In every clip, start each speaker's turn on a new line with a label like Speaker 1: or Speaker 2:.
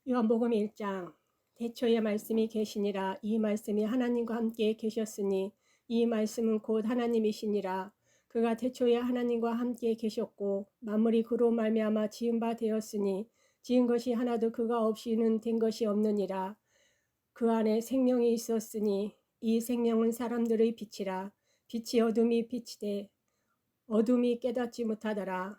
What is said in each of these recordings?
Speaker 1: 요한복음 1장. 태초에 말씀이 계시니라. 이 말씀이 하나님과 함께 계셨으니 이 말씀은 곧 하나님이시니라. 그가 태초에 하나님과 함께 계셨고 만물이 그로 말미암아 지은 바 되었으니 지은 것이 하나도 그가 없이는 된 것이 없느니라. 그 안에 생명이 있었으니 이 생명은 사람들의 빛이라. 빛이 어둠이 비치되 어둠이 깨닫지 못하더라.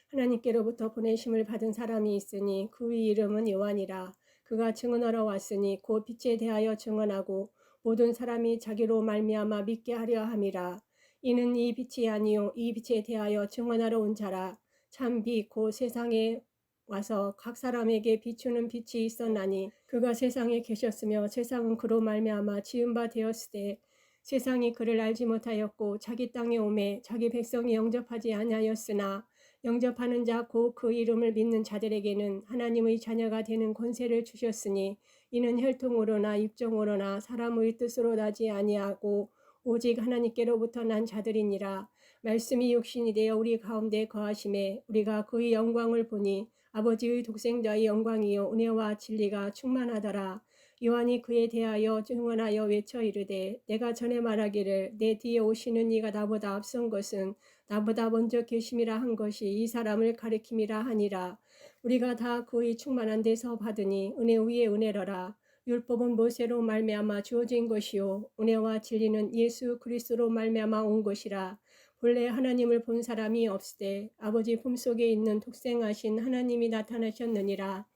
Speaker 1: 하나님께로부터 보내심을 받은 사람이 있으니 그의 이름은 요한이라. 그가 증언하러 왔으니 곧 빛에 대하여 증언하고 모든 사람이 자기로 말미암아 믿게 하려 함이라. 이는 이 빛이 아니요 이 빛에 대하여 증언하러 온 자라. 참 빛 곧 세상에 와서 각 사람에게 비추는 빛이 있었나니 그가 세상에 계셨으며 세상은 그로 말미암아 지은 바 되었으되 세상이 그를 알지 못하였고 자기 땅에 오매 자기 백성이 영접하지 아니하였으나 영접하는 자 곧 그 이름을 믿는 자들에게는 하나님의 자녀가 되는 권세를 주셨으니 이는 혈통으로나 육정으로나 사람의 뜻으로 나지 아니하고 오직 하나님께로부터 난 자들이니라. 말씀이 육신이 되어 우리 가운데 거하심에 우리가 그의 영광을 보니 아버지의 독생자의 영광이요 은혜와 진리가 충만하더라. 요한이 그에 대하여 증언하여 외쳐 이르되 내가 전에 말하기를 내 뒤에 오시는 이가 나보다 앞선 것은 나보다 먼저 계심이라 한 것이 이 사람을 가리킴이라 하니라. 우리가 다 그의 충만한 데서 받으니 은혜 위에 은혜로라. 율법은 모세로 말미암아 주어진 것이요 은혜와 진리는 예수 그리스도로 말미암아 온 것이라. 본래 하나님을 본 사람이 없으되 아버지 품속에 있는 독생하신 하나님이 나타나셨느니라.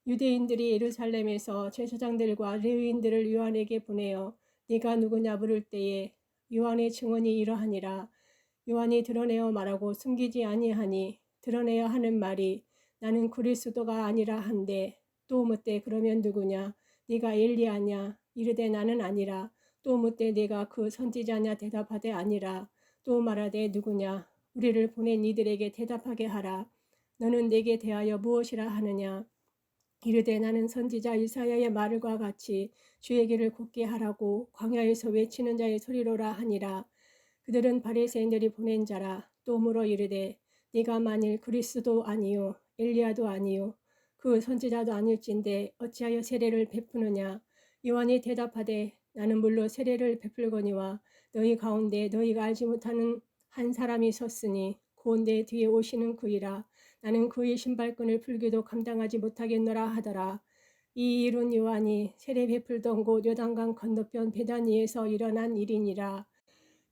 Speaker 1: 유대인들이 예루살렘에서 제사장들과 레위인들을 요한에게 보내어 네가 누구냐 물을 때에 요한의 증언이 이러하니라. 요한이 드러내어 말하고 숨기지 아니하니 드러내야 하는 말이 나는 그리스도가 아니라 한데 또 묻되 그러면 누구냐 네가 엘리야냐 이르되 나는 아니라 또 묻되 네가 그 선지자냐 대답하되 아니라 또 말하되 누구냐 우리를 보낸 이들에게 대답하게 하라. 너는 내게 대하여 무엇이라 하느냐 이르되 나는 선지자 이사야의 말과 같이 주의 길을 곧게 하라고 광야에서 외치는 자의 소리로라 하니라. 그들은 바리새인들이 보낸 자라. 또 물어 이르되 네가 만일 그리스도 아니요 엘리야도 아니요 그 선지자도 아닐진데 어찌하여 세례를 베푸느냐. 요한이 대답하되 나는 물로 세례를 베풀거니와 너희 가운데 너희가 알지 못하는 한 사람이 섰으니 곧 내 뒤에 오시는 그이라. 나는 그의 신발끈을 풀기도 감당하지 못하겠노라 하더라. 이 일은 요한이 세례 베풀던 곳 요단강 건너편 베다니에서 일어난 일이니라.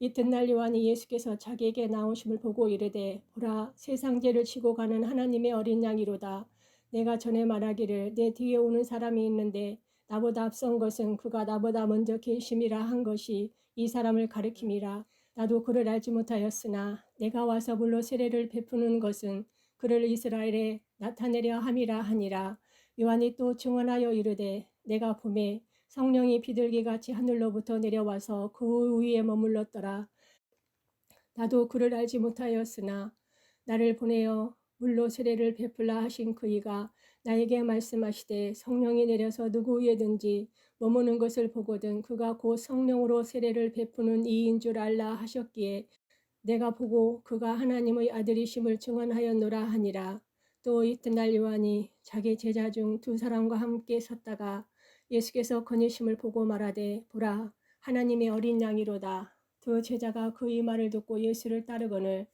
Speaker 1: 이튿날 요한이 예수께서 자기에게 나오심을 보고 이르되 보라 세상 죄를 지고 가는 하나님의 어린 양이로다. 내가 전에 말하기를 내 뒤에 오는 사람이 있는데 나보다 앞선 것은 그가 나보다 먼저 계심이라 한 것이 이 사람을 가리킴이라. 나도 그를 알지 못하였으나 내가 와서 물로 세례를 베푸는 것은 그를 이스라엘에 나타내려 함이라 하니라. 요한이 또 증언하여 이르되 내가 보매 성령이 비둘기같이 하늘로부터 내려와서 그 위에 머물렀더라. 나도 그를 알지 못하였으나 나를 보내어 물로 세례를 베풀라 하신 그이가 나에게 말씀하시되 성령이 내려서 누구 위에든지 머무는 것을 보거든 그가 곧 성령으로 세례를 베푸는 이인 줄 알라 하셨기에 내가 보고 그가 하나님의 아들이심을 증언하였노라 하니라. 또 이튿날 요한이 자기 제자 중 두 사람과 함께 섰다가 예수께서 거니심을 보고 말하되 보라 하나님의 어린 양이로다. 두 제자가 그의 말을 듣고 예수를 따르거늘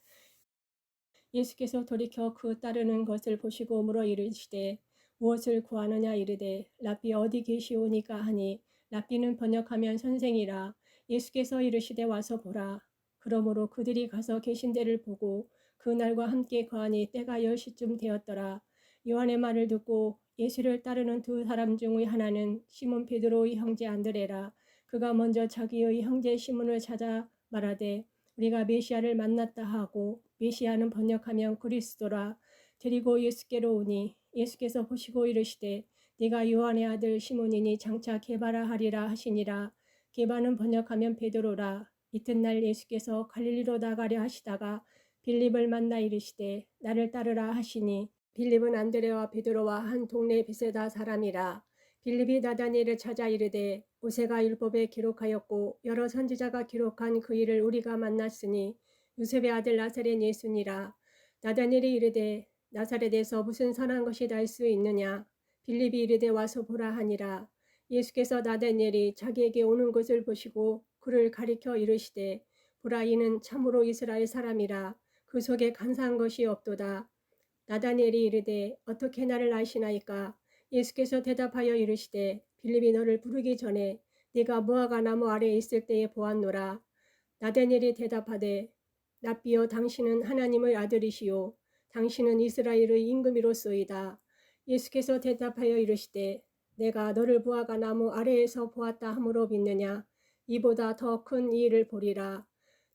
Speaker 1: 예수께서 돌이켜 그 따르는 것을 보시고 물어 이르시되 무엇을 구하느냐 이르되 랍비 어디 계시오니까 하니 랍비는 번역하면 선생이라. 예수께서 이르시되 와서 보라. 그러므로 그들이 가서 계신 데를 보고 그날과 함께 거하니 때가 10시쯤 되었더라. 요한의 말을 듣고 예수를 따르는 두 사람 중의 하나는 시몬 베드로의 형제 안드레라. 그가 먼저 자기의 형제 시몬을 찾아 말하되 우리가 메시아를 만났다 하고 메시아는 번역하면 그리스도라. 데리고 예수께로 오니 예수께서 보시고 이르시되 네가 요한의 아들 시몬이니 장차 게바라 하리라 하시니라. 게바는 번역하면 베드로라. 이튿날 예수께서 갈릴리로 나가려 하시다가 빌립을 만나 이르시되 나를 따르라 하시니 빌립은 안드레와 베드로와 한 동네 베세다 사람이라. 빌립이 나다니엘을 찾아 이르되 모세가 율법에 기록하였고 여러 선지자가 기록한 그 일을 우리가 만났으니 요셉의 아들 나사렛 예수니라. 나다니엘이 이르되 나사렛에서 무슨 선한 것이 날 수 있느냐. 빌립이 이르되 와서 보라 하니라. 예수께서 나다니엘이 자기에게 오는 것을 보시고 그를 가리켜 이르시되 보라 이는 참으로 이스라엘 사람이라 그 속에 간사한 것이 없도다. 나다니엘이 이르되 어떻게 나를 아시나이까? 예수께서 대답하여 이르시되 빌립이 너를 부르기 전에 네가 무화과 나무 아래에 있을 때에 보았노라. 나다니엘이 대답하되 랍비여 당신은 하나님의 아들이시요 당신은 이스라엘의 임금이로소이다. 예수께서 대답하여 이르시되 내가 너를 무화과 나무 아래에서 보았다 함으로 믿느냐? 이보다 더 큰 일을 보리라.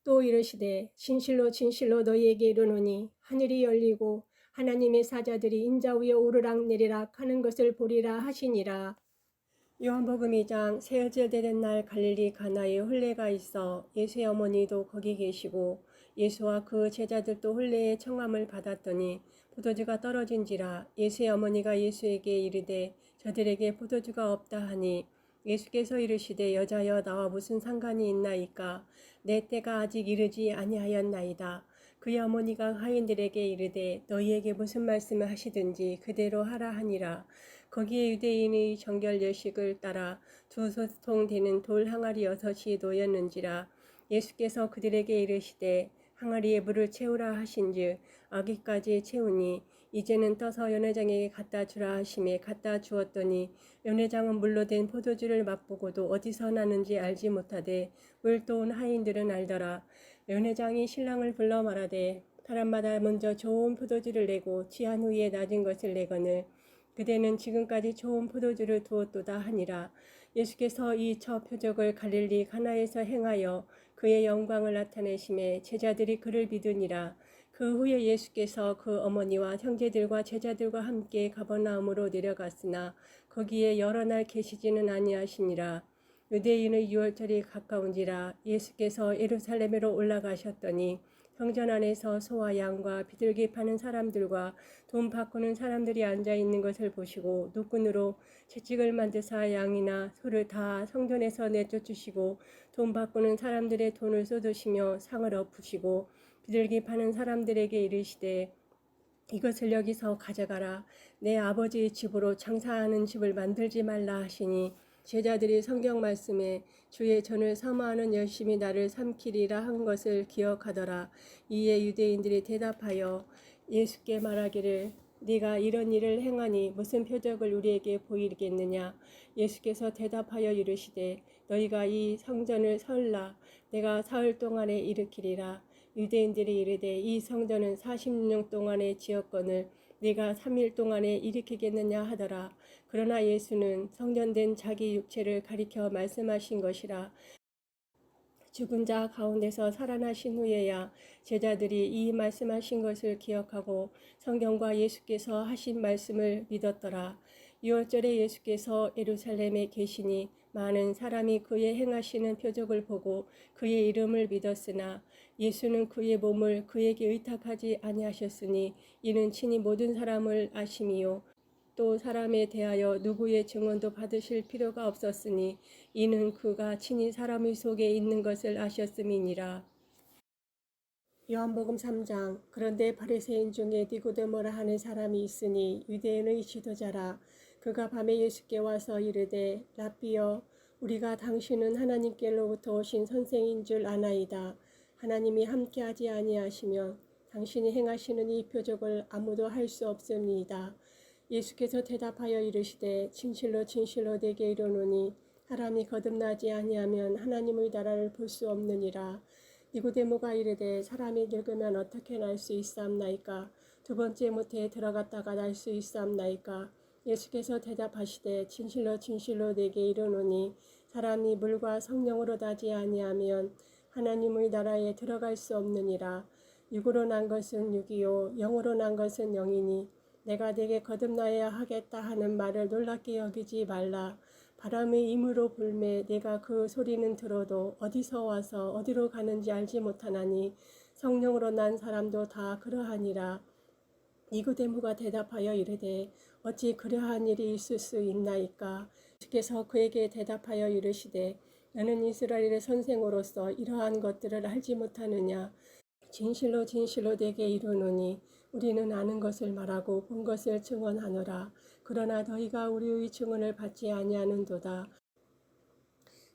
Speaker 1: 또 이르시되 진실로 진실로 너희에게 이르노니 하늘이 열리고 하나님의 사자들이 인자 위에 오르락 내리락 하는 것을 보리라 하시니라. 요한복음 2장 새어질 되는 날 갈릴리 가나에 혼례가 있어 예수의 어머니도 거기 계시고 예수와 그 제자들도 혼례의 청함을 받았더니 포도주가 떨어진지라. 예수의 어머니가 예수에게 이르되 저들에게 포도주가 없다 하니 예수께서 이르시되 여자여 나와 무슨 상관이 있나이까? 내 때가 아직 이르지 아니하였나이다. 그의 어머니가 하인들에게 이르되 너희에게 무슨 말씀을 하시든지 그대로 하라 하니라. 거기에 유대인의 정결 예식을 따라 2소통 되는 돌 항아리 6이 놓였는지라. 예수께서 그들에게 이르시되 항아리에 물을 채우라 하신즉 아기까지 채우니 이제는 떠서 연회장에게 갖다 주라 하심에 갖다 주었더니 연회장은 물로 된 포도주를 맛보고도 어디서 나는지 알지 못하되 물도 온 하인들은 알더라. 연회장이 신랑을 불러 말하되 사람마다 먼저 좋은 포도주를 내고 취한 후에 낮은 것을 내거늘 그대는 지금까지 좋은 포도주를 두었도다 하니라. 예수께서 이 첫 표적을 갈릴리 가나에서 행하여 그의 영광을 나타내심에 제자들이 그를 믿으니라. 그 후에 예수께서 그 어머니와 형제들과 제자들과 함께 가버나움으로 내려갔으나 거기에 여러 날 계시지는 아니하시니라. 유대인의 유월절이 가까운지라. 예수께서 예루살렘으로 올라가셨더니 성전 안에서 소와 양과 비둘기 파는 사람들과 돈 바꾸는 사람들이 앉아 있는 것을 보시고 노끈으로 채찍을 만드사 양이나 소를 다 성전에서 내쫓으시고 돈 바꾸는 사람들의 돈을 쏟으시며 상을 엎으시고 비둘기 파는 사람들에게 이르시되 이것을 여기서 가져가라. 내 아버지의 집으로 장사하는 집을 만들지 말라 하시니 제자들이 성경 말씀에 주의 전을 사모하는 열심히 나를 삼키리라 한 것을 기억하더라. 이에 유대인들이 대답하여 예수께 말하기를 네가 이런 일을 행하니 무슨 표적을 우리에게 보이겠느냐? 예수께서 대답하여 이르시되 너희가 이 성전을 설라. 내가 사흘 동안에 일으키리라. 유대인들이 이르되 이 성전은 40년 동안에 지었거늘 네가 3일 동안에 일으키겠느냐 하더라. 그러나 예수는 성전된 자기 육체를 가리켜 말씀하신 것이라. 죽은 자 가운데서 살아나신 후에야 제자들이 이 말씀하신 것을 기억하고 성경과 예수께서 하신 말씀을 믿었더라. 6월절에 예수께서 예루살렘에 계시니 많은 사람이 그의 행하시는 표적을 보고 그의 이름을 믿었으나 예수는 그의 몸을 그에게 의탁하지 아니하셨으니 이는 친히 모든 사람을 아심이요 또 사람에 대하여 누구의 증언도 받으실 필요가 없었으니 이는 그가 친히 사람의 속에 있는 것을 아셨음이니라. 요한복음 3장. 그런데 바리새인 중에 니고데모라 하는 사람이 있으니 유대인의 지도자라. 그가 밤에 예수께 와서 이르되 랍비여 우리가 당신은 하나님께로부터 오신 선생인 줄 아나이다. 하나님이 함께하지 아니하시면 당신이 행하시는 이 표적을 아무도 할 수 없습니다. 예수께서 대답하여 이르시되 진실로 진실로 내게 이르노니 사람이 거듭나지 아니하면 하나님의 나라를 볼 수 없느니라. 니고데모가 이르되 사람이 늙으면 어떻게 날 수 있사옵나이까? 두 번째 모태에 들어갔다가 날 수 있사옵나이까? 예수께서 대답하시되 진실로 진실로 내게 이르노니 사람이 물과 성령으로 나지 아니하면 하나님의 나라에 들어갈 수 없느니라. 육으로 난 것은 육이요 영으로 난 것은 영이니 내가 네게 거듭나야 하겠다 하는 말을 놀랍게 여기지 말라. 바람의 임으로 불매 내가 그 소리는 들어도 어디서 와서 어디로 가는지 알지 못하나니 성령으로 난 사람도 다 그러하니라. 니고데모가 대답하여 이르되 어찌 그러한 일이 있을 수 있나이까? 예수께서 그에게 대답하여 이르시되 너는 이스라엘의 선생으로서 이러한 것들을 알지 못하느냐? 진실로 진실로 내게 이르노니 우리는 아는 것을 말하고 본 것을 증언하노라. 그러나 너희가 우리의 증언을 받지 아니하는도다.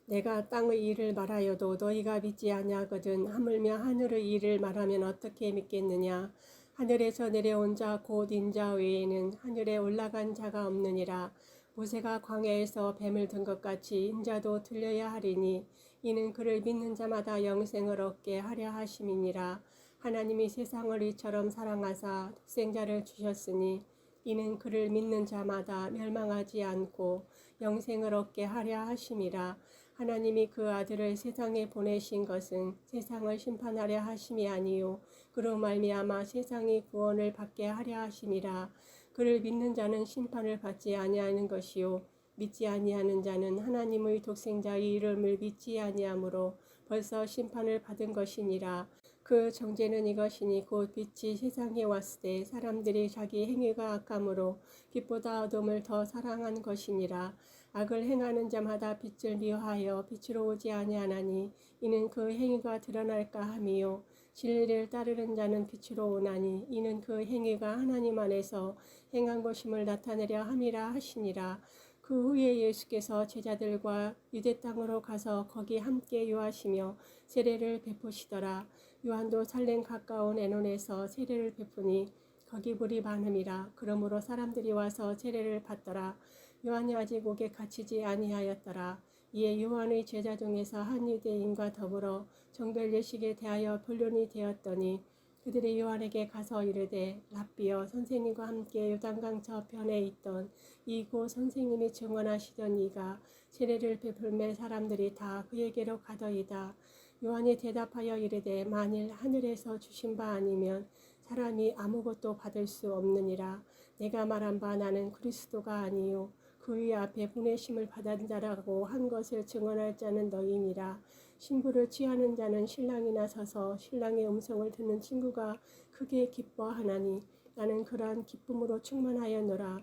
Speaker 1: 내가 땅의 일을 말하여도 너희가 믿지 아니하거든. 하물며 하늘의 일을 말하면 어떻게 믿겠느냐. 하늘에서 내려온 자 곧 인자 외에는 하늘에 올라간 자가 없느니라. 모세가 광야에서 뱀을 든 것 같이 인자도 들려야 하리니 이는 그를 믿는 자마다 영생을 얻게 하려 하심이니라. 하나님이 세상을 이처럼 사랑하사 독생자를 주셨으니 이는 그를 믿는 자마다 멸망하지 않고 영생을 얻게 하려 하심이라. 하나님이 그 아들을 세상에 보내신 것은 세상을 심판하려 하심이 아니요 그로 말미암아 세상이 구원을 받게 하려 하심이라. 그를 믿는 자는 심판을 받지 아니하는 것이요 믿지 아니하는 자는 하나님의 독생자의 이름을 믿지 아니하므로 벌써 심판을 받은 것이니라. 그 정죄는 이것이니 곧 빛이 세상에 왔을 때 사람들이 자기 행위가 악함으로 빛보다 어둠을 더 사랑한 것이니라. 악을 행하는 자마다 빛을 미워하여 빛으로 오지 아니하나니 이는 그 행위가 드러날까 함이요 진리를 따르는 자는 빛으로 오나니 이는 그 행위가 하나님 안에서 행한 것임을 나타내려 함이라 하시니라. 그 후에 예수께서 제자들과 유대 땅으로 가서 거기 함께 유하시며 세례를 베푸시더라. 요한도 살렘 가까운 에논에서 세례를 베푸니 거기 물이 많음이라. 그러므로 사람들이 와서 세례를 받더라. 요한이 아직 옥에 갇히지 아니하였더라. 이에 요한의 제자 중에서 한 유대인과 더불어 정별 예식에 대하여 변론이 되었더니 그들이 요한에게 가서 이르되 랍비여 선생님과 함께 요단강 저편에 있던 이곳 선생님이 증언하시던 이가 세례를 베풀매 사람들이 다 그에게로 가더이다. 요한이 대답하여 이르되 만일 하늘에서 주신 바 아니면 사람이 아무것도 받을 수 없느니라. 내가 말한 바 나는 그리스도가 아니요 그의 앞에 보내심을 받은 자라고 한 것을 증언할 자는 너희니라. 신부를 취하는 자는 신랑이나 서서 신랑의 음성을 듣는 친구가 크게 기뻐하나니 나는 그러한 기쁨으로 충만하였노라.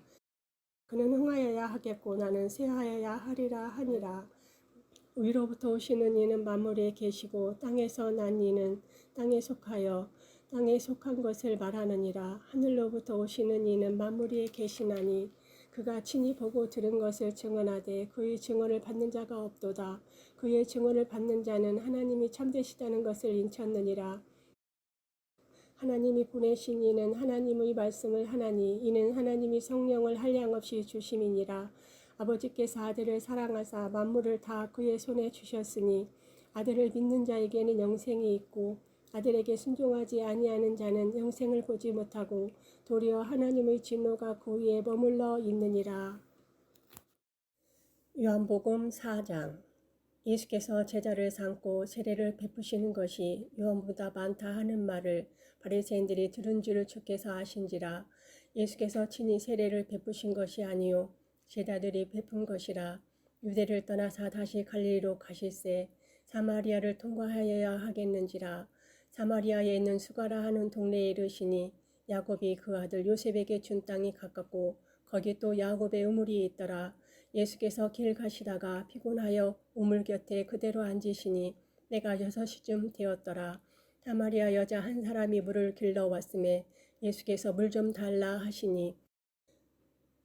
Speaker 1: 그는 흥하여야 하겠고 나는 쇠하여야 하리라 하니라. 위로부터 오시는 이는 만물에 계시고 땅에서 난 이는 땅에 속하여 땅에 속한 것을 말하느니라. 하늘로부터 오시는 이는 만물 위에 계시나니 그가 친히 보고 들은 것을 증언하되 그의 증언을 받는 자가 없도다. 그의 증언을 받는 자는 하나님이 참되시다는 것을 인쳤느니라. 하나님이 보내신 이는 하나님의 말씀을 하나니 이는 하나님이 성령을 한량없이 주심이니라. 아버지께서 아들을 사랑하사 만물을 다 그의 손에 주셨으니 아들을 믿는 자에게는 영생이 있고 아들에게 순종하지 아니하는 자는 영생을 보지 못하고 도리어 하나님의 진노가 그 위에 머물러 있느니라. 요한복음 4장. 예수께서 제자를 삼고 세례를 베푸시는 것이 요한보다 많다 하는 말을 바리새인들이 들은 줄을 주께서 아신지라. 예수께서 친히 세례를 베푸신 것이 아니요 제자들이 베푼 것이라. 유대를 떠나사 다시 갈릴리로 가실새 사마리아를 통과하여야 하겠는지라. 사마리아에 있는 수가라 하는 동네에 이르시니 야곱이 그 아들 요셉에게 준 땅이 가깝고 거기 또 야곱의 우물이 있더라. 예수께서 길 가시다가 피곤하여 우물 곁에 그대로 앉으시니 때가 6시쯤 되었더라. 사마리아 여자 한 사람이 물을 길러 왔음에 예수께서 물 좀 달라 하시니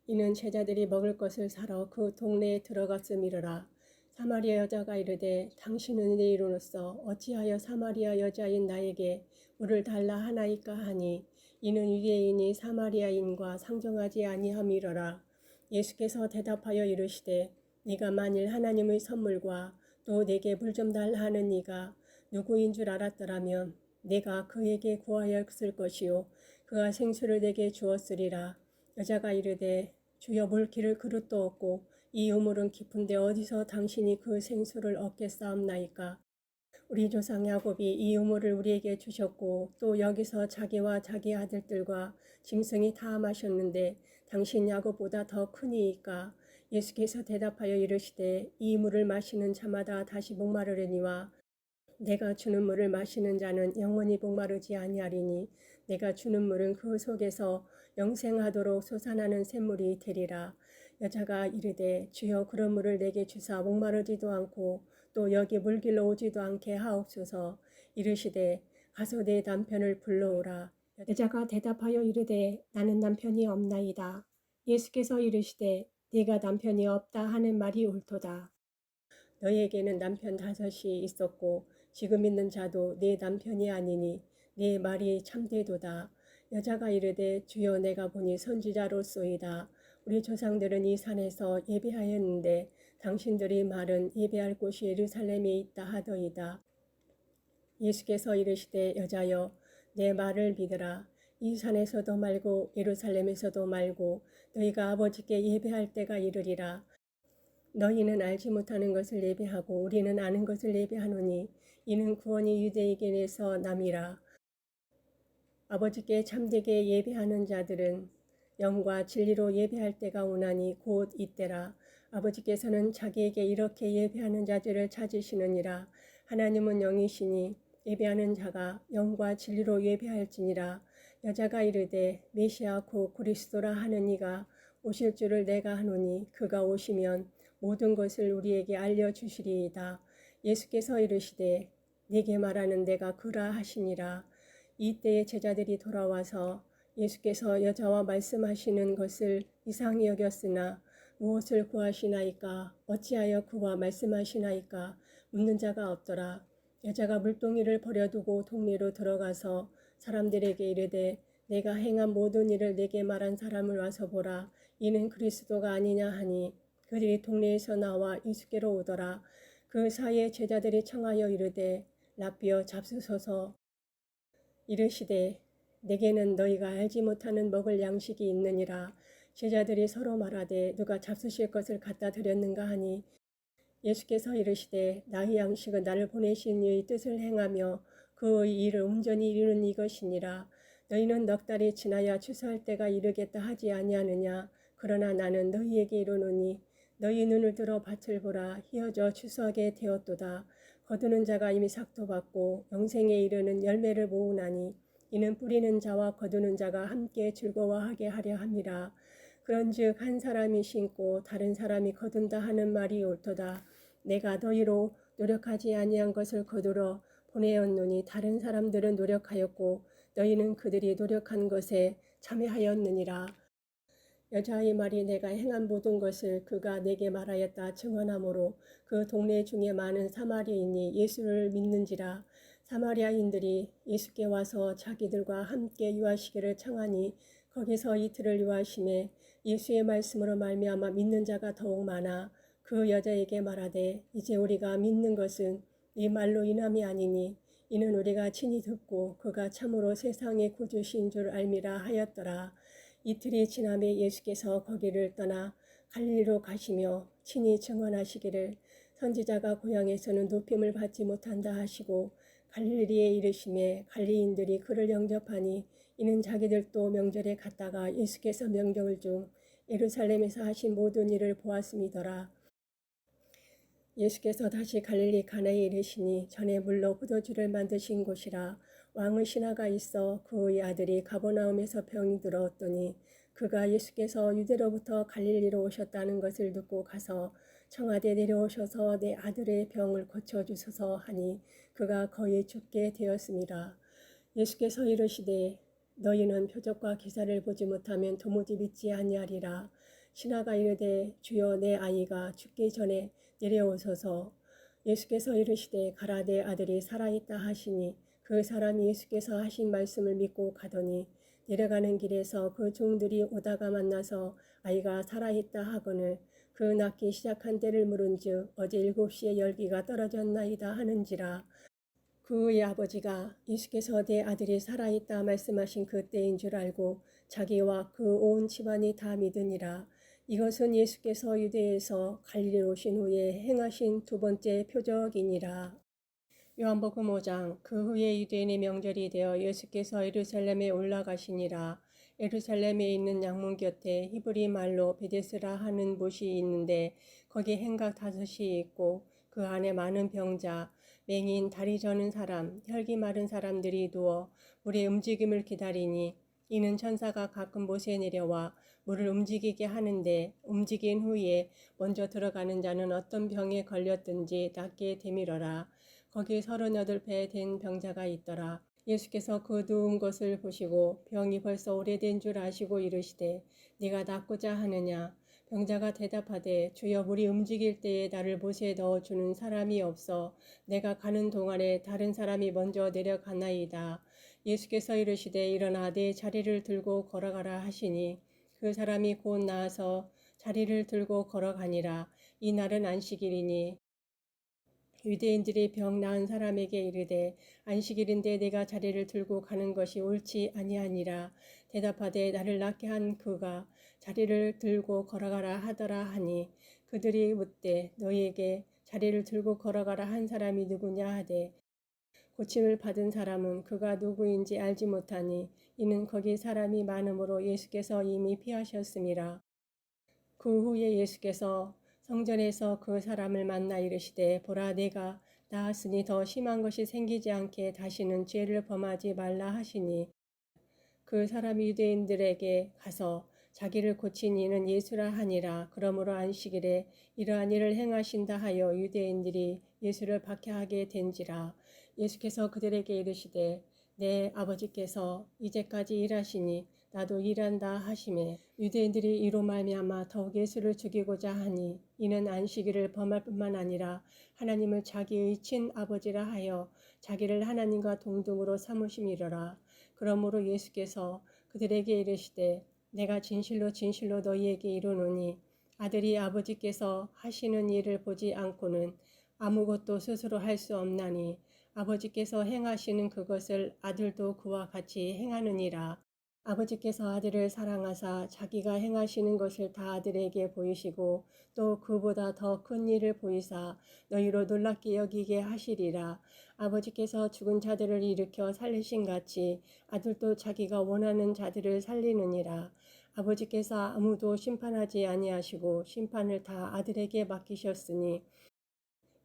Speaker 1: 이는 제자들이 먹을 것을 사러 그 동네에 들어갔음이러라. 사마리아 여자가 이르되 당신은 이로써 어찌하여 사마리아 여자인 나에게 물을 달라 하나이까 하니 이는 유대인이 사마리아인과 상정하지 아니함이러라. 예수께서 대답하여 이르시되 네가 만일 하나님의 선물과 또 내게 물 좀 달라 하는 이가 누구인 줄 알았더라면 내가 그에게 구하였을 것이요 그가 생수를 내게 주었으리라. 여자가 이르되 주여 물 기를 그릇도 없고 이 우물은 깊은데 어디서 당신이 그 생수를 얻겠사옵나이까. 우리 조상 야곱이 이 우물을 우리에게 주셨고 또 여기서 자기와 자기 아들들과 짐승이 다 마셨는데 당신 야곱보다 더 크니이까. 예수께서 대답하여 이르시되 이 물을 마시는 자마다 다시 목마르려니와 내가 주는 물을 마시는 자는 영원히 목마르지 아니하리니 내가 주는 물은 그 속에서 영생하도록 솟아나는 샘물이 되리라. 여자가 이르되 주여 그런 물을 내게 주사 목마르지도 않고 또 여기 물길로 오지도 않게 하옵소서. 이르시되 가서 내 남편을 불러오라. 여자가 대답하여 이르되 나는 남편이 없나이다. 예수께서 이르시되 네가 남편이 없다 하는 말이 옳도다. 너희에게는 남편 5이 있었고 지금 있는 자도 네 남편이 아니니 네 말이 참되도다. 여자가 이르되 주여 내가 보니 선지자로소이다. 우리 조상들은 이 산에서 예배하였는데 당신들이 말은 예배할 곳이 예루살렘에 있다 하더이다. 예수께서 이르시되 여자여 내 말을 믿으라. 이 산에서도 말고 예루살렘에서도 말고 너희가 아버지께 예배할 때가 이르리라. 너희는 알지 못하는 것을 예배하고 우리는 아는 것을 예배하노니 이는 구원이 유대인에게서 남이라. 아버지께 참되게 예배하는 자들은 영과 진리로 예배할 때가 오나니 곧 이때라. 아버지께서는 자기에게 이렇게 예배하는 자들을 찾으시느니라. 하나님은 영이시니 예배하는 자가 영과 진리로 예배할지니라. 여자가 이르되 메시아 곧 그리스도라 하는 이가 오실 줄을 내가 하노니 그가 오시면 모든 것을 우리에게 알려주시리이다. 예수께서 이르시되 네게 말하는 내가 그라 하시니라. 이때에 제자들이 돌아와서 예수께서 여자와 말씀하시는 것을 이상히 여겼으나 무엇을 구하시나이까 어찌하여 그와 말씀하시나이까 묻는 자가 없더라. 여자가 물동이를 버려두고 동네로 들어가서 사람들에게 이르되 내가 행한 모든 일을 내게 말한 사람을 와서 보라. 이는 그리스도가 아니냐 하니 그들이 동네에서 나와 예수께로 오더라. 그 사이에 제자들이 청하여 이르되 라삐어 잡수소서. 이르시되 내게는 너희가 알지 못하는 먹을 양식이 있느니라. 제자들이 서로 말하되 누가 잡수실 것을 갖다 드렸는가 하니 예수께서 이르시되 나의 양식은 나를 보내신 이의 뜻을 행하며 그의 일을 온전히 이루는 이것이니라. 너희는 넉 달이 지나야 추수할 때가 이르겠다 하지 아니하느냐. 그러나 나는 너희에게 이르노니 너희 눈을 들어 밭을 보라. 희어져 추수하게 되었도다. 거두는 자가 이미 삭도 받고 영생에 이르는 열매를 모으나니 이는 뿌리는 자와 거두는 자가 함께 즐거워하게 하려 함이라. 그런즉 한 사람이 심고 다른 사람이 거둔다 하는 말이 옳도다. 내가 너희로 노력하지 아니한 것을 거두러 보내었노니 다른 사람들은 노력하였고 너희는 그들이 노력한 것에 참여하였느니라. 여자의 말이 내가 행한 모든 것을 그가 내게 말하였다 증언하므로 그 동네 중에 많은 사마리아인이 예수를 믿는지라. 사마리아인들이 예수께 와서 자기들과 함께 유하시기를 청하니 거기서 이틀을 유하심에 예수의 말씀으로 말미암아 믿는 자가 더욱 많아 그 여자에게 말하되 이제 우리가 믿는 것은 네 말로 인함이 아니니 이는 우리가 친히 듣고 그가 참으로 세상의 구주신 줄 알미라 하였더라. 이틀이 지남에 예수께서 거기를 떠나 갈릴리로 가시며 친히 증언하시기를 선지자가 고향에서는 높임을 받지 못한다 하시고 갈릴리에 이르심에 갈리인들이 그를 영접하니 이는 자기들도 명절에 갔다가 예수께서 명절 중 예루살렘에서 하신 모든 일을 보았음이더라. 예수께서 다시 갈릴리 가나에 이르시니 전에 물로 포도주를 만드신 곳이라. 왕의 신하가 있어 그의 아들이 가버나움에서 병이 들었더니 그가 예수께서 유대로부터 갈릴리로 오셨다는 것을 듣고 가서 청하되 내려오셔서 내 아들의 병을 고쳐주소서 하니 그가 거의 죽게 되었습니다. 예수께서 이르시되 너희는 표적과 기사를 보지 못하면 도무지 믿지 아니하리라. 신하가 이르되 주여 내 아이가 죽기 전에 내려오소서. 예수께서 이르시되 가라 내 아들이 살아있다 하시니 그 사람이 예수께서 하신 말씀을 믿고 가더니 내려가는 길에서 그 종들이 오다가 만나서 아이가 살아있다 하거늘 그 낳기 시작한 때를 물은즉 어제 7시에 열기가 떨어졌나이다 하는지라. 그의 아버지가 예수께서 내 아들이 살아있다 말씀하신 그때인 줄 알고 자기와 그 온 집안이 다 믿으니라. 이것은 예수께서 유대에서 갈릴리로 오신 후에 행하신 두 번째 표적이니라. 요한복음 5장. 그 후에 유대인의 명절이 되어 예수께서 예루살렘에 올라가시니라. 예루살렘에 있는 양문 곁에 히브리 말로 베데스라 하는 곳이 있는데 거기 행각 5이 있고 그 안에 많은 병자, 맹인, 다리 저는 사람, 혈기 마른 사람들이 누워 물의 움직임을 기다리니 이는 천사가 가끔 못에 내려와 물을 움직이게 하는데 움직인 후에 먼저 들어가는 자는 어떤 병에 걸렸든지 낫게 되밀어라. 거기 38배 된 병자가 있더라. 예수께서 그 누운 것을 보시고 병이 벌써 오래된 줄 아시고 이르시되 네가 낫고자 하느냐. 병자가 대답하되 주여 물이 움직일 때에 나를 못에 넣어주는 사람이 없어 내가 가는 동안에 다른 사람이 먼저 내려가나이다. 예수께서 이르시되 일어나 내 자리를 들고 걸어가라 하시니 그 사람이 곧 나아서 자리를 들고 걸어가니라. 이 날은 안식일이니 유대인들이 병 나은 사람에게 이르되 안식일인데 내가 자리를 들고 가는 것이 옳지 아니하니라. 대답하되 나를 낫게 한 그가 자리를 들고 걸어가라 하더라 하니 그들이 묻되 너희에게 자리를 들고 걸어가라 한 사람이 누구냐 하되 고침을 받은 사람은 그가 누구인지 알지 못하니 이는 거기 사람이 많으므로 예수께서 이미 피하셨음이라. 그 후에 예수께서 성전에서 그 사람을 만나 이르시되 보라 내가 나았으니 더 심한 것이 생기지 않게 다시는 죄를 범하지 말라 하시니 그 사람이 유대인들에게 가서 자기를 고친 이는 예수라 하니라. 그러므로 안식일에 이러한 일을 행하신다 하여 유대인들이 예수를 박해하게 된지라. 예수께서 그들에게 이르시되 내 아버지께서 이제까지 일하시니 나도 일한다 하시매 유대인들이 이로 말미암아 더욱 예수를 죽이고자 하니 이는 안식일을 범할 뿐만 아니라 하나님을 자기의 친아버지라 하여 자기를 하나님과 동등으로 삼으심이로라. 그러므로 예수께서 그들에게 이르시되 내가 진실로 진실로 너희에게 이르노니 아들이 아버지께서 하시는 일을 보지 않고는 아무것도 스스로 할 수 없나니 아버지께서 행하시는 그것을 아들도 그와 같이 행하느니라. 아버지께서 아들을 사랑하사 자기가 행하시는 것을 다 아들에게 보이시고 또 그보다 더 큰 일을 보이사 너희로 놀랍게 여기게 하시리라. 아버지께서 죽은 자들을 일으켜 살리신 같이 아들도 자기가 원하는 자들을 살리느니라. 아버지께서 아무도 심판하지 아니하시고 심판을 다 아들에게 맡기셨으니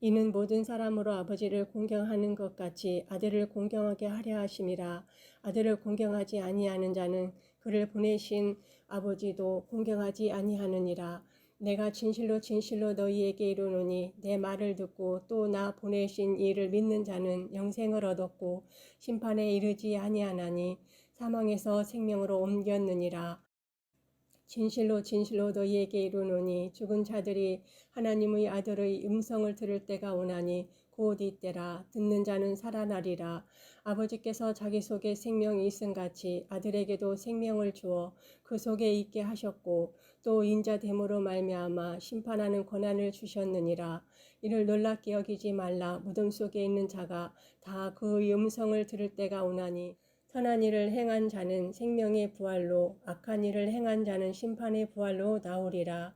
Speaker 1: 이는 모든 사람으로 아버지를 공경하는 것 같이 아들을 공경하게 하려 하심이라. 아들을 공경하지 아니하는 자는 그를 보내신 아버지도 공경하지 아니하느니라. 내가 진실로 진실로 너희에게 이르노니 내 말을 듣고 또 나 보내신 이를 믿는 자는 영생을 얻었고 심판에 이르지 아니하나니 사망에서 생명으로 옮겼느니라. 진실로 진실로 너희에게 이르노니 죽은 자들이 하나님의 아들의 음성을 들을 때가 오나니 곧 이때라. 듣는 자는 살아나리라. 아버지께서 자기 속에 생명이 있음 같이 아들에게도 생명을 주어 그 속에 있게 하셨고 또 인자됨으로 말미암아 심판하는 권한을 주셨느니라. 이를 놀랍게 여기지 말라. 무덤 속에 있는 자가 다 그의 음성을 들을 때가 오나니 선한 일을 행한 자는 생명의 부활로 악한 일을 행한 자는 심판의 부활로 나오리라.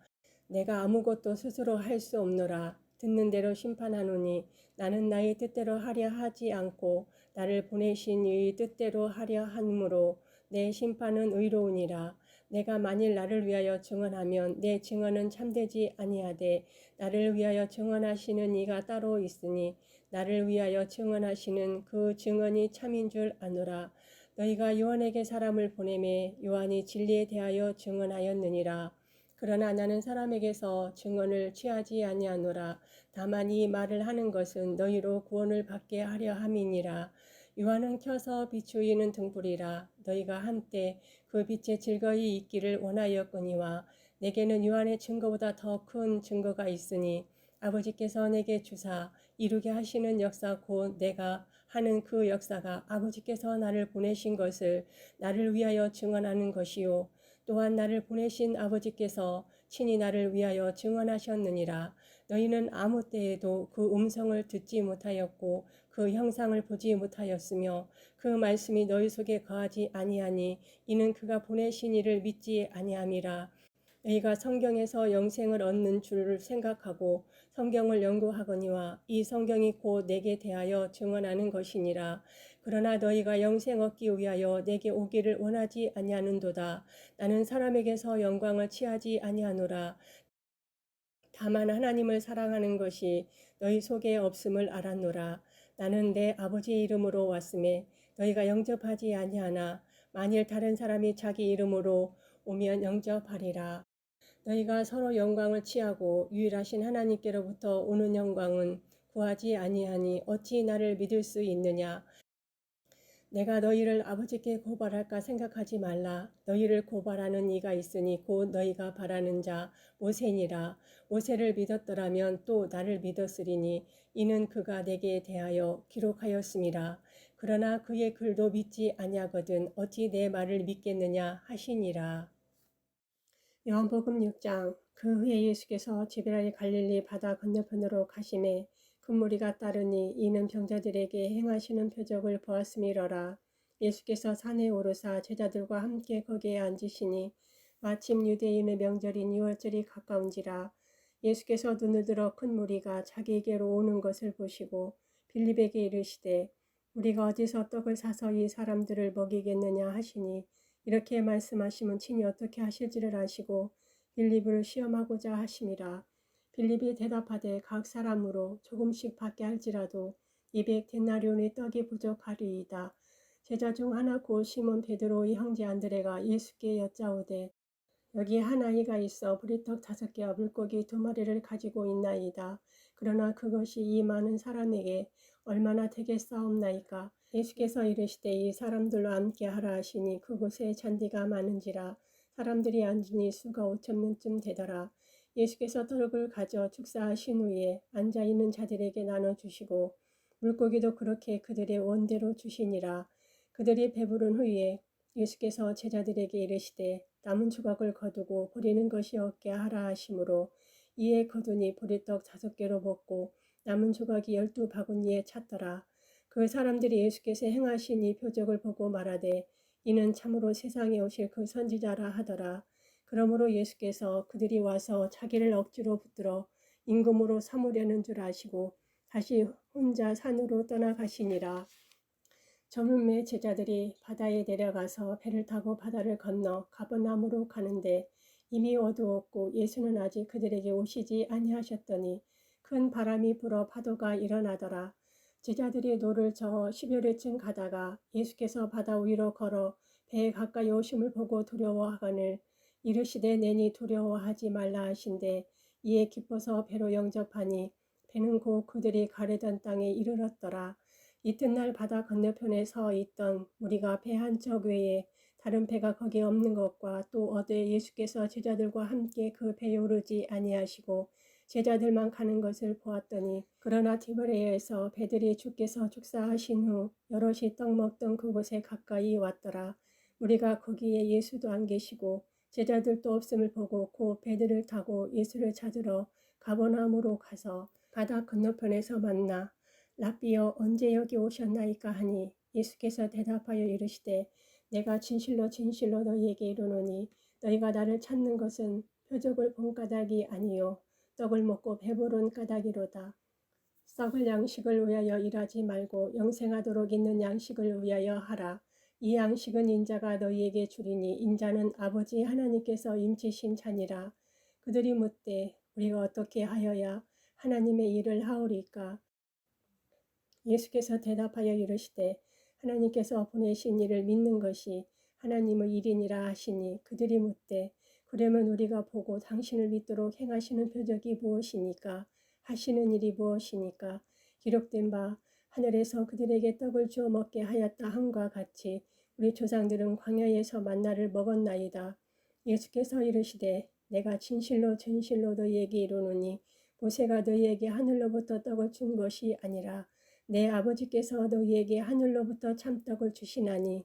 Speaker 1: 내가 아무것도 스스로 할 수 없노라. 듣는 대로 심판하노니 나는 나의 뜻대로 하려 하지 않고 나를 보내신 이의 뜻대로 하려 함으로 내 심판은 의로우니라. 내가 만일 나를 위하여 증언하면 내 증언은 참되지 아니하되 나를 위하여 증언하시는 이가 따로 있으니 나를 위하여 증언하시는 그 증언이 참인 줄 아노라. 너희가 요한에게 사람을 보내매 요한이 진리에 대하여 증언하였느니라. 그러나 나는 사람에게서 증언을 취하지 아니하노라. 다만 이 말을 하는 것은 너희로 구원을 받게 하려 함이니라. 요한은 켜서 비추이는 등불이라. 너희가 한때 그 빛에 즐거이 있기를 원하였거니와 내게는 요한의 증거보다 더 큰 증거가 있으니 아버지께서 내게 주사 이루게 하시는 역사 곧 내가 하는 그 역사가 아버지께서 나를 보내신 것을 나를 위하여 증언하는 것이요 또한 나를 보내신 아버지께서 친히 나를 위하여 증언하셨느니라. 너희는 아무 때에도 그 음성을 듣지 못하였고 그 형상을 보지 못하였으며 그 말씀이 너희 속에 거하지 아니하니 이는 그가 보내신 이를 믿지 아니함이라. 너희가 성경에서 영생을 얻는 줄을 생각하고 성경을 연구하거니와 이 성경이 곧 내게 대하여 증언하는 것이니라. 그러나 너희가 영생 얻기 위하여 내게 오기를 원하지 아니하는도다. 나는 사람에게서 영광을 취하지 아니하노라. 다만 하나님을 사랑하는 것이 너희 속에 없음을 알았노라. 나는 내 아버지의 이름으로 왔음에 너희가 영접하지 아니하나 만일 다른 사람이 자기 이름으로 오면 영접하리라. 너희가 서로 영광을 취하고 유일하신 하나님께로부터 오는 영광은 구하지 아니하니 어찌 나를 믿을 수 있느냐. 내가 너희를 아버지께 고발할까 생각하지 말라. 너희를 고발하는 이가 있으니 곧 너희가 바라는 자 모세니라. 모세를 믿었더라면 또 나를 믿었으리니 이는 그가 내게 대하여 기록하였음이라. 그러나 그의 글도 믿지 아니하거든 어찌 내 말을 믿겠느냐 하시니라. 요한복음 6장. 그 후에 예수께서 지베라리 갈릴리 바다 건너편으로 가시매 큰 무리가 따르니 이는 병자들에게 행하시는 표적을 보았음이러라. 예수께서 산에 오르사 제자들과 함께 거기에 앉으시니 마침 유대인의 명절인 유월절이 가까운지라. 예수께서 눈을 들어 큰 무리가 자기에게로 오는 것을 보시고 빌립에게 이르시되 우리가 어디서 떡을 사서 이 사람들을 먹이겠느냐 하시니 이렇게 말씀하시면 친히 어떻게 하실지를 아시고 빌립을 시험하고자 하심이라. 빌립이 대답하되 각 사람으로 조금씩 받게 할지라도 200데나리온의 떡이 부족하리이다. 제자 중 하나 곧 시몬 베드로의 형제 안드레가 예수께 여짜오되 여기 한 아이가 있어 보리떡 5개와 물고기 2마리를 가지고 있나이다. 그러나 그것이 이 많은 사람에게 얼마나 되겠사옵나이까. 예수께서 이르시되 이 사람들로 함께 하라 하시니 그곳에 잔디가 많은지라. 사람들이 앉으니 수가 5,000명쯤 되더라. 예수께서 떡을 가져 축사하신 후에 앉아있는 자들에게 나눠주시고 물고기도 그렇게 그들의 원대로 주시니라. 그들이 배부른 후에 예수께서 제자들에게 이르시되 남은 조각을 거두고 버리는 것이 없게 하라 하시므로 이에 거두니 보리떡 5개로 먹고 남은 조각이 12바구니에 찼더라. 그 사람들이 예수께서 행하신 이 표적을 보고 말하되 이는 참으로 세상에 오실 그 선지자라 하더라. 그러므로 예수께서 그들이 와서 자기를 억지로 붙들어 임금으로 삼으려는 줄 아시고 다시 혼자 산으로 떠나가시니라. 저물매 제자들이 바다에 내려가서 배를 타고 바다를 건너 가버나움으로 가는데 이미 어두웠고 예수는 아직 그들에게 오시지 아니하셨더니 큰 바람이 불어 파도가 일어나더라. 제자들이 노를 저어 10여리쯤 가다가 예수께서 바다 위로 걸어 배에 가까이 오심을 보고 두려워하거늘 이르시되 내니 두려워하지 말라 하신대 이에 기뻐서 배로 영접하니 배는 곧 그들이 가려던 땅에 이르렀더라. 이튿날 바다 건너편에 서 있던 무리가 배 한 척 외에 다른 배가 거기 없는 것과 또 어제 예수께서 제자들과 함께 그 배에 오르지 아니하시고 제자들만 가는 것을 보았더니 그러나 디베레아에서 배들이 주께서 축사하신 후 여럿이 떡 먹던 그곳에 가까이 왔더라. 무리가 거기에 예수도 안 계시고 제자들도 없음을 보고 곧 배들을 타고 예수를 찾으러 가버나움으로 가서 바다 건너편에서 만나 랍비여 언제 여기 오셨나이까 하니 예수께서 대답하여 이르시되 내가 진실로 진실로 너희에게 이르노니 너희가 나를 찾는 것은 표적을 본 까닭이 아니요 떡을 먹고 배부른 까닭이로다. 썩을 양식을 위하여 일하지 말고 영생하도록 있는 양식을 위하여 하라. 이 양식은 인자가 너희에게 주리니 인자는 아버지 하나님께서 임치신 자니라. 그들이 묻되 우리가 어떻게 하여야 하나님의 일을 하오리까? 예수께서 대답하여 이르시되 하나님께서 보내신 이를 믿는 것이 하나님의 일이니라 하시니 그들이 묻되 그러면 우리가 보고 당신을 믿도록 행하시는 표적이 무엇이니까? 하시는 일이 무엇이니까? 기록된 바 하늘에서 그들에게 떡을 주어 먹게 하였다 함과 같이 우리 조상들은 광야에서 만나를 먹었나이다. 예수께서 이르시되 내가 진실로 진실로 너희에게 이르노니 모세가 너희에게 하늘로부터 떡을 준 것이 아니라 내 아버지께서 너희에게 하늘로부터 참떡을 주시나니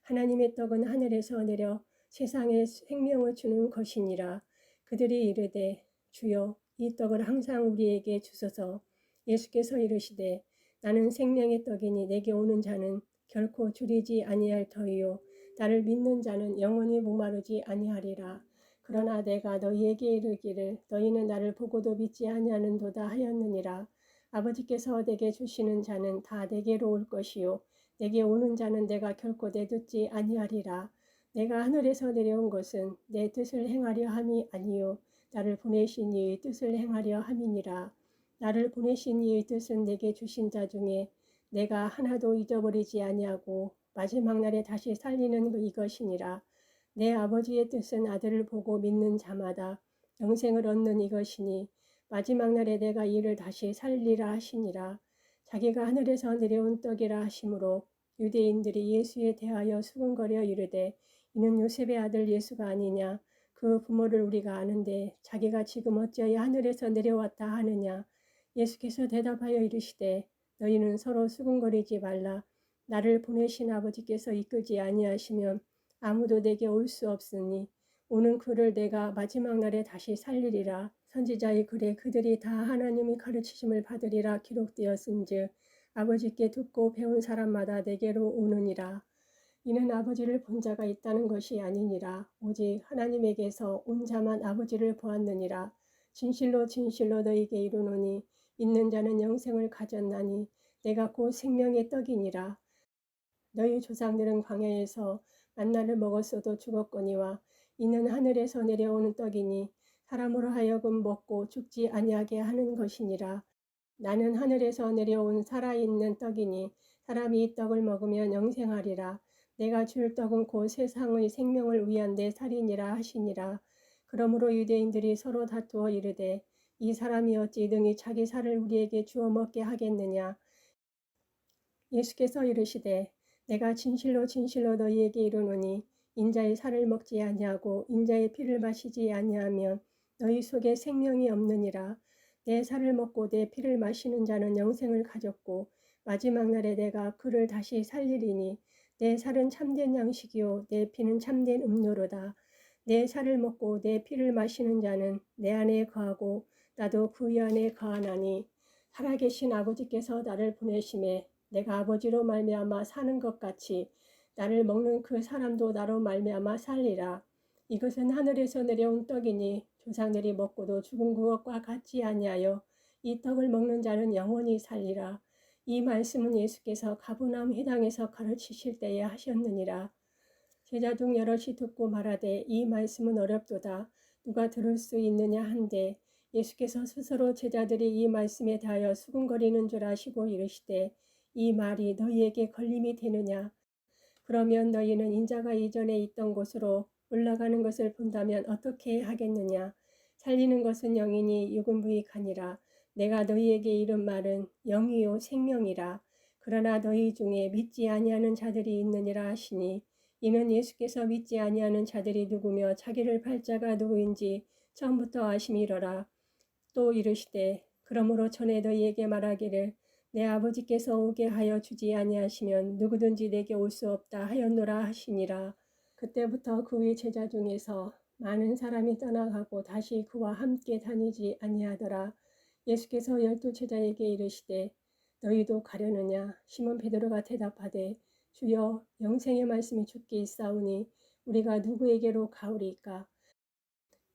Speaker 1: 하나님의 떡은 하늘에서 내려 세상에 생명을 주는 것이니라. 그들이 이르되 주여 이 떡을 항상 우리에게 주소서. 예수께서 이르시되 나는 생명의 떡이니 내게 오는 자는 결코 줄이지 아니할 터이요 나를 믿는 자는 영원히 목마르지 아니하리라. 그러나 내가 너희에게 이르기를 너희는 나를 보고도 믿지 아니하는도다 하였느니라. 아버지께서 내게 주시는 자는 다 내게로 올 것이요 내게 오는 자는 내가 결코 내두지 아니하리라. 내가 하늘에서 내려온 것은 내 뜻을 행하려 함이 아니요 나를 보내신 이의 뜻을 행하려 함이니라. 나를 보내신 이의 뜻은 내게 주신 자 중에 내가 하나도 잊어버리지 아니하고 마지막 날에 다시 살리는 이것이니라. 내 아버지의 뜻은 아들을 보고 믿는 자마다 영생을 얻는 이것이니 마지막 날에 내가 이를 다시 살리라 하시니라. 자기가 하늘에서 내려온 떡이라 하시므로 유대인들이 예수에 대하여 수군거려 이르되 이는 요셉의 아들 예수가 아니냐. 그 부모를 우리가 아는데 자기가 지금 어찌하여 하늘에서 내려왔다 하느냐. 예수께서 대답하여 이르시되 너희는 서로 수군거리지 말라. 나를 보내신 아버지께서 이끌지 아니하시면 아무도 내게 올 수 없으니 오는 그를 내가 마지막 날에 다시 살리리라. 선지자의 글에 그들이 다 하나님의 가르치심을 받으리라 기록되었은즉 아버지께 듣고 배운 사람마다 내게로 오느니라. 이는 아버지를 본 자가 있다는 것이 아니니라. 오직 하나님에게서 온 자만 아버지를 보았느니라. 진실로 진실로 너희에게 이르노니 있는 자는 영생을 가졌나니 내가 곧 생명의 떡이니라. 너희 조상들은 광야에서 만나를 먹었어도 죽었거니와 이는 하늘에서 내려오는 떡이니 사람으로 하여금 먹고 죽지 아니하게 하는 것이니라. 나는 하늘에서 내려온 살아있는 떡이니 사람이 이 떡을 먹으면 영생하리라. 내가 줄 떡은 곧 세상의 생명을 위한 내 살이니라 하시니라. 그러므로 유대인들이 서로 다투어 이르되 이 사람이 어찌 능히 자기 살을 우리에게 주어 먹게 하겠느냐. 예수께서 이르시되 내가 진실로 진실로 너희에게 이르노니 인자의 살을 먹지 아니하고 인자의 피를 마시지 아니하면 너희 속에 생명이 없느니라. 내 살을 먹고 내 피를 마시는 자는 영생을 가졌고 마지막 날에 내가 그를 다시 살리리니 내 살은 참된 양식이요 내 피는 참된 음료로다. 내 살을 먹고 내 피를 마시는 자는 내 안에 거하고 나도 그 안에 거하나니 살아계신 아버지께서 나를 보내심에 내가 아버지로 말미암아 사는 것 같이 나를 먹는 그 사람도 나로 말미암아 살리라. 이것은 하늘에서 내려온 떡이니 조상들이 먹고도 죽은 그것과 같지 아니하여 이 떡을 먹는 자는 영원히 살리라. 이 말씀은 예수께서 가버나움 회당에서 가르치실 때에 하셨느니라. 제자 중 여럿이 듣고 말하되 이 말씀은 어렵도다. 누가 들을 수 있느냐 한데 예수께서 스스로 제자들이 이 말씀에 대하여 수군거리는 줄 아시고 이르시되 이 말이 너희에게 걸림이 되느냐. 그러면 너희는 인자가 이전에 있던 곳으로 올라가는 것을 본다면 어떻게 하겠느냐. 살리는 것은 영이니 육은 무익하니라. 내가 너희에게 이른 말은 영이요 생명이라. 그러나 너희 중에 믿지 아니하는 자들이 있느니라 하시니 이는 예수께서 믿지 아니하는 자들이 누구며 자기를 팔 자가 누구인지 처음부터 아심이로라. 또 이르시되 그러므로 전에 너희에게 말하기를 내 아버지께서 오게 하여 주지 아니하시면 누구든지 내게 올 수 없다 하였노라 하시니라. 그때부터 그의 제자 중에서 많은 사람이 떠나가고 다시 그와 함께 다니지 아니하더라. 예수께서 12 제자에게 이르시되 너희도 가려느냐. 시몬 베드로가 대답하되 주여 영생의 말씀이 주께 있사오니 우리가 누구에게로 가오리까.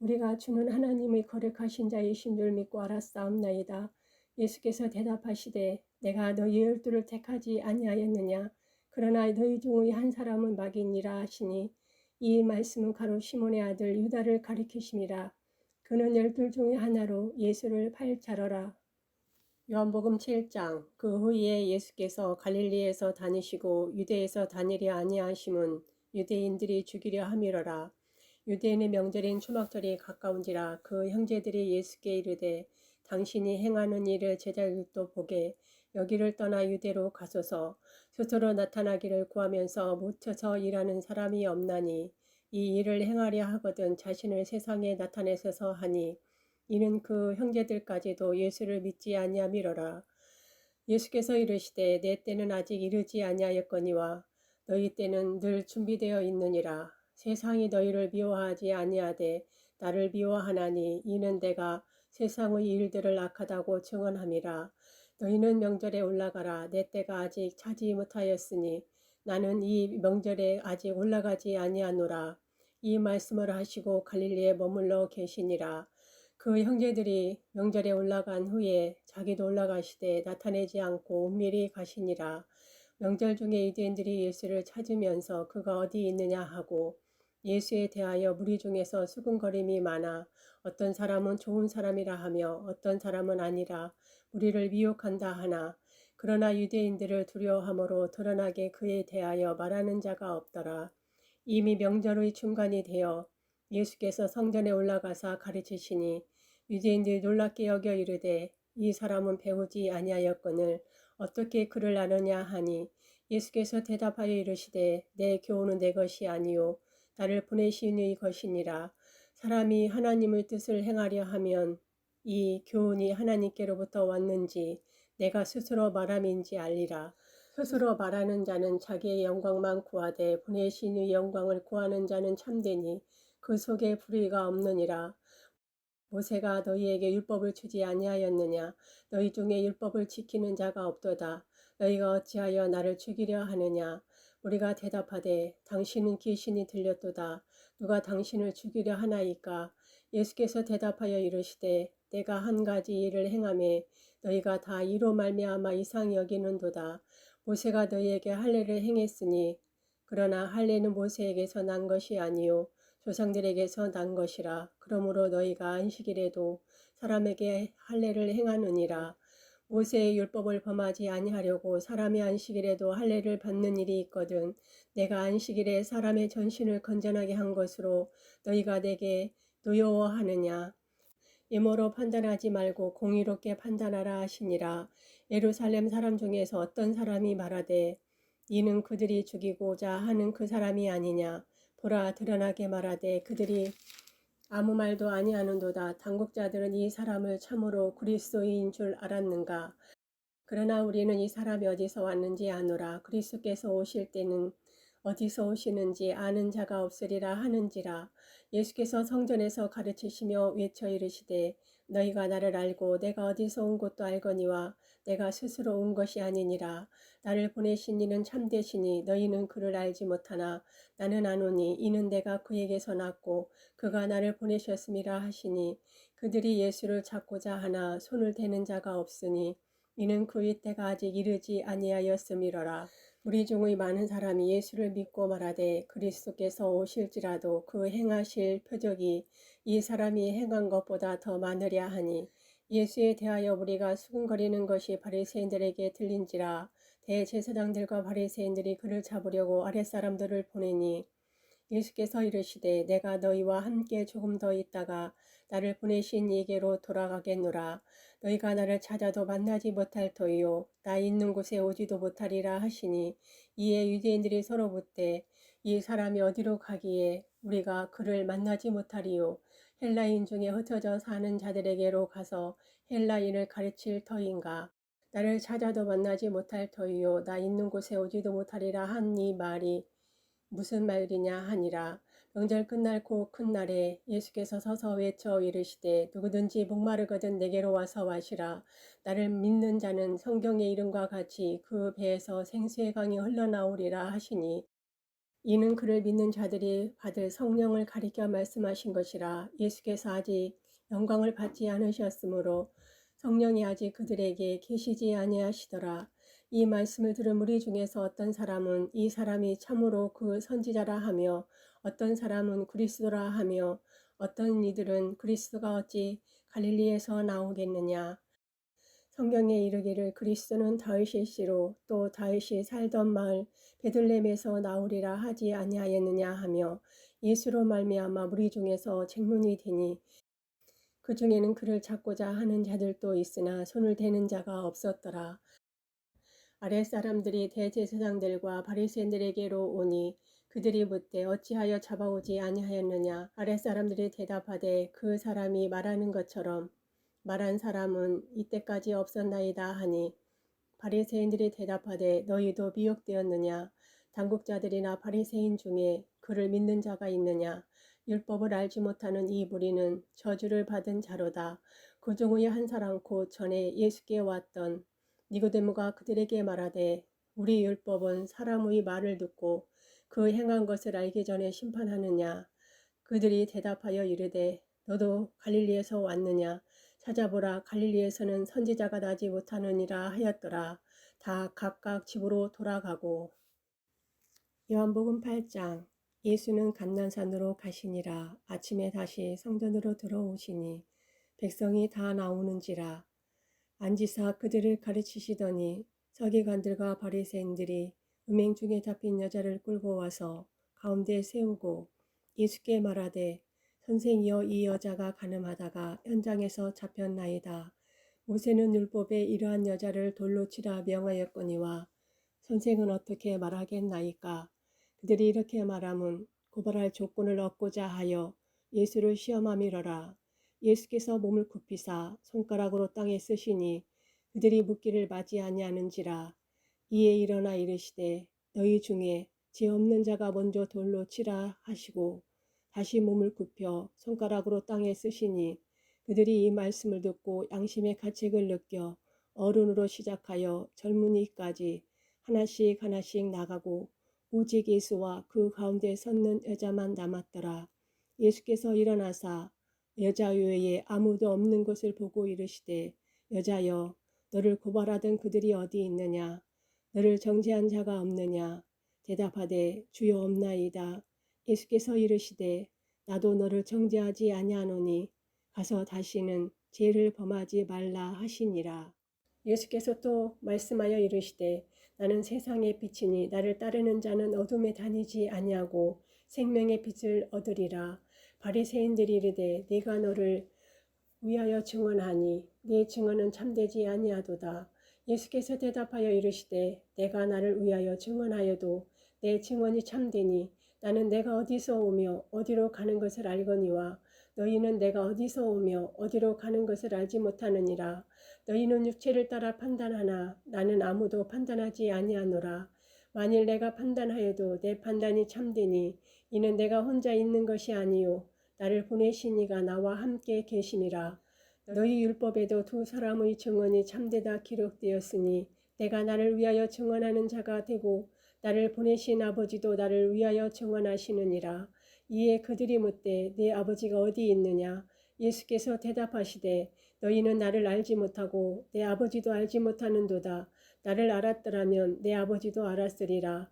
Speaker 1: 우리가 주는 하나님의 거룩하신 자이신 줄 믿고 알았사옵나이다. 예수께서 대답하시되 내가 너희 12를 택하지 아니하였느냐. 그러나 너희 중의 한 사람은 마귀니라 하시니 이 말씀은 가로 시몬의 아들 유다를 가리키심이라. 그는 12 중의 하나로 예수를 팔 자로라. 요한복음 7장. 그 후에 예수께서 갈릴리에서 다니시고 유대에서 다니려 아니하심은 유대인들이 죽이려 함이로라. 유대인의 명절인 초막절이 가까운지라. 그 형제들이 예수께 이르되 당신이 행하는 일을 제자들도 보게 여기를 떠나 유대로 가소서. 스스로 나타나기를 구하면서 묻혀서 일하는 사람이 없나니 이 일을 행하려 하거든 자신을 세상에 나타내소서 하니 이는 그 형제들까지도 예수를 믿지 아니함이로라. 예수께서 이르시되 내 때는 아직 이르지 아니하였거니와 너희 때는 늘 준비되어 있느니라. 세상이 너희를 미워하지 아니하되 나를 미워하나니 이는 내가 세상의 일들을 악하다고 증언함이라. 너희는 명절에 올라가라. 내 때가 아직 차지 못하였으니 나는 이 명절에 아직 올라가지 아니하노라. 이 말씀을 하시고 갈릴리에 머물러 계시니라. 그 형제들이 명절에 올라간 후에 자기도 올라가시되 나타내지 않고 은밀히 가시니라. 명절 중에 유대인들이 예수를 찾으면서 그가 어디 있느냐 하고 예수에 대하여 무리 중에서 수군거림이 많아 어떤 사람은 좋은 사람이라 하며 어떤 사람은 아니라 우리를 미혹한다 하나 그러나 유대인들을 두려워함으로 드러나게 그에 대하여 말하는 자가 없더라. 이미 명절의 중간이 되어 예수께서 성전에 올라가사 가르치시니 유대인들이 놀랍게 여겨 이르되 이 사람은 배우지 아니하였거늘 어떻게 그를 아느냐 하니 예수께서 대답하여 이르시되 내 교훈은 내 것이 아니요 나를 보내신 이의 것이니라. 사람이 하나님의 뜻을 행하려 하면 이 교훈이 하나님께로부터 왔는지 내가 스스로 말함인지 알리라. 스스로 말하는 자는 자기의 영광만 구하되 보내신 이의 영광을 구하는 자는 참되니 그 속에 불의가 없느니라. 모세가 너희에게 율법을 주지 아니하였느냐? 너희 중에 율법을 지키는 자가 없도다. 너희가 어찌하여 나를 죽이려 하느냐? 우리가 대답하되 당신은 귀신이 들렸도다. 누가 당신을 죽이려 하나이까? 예수께서 대답하여 이르시되 내가 한 가지 일을 행하매 너희가 다 이로 말미암아 이상히 여기는도다. 모세가 너희에게 할례를 행했으니 그러나 할례는 모세에게서 난 것이 아니요 조상들에게서 난 것이라. 그러므로 너희가 안식일에도 사람에게 할례를 행하느니라. 모세의 율법을 범하지 아니하려고 사람이 안식일에도 할례를 받는 일이 있거든 내가 안식일에 사람의 전신을 건전하게 한 것으로 너희가 내게 노여워하느냐. 임으로 판단하지 말고 공의롭게 판단하라 하시니라. 예루살렘 사람 중에서 어떤 사람이 말하되 이는 그들이 죽이고자 하는 그 사람이 아니냐. 보라 드러나게 말하되 그들이 아무 말도 아니하는도다. 당국자들은 이 사람을 참으로 그리스도인 줄 알았는가. 그러나 우리는 이 사람이 어디서 왔는지 아노라. 그리스도께서 오실 때는 어디서 오시는지 아는 자가 없으리라 하는지라. 예수께서 성전에서 가르치시며 외쳐 이르시되 너희가 나를 알고 내가 어디서 온 것도 알거니와 내가 스스로 온 것이 아니니라. 나를 보내신 이는 참되시니 너희는 그를 알지 못하나 나는 아노니 이는 내가 그에게서 났고 그가 나를 보내셨음이라 하시니 그들이 예수를 찾고자 하나 손을 대는 자가 없으니 이는 그의 때가 아직 이르지 아니하였음이로라. 우리 중의 많은 사람이 예수를 믿고 말하되 그리스도께서 오실지라도 그 행하실 표적이 이 사람이 행한 것보다 더 많으랴 하니 예수에 대하여 우리가 수군거리는 것이 바리새인들에게 들린지라. 대제사장들과 바리새인들이 그를 잡으려고 아랫사람들을 보내니 예수께서 이르시되 내가 너희와 함께 조금 더 있다가 나를 보내신 이에게로 돌아가겠노라. 너희가 나를 찾아도 만나지 못할 터이요 나 있는 곳에 오지도 못하리라 하시니 이에 유대인들이 서로 묻되 이 사람이 어디로 가기에 우리가 그를 만나지 못하리요. 헬라인 중에 흩어져 사는 자들에게로 가서 헬라인을 가르칠 터인가. 나를 찾아도 만나지 못할 터이요 나 있는 곳에 오지도 못하리라 한 이 말이 무슨 말이냐 하니라. 명절 끝날 곧 큰 날에 예수께서 서서 외쳐 이르시되 누구든지 목마르거든 내게로 와서 마시라. 나를 믿는 자는 성경의 이름과 같이 그 배에서 생수의 강이 흘러나오리라 하시니 이는 그를 믿는 자들이 받을 성령을 가리켜 말씀하신 것이라. 예수께서 아직 영광을 받지 않으셨으므로 성령이 아직 그들에게 계시지 아니하시더라. 이 말씀을 들은 무리 중에서 어떤 사람은 이 사람이 참으로 그 선지자라 하며 어떤 사람은 그리스도라 하며 어떤 이들은 그리스도가 어찌 갈릴리에서 나오겠느냐. 성경에 이르기를 그리스도는 다윗의 씨로 또 다윗이 살던 마을 베들레헴에서 나오리라 하지 아니하였느냐 하며 예수로 말미암아 무리 중에서 쟁론이 되니 그 중에는 그를 찾고자 하는 자들도 있으나 손을 대는 자가 없었더라. 아랫사람들이 대제사장들과 바리새인들에게로 오니 그들이 묻되 어찌하여 잡아오지 아니하였느냐. 아랫사람들이 대답하되 그 사람이 말하는 것처럼 말한 사람은 이때까지 없었나이다 하니 바리새인들이 대답하되 너희도 미혹되었느냐. 당국자들이나 바리새인 중에 그를 믿는 자가 있느냐. 율법을 알지 못하는 이 무리는 저주를 받은 자로다. 그 중의 한 사람 곧 전에 예수께 왔던 니고데모가 그들에게 말하되 우리 율법은 사람의 말을 듣고 그 행한 것을 알기 전에 심판하느냐. 그들이 대답하여 이르되 너도 갈릴리에서 왔느냐. 찾아보라 갈릴리에서는 선지자가 나지 못하느니라 하였더라. 다 각각 집으로 돌아가고. 요한복음 8장. 예수는 감난산으로 가시니라. 아침에 다시 성전으로 들어오시니 백성이 다 나오는지라. 앉으사 그들을 가르치시더니 서기관들과 바리새인들이 음행 중에 잡힌 여자를 끌고 와서 가운데 세우고 예수께 말하되 선생이여 이 여자가 간음하다가 현장에서 잡혔나이다. 모세는 율법에 이러한 여자를 돌로 치라 명하였거니와 선생은 어떻게 말하겠나이까? 그들이 이렇게 말함은 고발할 조건을 얻고자 하여 예수를 시험함이러라. 예수께서 몸을 굽히사 손가락으로 땅에 쓰시니 그들이 묻기를 맞이 아니하는지라. 이에 일어나 이르시되 너희 중에 죄 없는 자가 먼저 돌로 치라 하시고 다시 몸을 굽혀 손가락으로 땅에 쓰시니 그들이 이 말씀을 듣고 양심의 가책을 느껴 어른으로 시작하여 젊은이까지 하나씩 하나씩 나가고 오직 예수와 그 가운데 섰는 여자만 남았더라. 예수께서 일어나사 여자 외에 아무도 없는 것을 보고 이르시되 여자여 너를 고발하던 그들이 어디 있느냐? 너를 정죄한 자가 없느냐? 대답하되 주여 없나이다. 예수께서 이르시되 나도 너를 정죄하지 아니하노니 가서 다시는 죄를 범하지 말라 하시니라. 예수께서 또 말씀하여 이르시되 나는 세상의 빛이니 나를 따르는 자는 어둠에 다니지 아니하고 생명의 빛을 얻으리라. 바리새인들이 이르되 네가 너를 위하여 증언하니 네 증언은 참되지 아니하도다. 예수께서 대답하여 이르시되 내가 나를 위하여 증언하여도 내 증언이 참되니 나는 내가 어디서 오며 어디로 가는 것을 알거니와 너희는 내가 어디서 오며 어디로 가는 것을 알지 못하느니라. 너희는 육체를 따라 판단하나 나는 아무도 판단하지 아니하노라. 만일 내가 판단하여도 내 판단이 참되니 이는 내가 혼자 있는 것이 아니요 나를 보내신 이가 나와 함께 계심이라. 너희 율법에도 두 사람의 증언이 참되다 기록되었으니 내가 나를 위하여 증언하는 자가 되고 나를 보내신 아버지도 나를 위하여 증언하시느니라. 이에 그들이 묻되 네 아버지가 어디 있느냐? 예수께서 대답하시되 너희는 나를 알지 못하고 내 아버지도 알지 못하는도다. 나를 알았더라면 내 아버지도 알았으리라.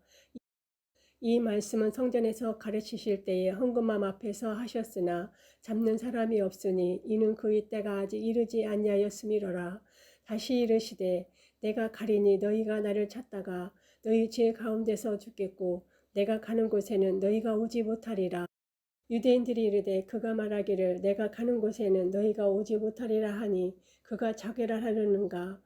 Speaker 1: 이 말씀은 성전에서 가르치실 때에 헌금함 앞에서 하셨으나 잡는 사람이 없으니 이는 그의 때가 아직 이르지 아니하였음이로라. 다시 이르시되 내가 가리니 너희가 나를 찾다가 너희 죄 가운데서 죽겠고 내가 가는 곳에는 너희가 오지 못하리라. 유대인들이 이르되 그가 말하기를 내가 가는 곳에는 너희가 오지 못하리라 하니 그가 자괴를 하려는가.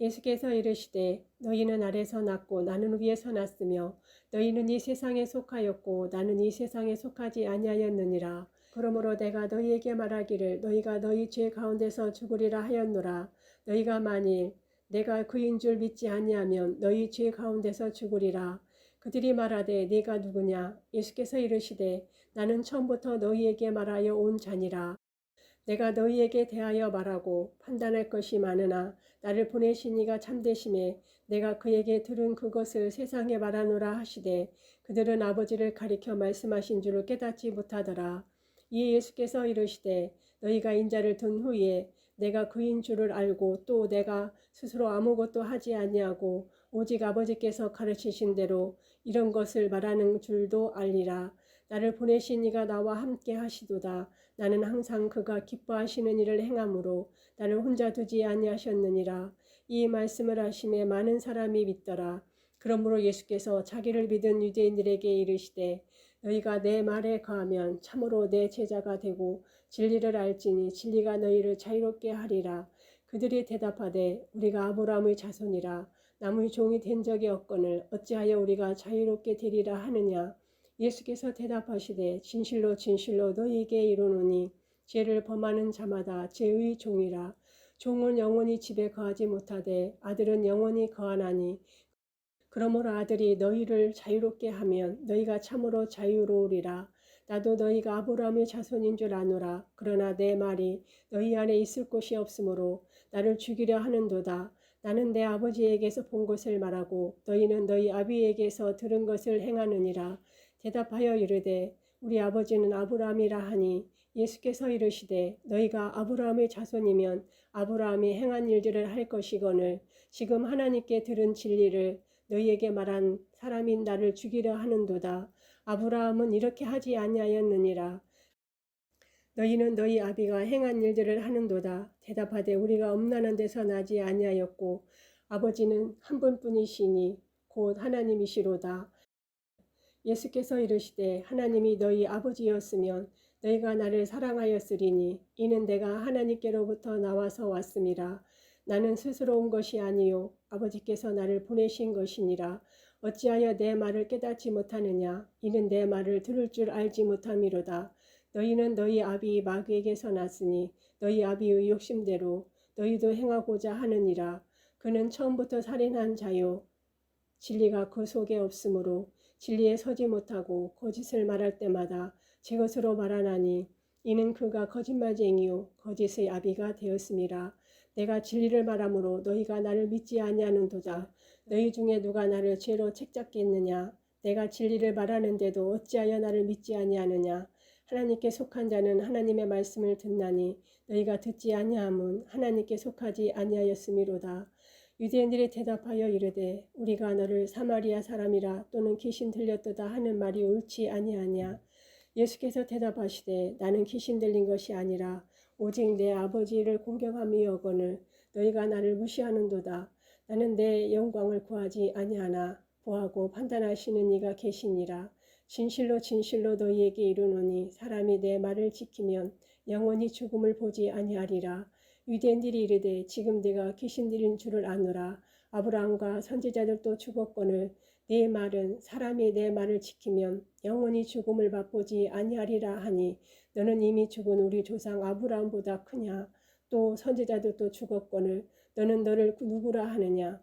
Speaker 1: 예수께서 이르시되 너희는 아래서 났고 나는 위에서 났으며 너희는 이 세상에 속하였고 나는 이 세상에 속하지 아니하였느니라. 그러므로 내가 너희에게 말하기를 너희가 너희 죄 가운데서 죽으리라 하였노라. 너희가 만일 내가 그인 줄 믿지 아니하면 너희 죄 가운데서 죽으리라. 그들이 말하되 네가 누구냐? 예수께서 이르시되 나는 처음부터 너희에게 말하여 온 자니라. 내가 너희에게 대하여 말하고 판단할 것이 많으나 나를 보내신 이가 참되심에 내가 그에게 들은 그것을 세상에 말하노라 하시되 그들은 아버지를 가리켜 말씀하신 줄을 깨닫지 못하더라. 이에 예수께서 이르시되 너희가 인자를 둔 후에 내가 그인 줄을 알고 또 내가 스스로 아무것도 하지 아니하고 오직 아버지께서 가르치신 대로 이런 것을 말하는 줄도 알리라. 나를 보내신 이가 나와 함께 하시도다. 나는 항상 그가 기뻐하시는 일을 행함으로 나를 혼자 두지 아니하셨느니라. 이 말씀을 하심에 많은 사람이 믿더라. 그러므로 예수께서 자기를 믿은 유대인들에게 이르시되 너희가 내 말에 거하면 참으로 내 제자가 되고 진리를 알지니 진리가 너희를 자유롭게 하리라. 그들이 대답하되 우리가 아브라함의 자손이라 남의 종이 된 적이 없거늘 어찌하여 우리가 자유롭게 되리라 하느냐. 예수께서 대답하시되 진실로 진실로 너희에게 이르노니 죄를 범하는 자마다 죄의 종이라. 종은 영원히 집에 거하지 못하되 아들은 영원히 거하나니 그러므로 아들이 너희를 자유롭게 하면 너희가 참으로 자유로우리라. 나도 너희가 아브라함의 자손인 줄 아노라. 그러나 내 말이 너희 안에 있을 곳이 없으므로 나를 죽이려 하는도다. 나는 내 아버지에게서 본 것을 말하고 너희는 너희 아비에게서 들은 것을 행하느니라. 대답하여 이르되 우리 아버지는 아브라함이라 하니 예수께서 이르시되 너희가 아브라함의 자손이면 아브라함이 행한 일들을 할 것이거늘 지금 하나님께 들은 진리를 너희에게 말한 사람인 나를 죽이려 하는도다. 아브라함은 이렇게 하지 아니하였느니라. 너희는 너희 아비가 행한 일들을 하는도다. 대답하되 우리가 음란한 데서 나지 아니하였고 아버지는 한 분뿐이시니 곧 하나님이시로다. 예수께서 이르시되 하나님이 너희 아버지였으면 너희가 나를 사랑하였으리니 이는 내가 하나님께로부터 나와서 왔음이라. 나는 스스로 온 것이 아니요 아버지께서 나를 보내신 것이니라. 어찌하여 내 말을 깨닫지 못하느냐? 이는 내 말을 들을 줄 알지 못함이로다. 너희는 너희 아비 마귀에게서 났으니 너희 아비의 욕심대로 너희도 행하고자 하느니라. 그는 처음부터 살인한 자요 진리가 그 속에 없으므로 진리에 서지 못하고 거짓을 말할 때마다 제 것으로 말하나니 이는 그가 거짓말쟁이요 거짓의 아비가 되었음이라. 내가 진리를 말하므로 너희가 나를 믿지 아니하는도다. 너희 중에 누가 나를 죄로 책잡겠느냐? 내가 진리를 말하는데도 어찌하여 나를 믿지 아니하느냐? 하나님께 속한 자는 하나님의 말씀을 듣나니 너희가 듣지 아니함은 하나님께 속하지 아니하였음이로다. 유대인들이 대답하여 이르되 우리가 너를 사마리아 사람이라 또는 귀신 들렸도다 하는 말이 옳지 아니하냐? 예수께서 대답하시되 나는 귀신 들린 것이 아니라 오직 내 아버지를 공경함이여거늘 너희가 나를 무시하는도다. 나는 내 영광을 구하지 아니하나 보하고 판단하시는 이가 계시니라. 진실로 진실로 너희에게 이르노니 사람이 내 말을 지키면 영원히 죽음을 보지 아니하리라. 유대인들이 이르되 지금 네가 귀신 들린 줄을 아노라. 아브라함과 선지자들도 죽었거늘 네 말은 사람이 내 말을 지키면 영원히 죽음을 맛보지 아니하리라 하니 너는 이미 죽은 우리 조상 아브라함보다 크냐? 또 선지자들도 죽었거늘 너는 너를 누구라 하느냐?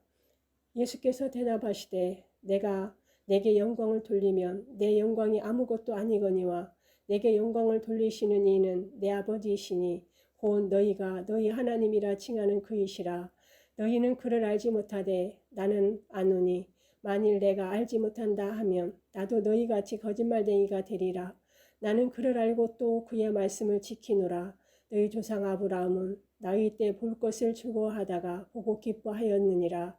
Speaker 1: 예수께서 대답하시되 내가 내게 영광을 돌리면 내 영광이 아무것도 아니거니와 내게 영광을 돌리시는 이는 내 아버지이시니 곧 너희가 너희 하나님이라 칭하는 그이시라. 너희는 그를 알지 못하되 나는 아노니 만일 내가 알지 못한다 하면 나도 너희같이 거짓말쟁이가 되리라. 나는 그를 알고 또 그의 말씀을 지키노라. 너희 조상 아브라함은 나이 때 볼 것을 즐거워하다가 보고 기뻐하였느니라.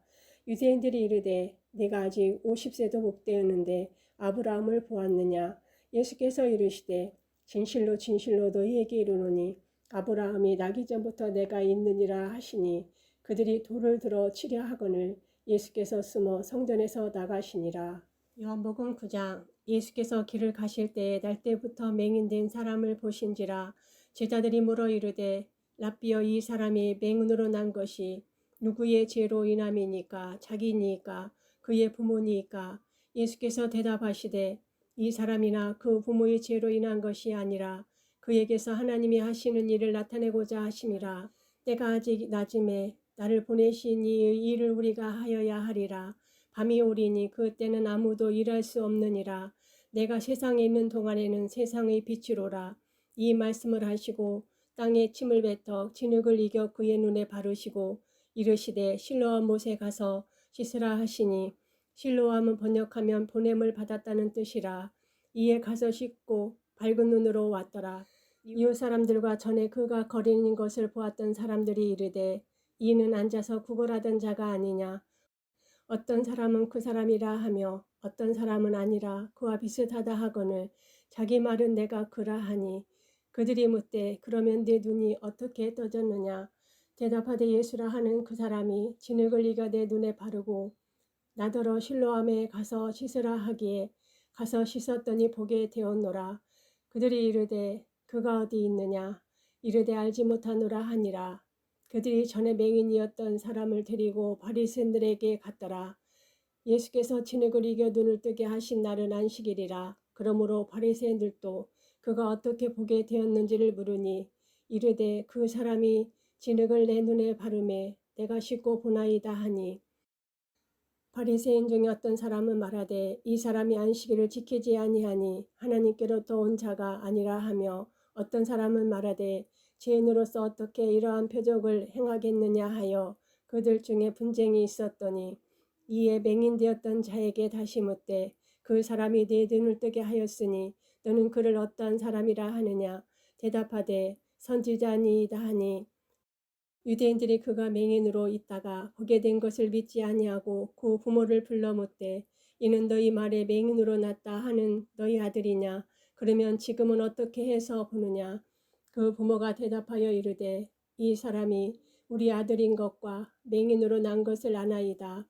Speaker 1: 유대인들이 이르되 네가 아직 50세도 못 되었는데 아브라함을 보았느냐? 예수께서 이르시되 진실로 진실로 너희에게 이르노니 아브라함이 나기 전부터 내가 있느니라 하시니 그들이 돌을 들어 치려 하거늘 예수께서 숨어 성전에서 나가시니라. 요한복음 9장. 예수께서 길을 가실 때에 날 때부터 맹인된 사람을 보신지라. 제자들이 물어 이르되 랍비여 이 사람이 맹인으로 난 것이 누구의 죄로 인함이니까? 자기니까? 그의 부모니까? 예수께서 대답하시되 이 사람이나 그 부모의 죄로 인한 것이 아니라 그에게서 하나님이 하시는 일을 나타내고자 하심이라. 때가 아직 낮음에 나를 보내신 이의 일을 우리가 하여야 하리라. 밤이 오리니 그 때는 아무도 일할 수 없느니라. 내가 세상에 있는 동안에는 세상의 빛이로라. 이 말씀을 하시고 땅에 침을 뱉어 진흙을 이겨 그의 눈에 바르시고 이르시되 실로암 못에 가서 씻으라 하시니 실로암은 번역하면 보냄을 받았다는 뜻이라. 이에 가서 씻고 밝은 눈으로 왔더라. 이웃 사람들과 전에 그가 거리는 것을 보았던 사람들이 이르되 이는 앉아서 구걸하던 자가 아니냐. 어떤 사람은 그 사람이라 하며 어떤 사람은 아니라 그와 비슷하다 하거늘 자기 말은 내가 그라 하니 그들이 묻되 그러면 네 눈이 어떻게 떠졌느냐. 대답하되 예수라 하는 그 사람이 진흙을 이겨 내 눈에 바르고 나더러 실로암에 가서 씻으라 하기에 가서 씻었더니 보게 되었노라. 그들이 이르되 그가 어디 있느냐. 이르되 알지 못하노라 하니라. 그들이 전에 맹인이었던 사람을 데리고 바리새인들에게 갔더라. 예수께서 진흙을 이겨 눈을 뜨게 하신 날은 안식일이라. 그러므로 바리새인들도 그가 어떻게 보게 되었는지를 물으니 이르되 그 사람이 진흙을 내 눈에 바르매 내가 씻고 보나이다 하니 바리새인 중에 어떤 사람은 말하되 이 사람이 안식일을 지키지 아니하니 하나님께로부터 온 자가 아니라 하며 어떤 사람은 말하되 죄인으로서 어떻게 이러한 표적을 행하겠느냐 하여 그들 중에 분쟁이 있었더니 이에 맹인되었던 자에게 다시 묻되 그 사람이 네 눈을 뜨게 하였으니 너는 그를 어떠한 사람이라 하느냐. 대답하되 선지자니이다 하니 유대인들이 그가 맹인으로 있다가 보게 된 것을 믿지 아니하고 그 부모를 불러 묻되 이는 너희 말에 맹인으로 났다 하는 너희 아들이냐. 그러면 지금은 어떻게 해서 보느냐. 그 부모가 대답하여 이르되 이 사람이 우리 아들인 것과 맹인으로 난 것을 아나이다.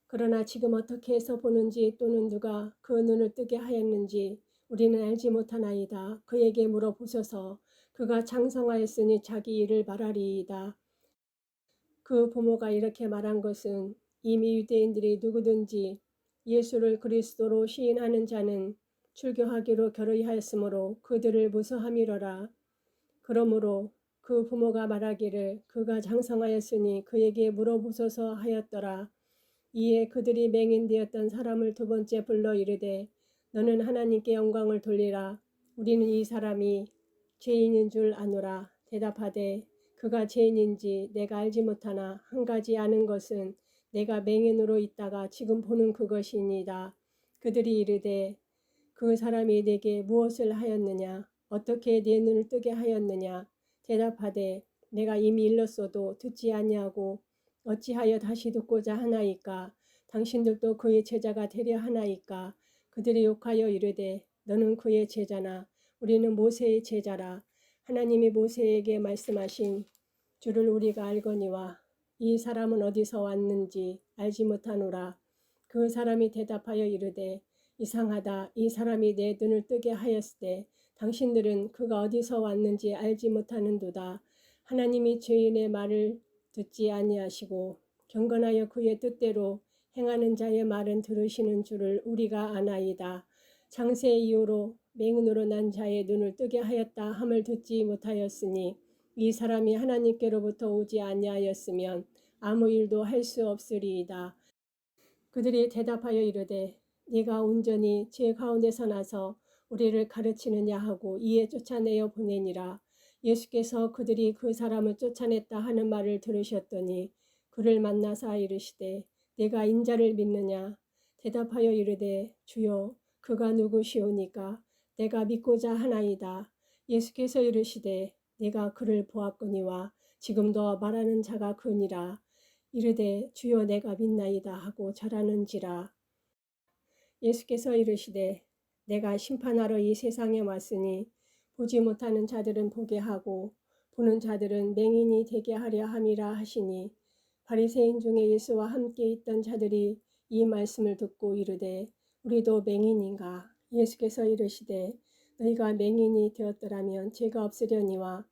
Speaker 1: 그러나 지금 어떻게 해서 보는지 또는 누가 그 눈을 뜨게 하였는지 우리는 알지 못하나이다. 그에게 물어보소서. 그가 장성하였으니 자기 일을 말하리이다. 그 부모가 이렇게 말한 것은 이미 유대인들이 누구든지 예수를 그리스도로 시인하는 자는 출교하기로 결의하였으므로 그들을 무서함이로라. 그러므로 그 부모가 말하기를 그가 장성하였으니 그에게 물어보소서 하였더라. 이에 그들이 맹인되었던 사람을 두 번째 불러 이르되 너는 하나님께 영광을 돌리라. 우리는 이 사람이 죄인인 줄 아노라. 대답하되 그가 죄인인지 내가 알지 못하나 한 가지 아는 것은 내가 맹인으로 있다가 지금 보는 그것이니이다. 그들이 이르되 그 사람이 내게 무엇을 하였느냐? 어떻게 내 눈을 뜨게 하였느냐? 대답하되 내가 이미 일렀어도 듣지 아니하고 어찌하여 다시 듣고자 하나이까? 당신들도 그의 제자가 되려 하나이까? 그들이 욕하여 이르되 너는 그의 제자나 우리는 모세의 제자라. 하나님이 모세에게 말씀하신 줄을 우리가 알거니와 이 사람은 어디서 왔는지 알지 못하노라. 그 사람이 대답하여 이르되 이상하다. 이 사람이 내 눈을 뜨게 하였을 때 당신들은 그가 어디서 왔는지 알지 못하는도다. 하나님이 죄인의 말을 듣지 아니하시고 경건하여 그의 뜻대로 행하는 자의 말은 들으시는 줄을 우리가 아나이다. 창세 이후로 맹인으로 난 자의 눈을 뜨게 하였다 함을 듣지 못하였으니 이 사람이 하나님께로부터 오지 아니하였으면 아무 일도 할 수 없으리이다. 그들이 대답하여 이르되 네가 온전히 죄 가운데서 나서 우리를 가르치느냐 하고 이에 쫓아내어 보내니라. 예수께서 그들이 그 사람을 쫓아냈다 하는 말을 들으셨더니 그를 만나사 이르시되 내가 인자를 믿느냐? 대답하여 이르되 주여 그가 누구시오니까 내가 믿고자 하나이다. 예수께서 이르시되 내가 그를 보았거니와 지금 너 말하는 자가 그니라. 이르되 주여 내가 믿나이다 하고 절하는지라. 예수께서 이르시되 내가 심판하러 이 세상에 왔으니 보지 못하는 자들은 보게 하고 보는 자들은 맹인이 되게 하려 함이라 하시니 바리새인 중에 예수와 함께 있던 자들이 이 말씀을 듣고 이르되 우리도 맹인인가? 예수께서 이르시되 너희가 맹인이 되었더라면 죄가 없으려니와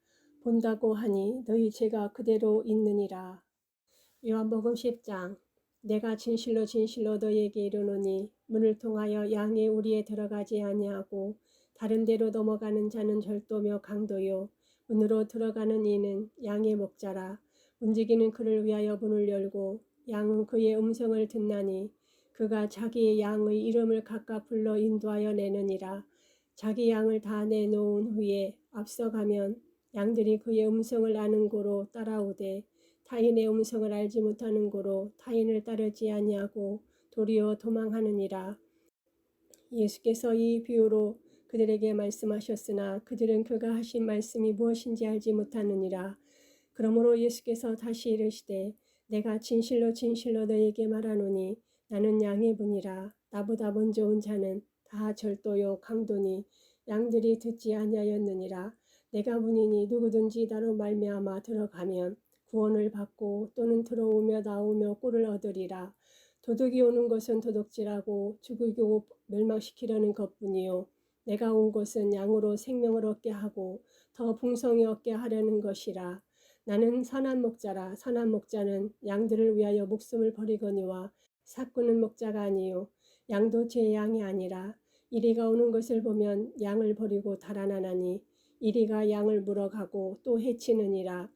Speaker 1: 본다고 하니 너희 죄가 그대로 있느니라. 요한복음 10장. 내가 진실로 진실로 너희에게 이르노니 문을 통하여 양의 우리에 들어가지 아니하고 다른 데로 넘어가는 자는 절도며 강도요 문으로 들어가는 이는 양의 목자라. 움직이는 그를 위하여 문을 열고 양은 그의 음성을 듣나니 그가 자기의 양의 이름을 각각 불러 인도하여 내느니라. 자기 양을 다 내놓은 후에 앞서가면 양들이 그의 음성을 아는 고로 따라오되 타인의 음성을 알지 못하는 고로 타인을 따르지 아니하고 도리어 도망하느니라. 예수께서 이 비유로 그들에게 말씀하셨으나 그들은 그가 하신 말씀이 무엇인지 알지 못하느니라. 그러므로 예수께서 다시 이르시되 내가 진실로 진실로 너에게 말하노니 나는 양의 분이라. 나보다 먼저 온 자는 다 절도요 강도니 양들이 듣지 아니하였느니라. 내가 문이니 누구든지 나로 말미암아 들어가면 구원을 받고 또는 들어오며 나오며 꿀을 얻으리라. 도둑이 오는 것은 도둑질하고 죽이고 멸망시키려는 것뿐이요 내가 온 것은 양으로 생명을 얻게 하고 더 풍성히 얻게 하려는 것이라. 나는 선한 목자라. 선한 목자는 양들을 위하여 목숨을 버리거니와 사꾸는 목자가 아니요 양도 제 양이 아니라. 이리가 오는 것을 보면 양을 버리고 달아나나니 이리가 양을 물어가고 또 해치느니라.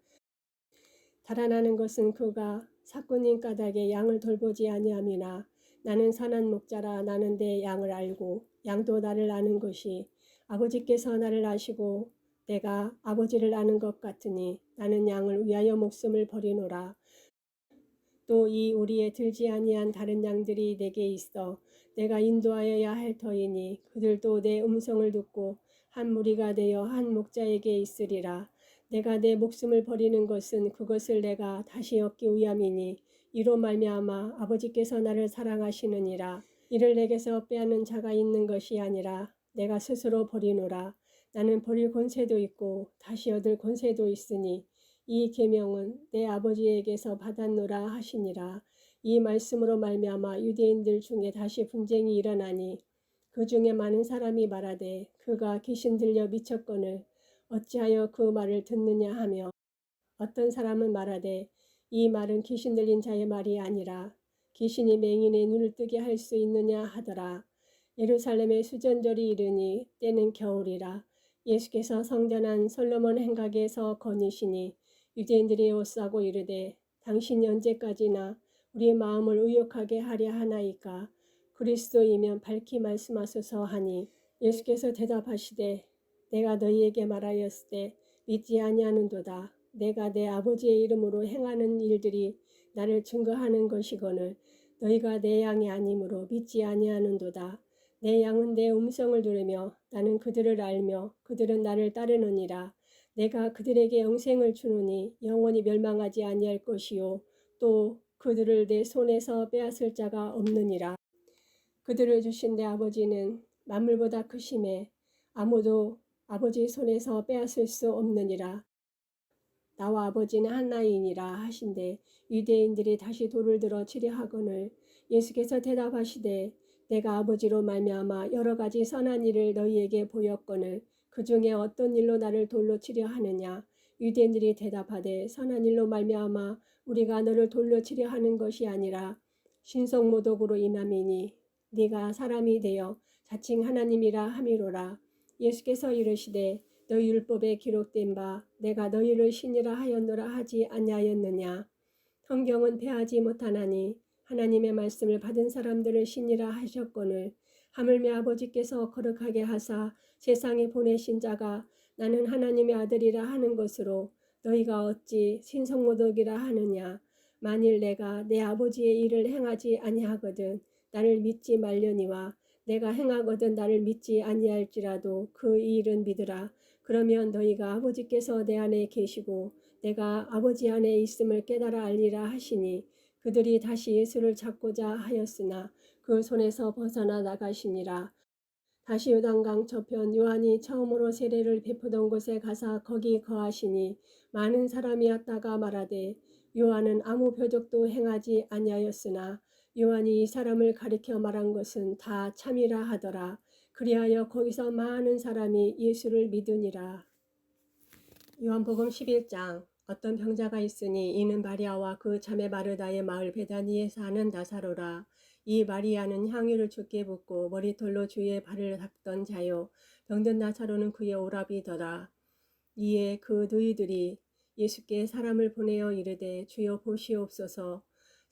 Speaker 1: 달아나는 것은 그가 사꾼인 까닭에 양을 돌보지 아니함이나 나는 선한 목자라. 나는 내 양을 알고 양도 나를 아는 것이 아버지께서 나를 아시고 내가 아버지를 아는 것 같으니 나는 양을 위하여 목숨을 버리노라. 또 이 우리에 들지 아니한 다른 양들이 내게 있어 내가 인도하여야 할 터이니 그들도 내 음성을 듣고 한 무리가 되어 한 목자에게 있으리라. 내가 내 목숨을 버리는 것은 그것을 내가 다시 얻기 위함이니 이로 말미암아 아버지께서 나를 사랑하시느니라. 이를 내게서 빼앗는 자가 있는 것이 아니라 내가 스스로 버리노라. 나는 버릴 권세도 있고 다시 얻을 권세도 있으니 이 계명은 내 아버지에게서 받았노라 하시니라. 이 말씀으로 말미암아 유대인들 중에 다시 분쟁이 일어나니 그 중에 많은 사람이 말하되 그가 귀신 들려 미쳤거늘 어찌하여 그 말을 듣느냐 하며 어떤 사람은 말하되 이 말은 귀신 들린 자의 말이 아니라 귀신이 맹인의 눈을 뜨게 할 수 있느냐 하더라. 예루살렘의 수전절이 이르니 때는 겨울이라. 예수께서 성전 안 솔로몬 행각에서 거니시니 유대인들이 옷싸고 이르되 당신이 언제까지나 우리 마음을 의욕하게 하려 하나이까. 그리스도이면 밝히 말씀하소서 하니 예수께서 대답하시되 내가 너희에게 말하였을 때 믿지 아니하는도다. 내가 내 아버지의 이름으로 행하는 일들이 나를 증거하는 것이거늘 너희가 내 양이 아니므로 믿지 아니하는도다. 내 양은 내 음성을 들으며 나는 그들을 알며 그들은 나를 따르느니라. 내가 그들에게 영생을 주노니 영원히 멸망하지 아니할 것이요 또 그들을 내 손에서 빼앗을 자가 없느니라. 그들을 주신 내 아버지는 만물보다 크심에 아무도 아버지 손에서 빼앗을 수 없느니라. 나와 아버지는 하나이니라 하신대 유대인들이 다시 돌을 들어 치려 하거늘 예수께서 대답하시되 내가 아버지로 말미암아 여러 가지 선한 일을 너희에게 보였거늘 그 중에 어떤 일로 나를 돌로 치려 하느냐. 유대인들이 대답하되 선한 일로 말미암아 우리가 너를 돌로 치려 하는 것이 아니라 신성모독으로 인함이니 네가 사람이 되어 자칭 하나님이라 함이로라. 예수께서 이르시되 너희 율법에 기록된 바 내가 너희를 신이라 하였노라 하지 아니하였느냐. 성경은 패하지 못하나니 하나님의 말씀을 받은 사람들을 신이라 하셨거늘 하물며 아버지께서 거룩하게 하사 세상에 보내신 자가 나는 하나님의 아들이라 하는 것으로 너희가 어찌 신성모독이라 하느냐. 만일 내가 내 아버지의 일을 행하지 아니하거든 나를 믿지 말려니와 내가 행하거든 나를 믿지 아니할지라도 그 일은 믿으라. 그러면 너희가 아버지께서 내 안에 계시고 내가 아버지 안에 있음을 깨달아 알리라 하시니 그들이 다시 예수를 잡고자 하였으나 그 손에서 벗어나 나가시니라. 다시 요단강 저편 요한이 처음으로 세례를 베푸던 곳에 가사 거기 거하시니 많은 사람이 왔다가 말하되 요한은 아무 표적도 행하지 아니하였으나 요한이 이 사람을 가리켜 말한 것은 다 참이라 하더라. 그리하여 거기서 많은 사람이 예수를 믿으니라. 요한복음 11장. 어떤 병자가 있으니 이는 마리아와 그 자매 마르다의 마을 베다니에 사는 나사로라. 이 마리아는 향유를 주께 붓고 머리털로 주의 발을 닦던 자요 병든 나사로는 그의 오라비더라. 이에 그 너희들이 예수께 사람을 보내어 이르되 주여 보시옵소서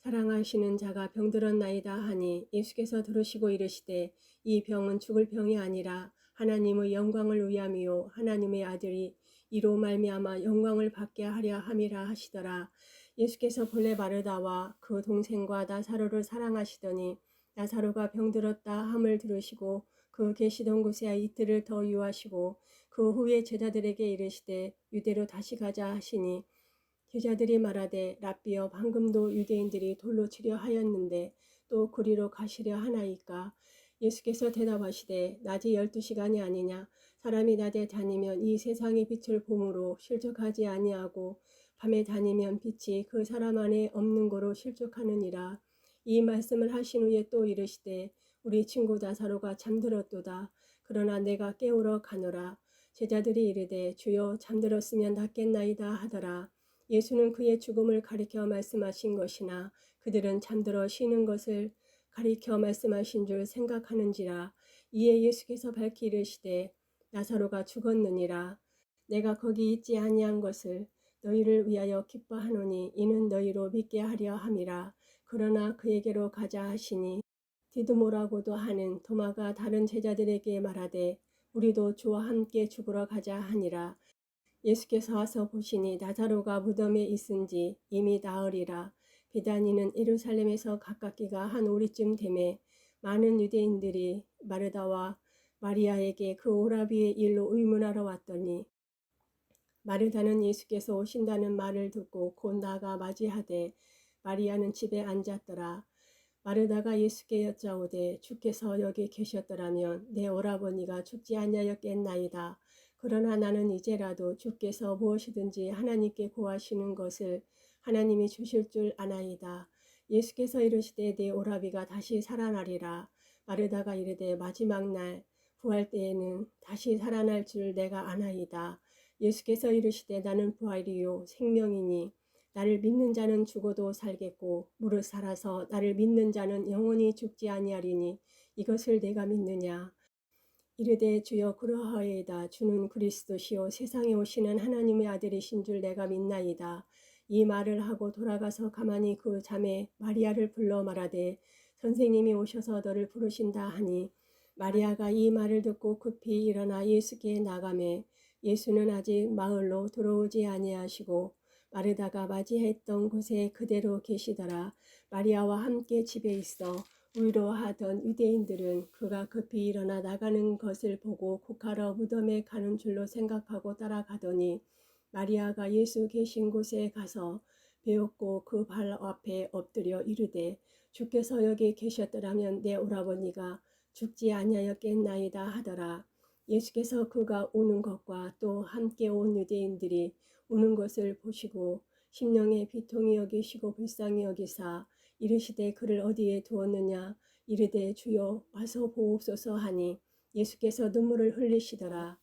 Speaker 1: 사랑하시는 자가 병들었나이다 하니 예수께서 들으시고 이르시되 이 병은 죽을 병이 아니라 하나님의 영광을 위함이요 하나님의 아들이 이로 말미암아 영광을 받게 하려 함이라 하시더라. 예수께서 본래 마르다와 그 동생과 나사로를 사랑하시더니 나사로가 병들었다 함을 들으시고 그 계시던 곳에 이틀을 더 유하시고 그 후에 제자들에게 이르시되 유대로 다시 가자 하시니 제자들이 말하되 랍비여 방금도 유대인들이 돌로 치려 하였는데 또 그리로 가시려 하나이까. 예수께서 대답하시되 낮이 12시간이 아니냐. 사람이 낮에 다니면 이 세상의 빛을 봄으로 실족하지 아니하고 밤에 다니면 빛이 그 사람 안에 없는 거로 실족하느니라. 이 말씀을 하신 후에 또 이르시되 우리 친구 나사로가 잠들었도다. 그러나 내가 깨우러 가노라. 제자들이 이르되 주여 잠들었으면 낫겠나이다 하더라. 예수는 그의 죽음을 가리켜 말씀하신 것이나 그들은 잠들어 쉬는 것을 가리켜 말씀하신 줄 생각하는지라. 이에 예수께서 밝히 이르시되 나사로가 죽었느니라. 내가 거기 있지 아니한 것을 너희를 위하여 기뻐하노니 이는 너희로 믿게 하려 함이라. 그러나 그에게로 가자 하시니 디두모라고도 하는 도마가 다른 제자들에게 말하되 우리도 주와 함께 죽으러 가자 하니라. 예수께서 와서 보시니 나사로가 무덤에 있은지 이미 나흘이라. 베다니는 예루살렘에서 가깝기가 한 오리쯤 되매 많은 유대인들이 마르다와 마리아에게 그 오라비의 일로 의문하러 왔더니 마르다는 예수께서 오신다는 말을 듣고 곧 나가 맞이하되 마리아는 집에 앉았더라. 마르다가 예수께 여짜오되 주께서 여기 계셨더라면 내 오라버니가 죽지 아니하였겠나이다. 그러나 나는 이제라도 주께서 무엇이든지 하나님께 구하시는 것을 하나님이 주실 줄 아나이다. 예수께서 이르시되 내 오라비가 다시 살아나리라. 마르다가 이르되 마지막 날 부활 때에는 다시 살아날 줄 내가 아나이다. 예수께서 이르시되 나는 부활이요 생명이니 나를 믿는 자는 죽어도 살겠고 무릇 살아서 나를 믿는 자는 영원히 죽지 아니하리니 이것을 내가 믿느냐. 이르되 주여 그러하이다. 주는 그리스도시요 세상에 오시는 하나님의 아들이신 줄 내가 믿나이다. 이 말을 하고 돌아가서 가만히 그 자매 마리아를 불러 말하되 선생님이 오셔서 너를 부르신다 하니 마리아가 이 말을 듣고 급히 일어나 예수께 나가매 예수는 아직 마을로 들어오지 아니하시고 마르다가 맞이했던 곳에 그대로 계시더라. 마리아와 함께 집에 있어 위로하던 유대인들은 그가 급히 일어나 나가는 것을 보고 곡하러 무덤에 가는 줄로 생각하고 따라가더니 마리아가 예수 계신 곳에 가서 배웠고 그 발 앞에 엎드려 이르되 주께서 여기 계셨더라면 내 오라버니가 죽지 아니하였겠나이다 하더라. 예수께서 그가 우는 것과 또 함께 온 유대인들이 우는 것을 보시고 심령에 비통히 여기시고 불쌍히 여기사 이르시되 그를 어디에 두었느냐. 이르되 주여 와서 보옵소서 하니 예수께서 눈물을 흘리시더라.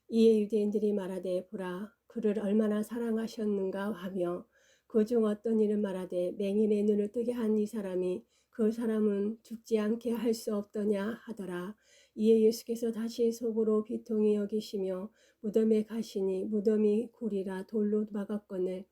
Speaker 1: 이에 유대인들이 말하되 보라 그를 얼마나 사랑하셨는가 하며 그중 어떤 이는 말하되 맹인의 눈을 뜨게 한 이 사람이 그 사람은 죽지 않게 할 수 없더냐 하더라. 이에 예수께서 다시 속으로 비통히 여기시며 무덤에 가시니 무덤이 굴이라 돌로 막았거늘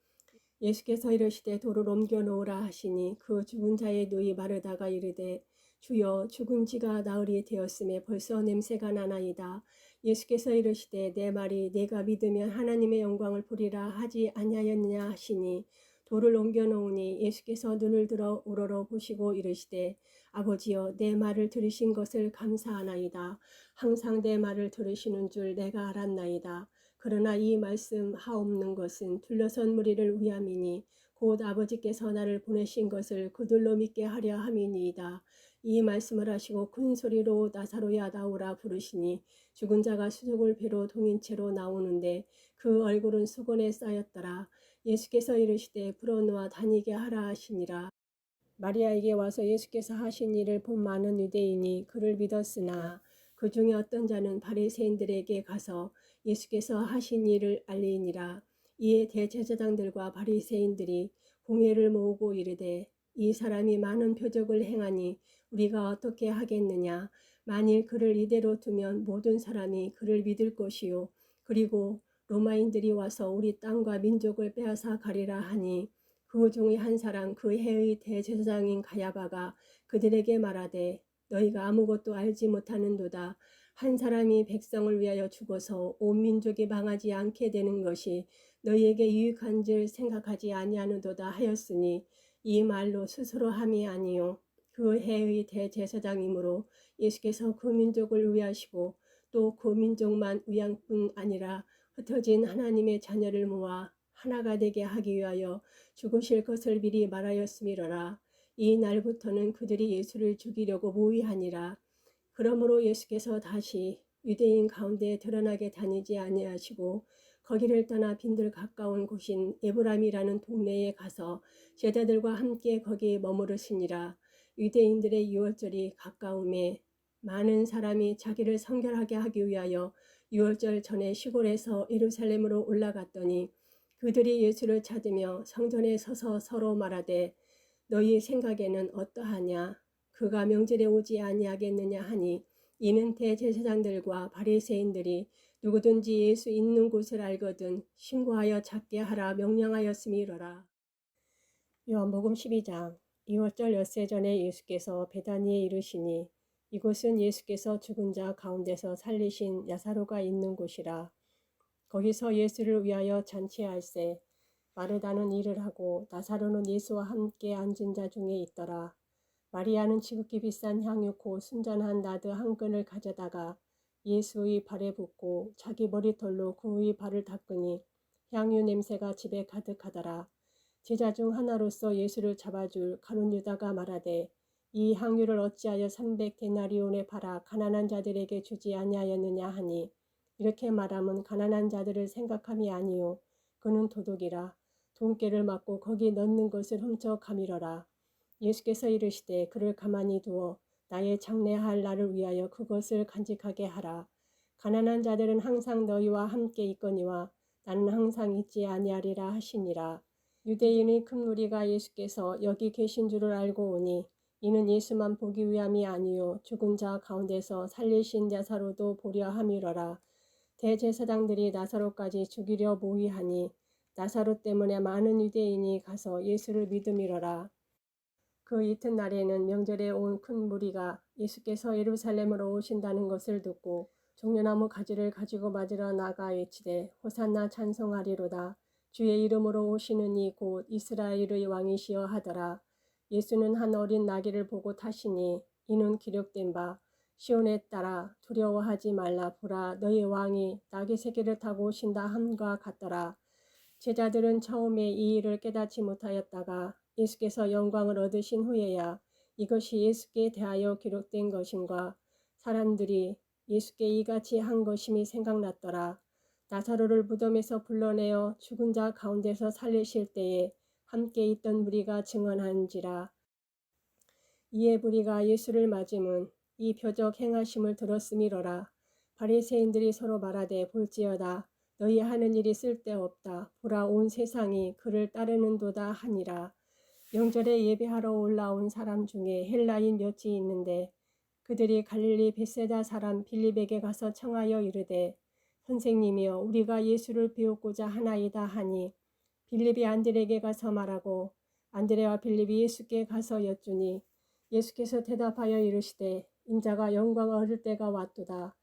Speaker 1: 예수께서 이르시되 돌을 옮겨 놓으라 하시니 그 죽은 자의 누이 마르다가 이르되 주여 죽은 지가 나흘이 되었음에 벌써 냄새가 나나이다. 예수께서 이르시되 내 말이 내가 믿으면 하나님의 영광을 보리라 하지 아니하였느냐 하시니 돌을 옮겨 놓으니 예수께서 눈을 들어 우러러 보시고 이르시되 아버지여 내 말을 들으신 것을 감사하나이다. 항상 내 말을 들으시는 줄 내가 알았나이다. 그러나 이 말씀 하옵는 것은 둘러선 무리를 위함이니 곧 아버지께서 나를 보내신 것을 그들로 믿게 하려 함이니이다. 이 말씀을 하시고 큰 소리로 나사로야 나오라 부르시니 죽은 자가 수족을 배로 동인 채로 나오는데 그 얼굴은 수건에 쌓였더라. 예수께서 이르시되 불어놓아 다니게 하라 하시니라. 마리아에게 와서 예수께서 하신 일을 본 많은 유대인이 그를 믿었으나 그 중에 어떤 자는 바리새인들에게 가서 예수께서 하신 일을 알리니라. 이에 대제사장들과 바리새인들이 공회를 모으고 이르되 이 사람이 많은 표적을 행하니 우리가 어떻게 하겠느냐. 만일 그를 이대로 두면 모든 사람이 그를 믿을 것이요 그리고 로마인들이 와서 우리 땅과 민족을 빼앗아 가리라 하니 그 중에 한 사람 그 해의 대제사장인 가야바가 그들에게 말하되 너희가 아무것도 알지 못하는도다. 한 사람이 백성을 위하여 죽어서 온 민족이 망하지 않게 되는 것이 너희에게 유익한 줄 생각하지 아니하는도다 하였으니 이 말로 스스로 함이 아니요 그 해의 대제사장이므로 예수께서 그 민족을 위하시고 또 그 민족만 위한 뿐 아니라 흩어진 하나님의 자녀를 모아 하나가 되게 하기 위하여 죽으실 것을 미리 말하였음이로라. 이 날부터는 그들이 예수를 죽이려고 모의하니라. 그러므로 예수께서 다시 유대인 가운데 드러나게 다니지 아니하시고 거기를 떠나 빈들 가까운 곳인 에브람이라는 동네에 가서 제자들과 함께 거기에 머무르시니라. 유대인들의 유월절이 가까움에 많은 사람이 자기를 성결하게 하기 위하여 유월절 전에 시골에서 예루살렘으로 올라갔더니 그들이 예수를 찾으며 성전에 서서 서로 말하되 너희 생각에는 어떠하냐. 그가 명절에 오지 아니하겠느냐 하니 이는 대제사장들과 바리새인들이 누구든지 예수 있는 곳을 알거든 신고하여 잡게 하라 명령하였음이로라. 요한복음 12장. 이월절 엿새 전에 예수께서 베다니에 이르시니 이곳은 예수께서 죽은 자 가운데서 살리신 야사로가 있는 곳이라. 거기서 예수를 위하여 잔치할세 마르다는 일을 하고 나사로는 예수와 함께 앉은 자 중에 있더라. 마리아는 지극히 비싼 향유 곧 순전한 나드 한 근을 가져다가 예수의 발에 붓고 자기 머리털로 그의 발을 닦으니 향유 냄새가 집에 가득하더라. 제자 중 하나로서 예수를 잡아줄 가룟 유다가 말하되 이 향유를 어찌하여 300데나리온에 팔아 가난한 자들에게 주지 아니하였느냐 하니 이렇게 말함은 가난한 자들을 생각함이 아니요 그는 도둑이라. 돈깨를 맞고 거기 넣는 것을 훔쳐 가밀어라. 예수께서 이르시되 그를 가만히 두어 나의 장래할 날을 위하여 그것을 간직하게 하라. 가난한 자들은 항상 너희와 함께 있거니와 나는 항상 있지 아니하리라 하시니라. 유대인의 큰 무리가 예수께서 여기 계신 줄을 알고 오니 이는 예수만 보기 위함이 아니요 죽은 자 가운데서 살리신 나사로도 보려 함이로라. 대제사장들이 나사로까지 죽이려 모의하니 나사로 때문에 많은 유대인이 가서 예수를 믿음이로라. 그 이튿날에는 명절에 온 큰 무리가 예수께서 예루살렘으로 오신다는 것을 듣고 종려나무 가지를 가지고 맞으러 나가 외치되 호산나 찬송하리로다. 주의 이름으로 오시는 이 곧 이스라엘의 왕이시여 하더라. 예수는 한 어린 나귀를 보고 타시니 이는 기록된 바 시온에 따라 두려워하지 말라 보라 너희 왕이 나귀 새끼를 타고 오신다 함과 같더라. 제자들은 처음에 이 일을 깨닫지 못하였다가 예수께서 영광을 얻으신 후에야 이것이 예수께 대하여 기록된 것인가 사람들이 예수께 이같이 한 것임이 생각났더라. 나사로를 무덤에서 불러내어 죽은 자 가운데서 살리실 때에 함께 있던 무리가 증언한지라. 이에 무리가 예수를 맞음은 이 표적 행하심을 들었음이로라. 바리새인들이 서로 말하되 볼지어다 너희 하는 일이 쓸데없다. 보라 온 세상이 그를 따르는도다 하니라. 명절에 예배하러 올라온 사람 중에 헬라인 몇이 있는데 그들이 갈릴리 벳세다 사람 빌립에게 가서 청하여 이르되 선생님이여 우리가 예수를 배우고자 하나이다 하니 빌립이 안드레에게 가서 말하고 안드레와 빌립이 예수께 가서 여쭈니 예수께서 대답하여 이르시되 인자가 영광 얻을 때가 왔도다.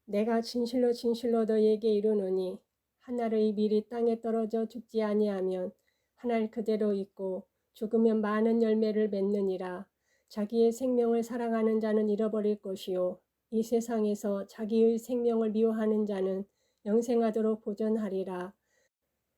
Speaker 1: 내가 진실로 진실로 너희에게 이르노니 하나의 밀이 땅에 떨어져 죽지 아니하면 하늘 그대로 있고 죽으면 많은 열매를 맺느니라. 자기의 생명을 사랑하는 자는 잃어버릴 것이요 이 세상에서 자기의 생명을 미워하는 자는 영생하도록 보존하리라.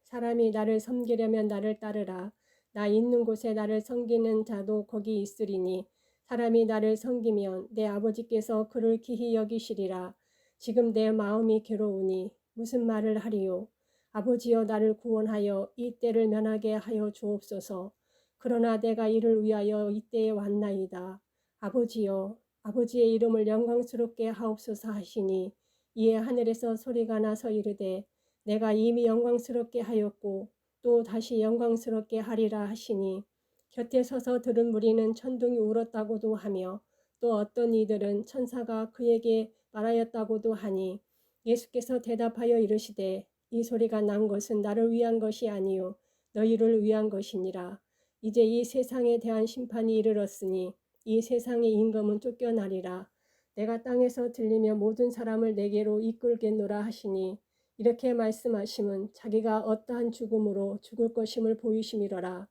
Speaker 1: 사람이 나를 섬기려면 나를 따르라. 나 있는 곳에 나를 섬기는 자도 거기 있으리니 사람이 나를 섬기면 내 아버지께서 그를 기히 여기시리라. 지금 내 마음이 괴로우니 무슨 말을 하리요. 아버지여 나를 구원하여 이 때를 면하게 하여 주옵소서. 그러나 내가 이를 위하여 이때에 왔나이다. 아버지여 아버지의 이름을 영광스럽게 하옵소서 하시니 이에 하늘에서 소리가 나서 이르되 내가 이미 영광스럽게 하였고 또 다시 영광스럽게 하리라 하시니 곁에 서서 들은 무리는 천둥이 울었다고도 하며 또 어떤 이들은 천사가 그에게 말하였다고도 하니 예수께서 대답하여 이르시되 이 소리가 난 것은 나를 위한 것이 아니요 너희를 위한 것이니라. 이제 이 세상에 대한 심판이 이르렀으니 이 세상의 임금은 쫓겨나리라. 내가 땅에서 들리며 모든 사람을 내게로 이끌겠노라 하시니 이렇게 말씀하심은 자기가 어떠한 죽음으로 죽을 것임을 보이심이로라.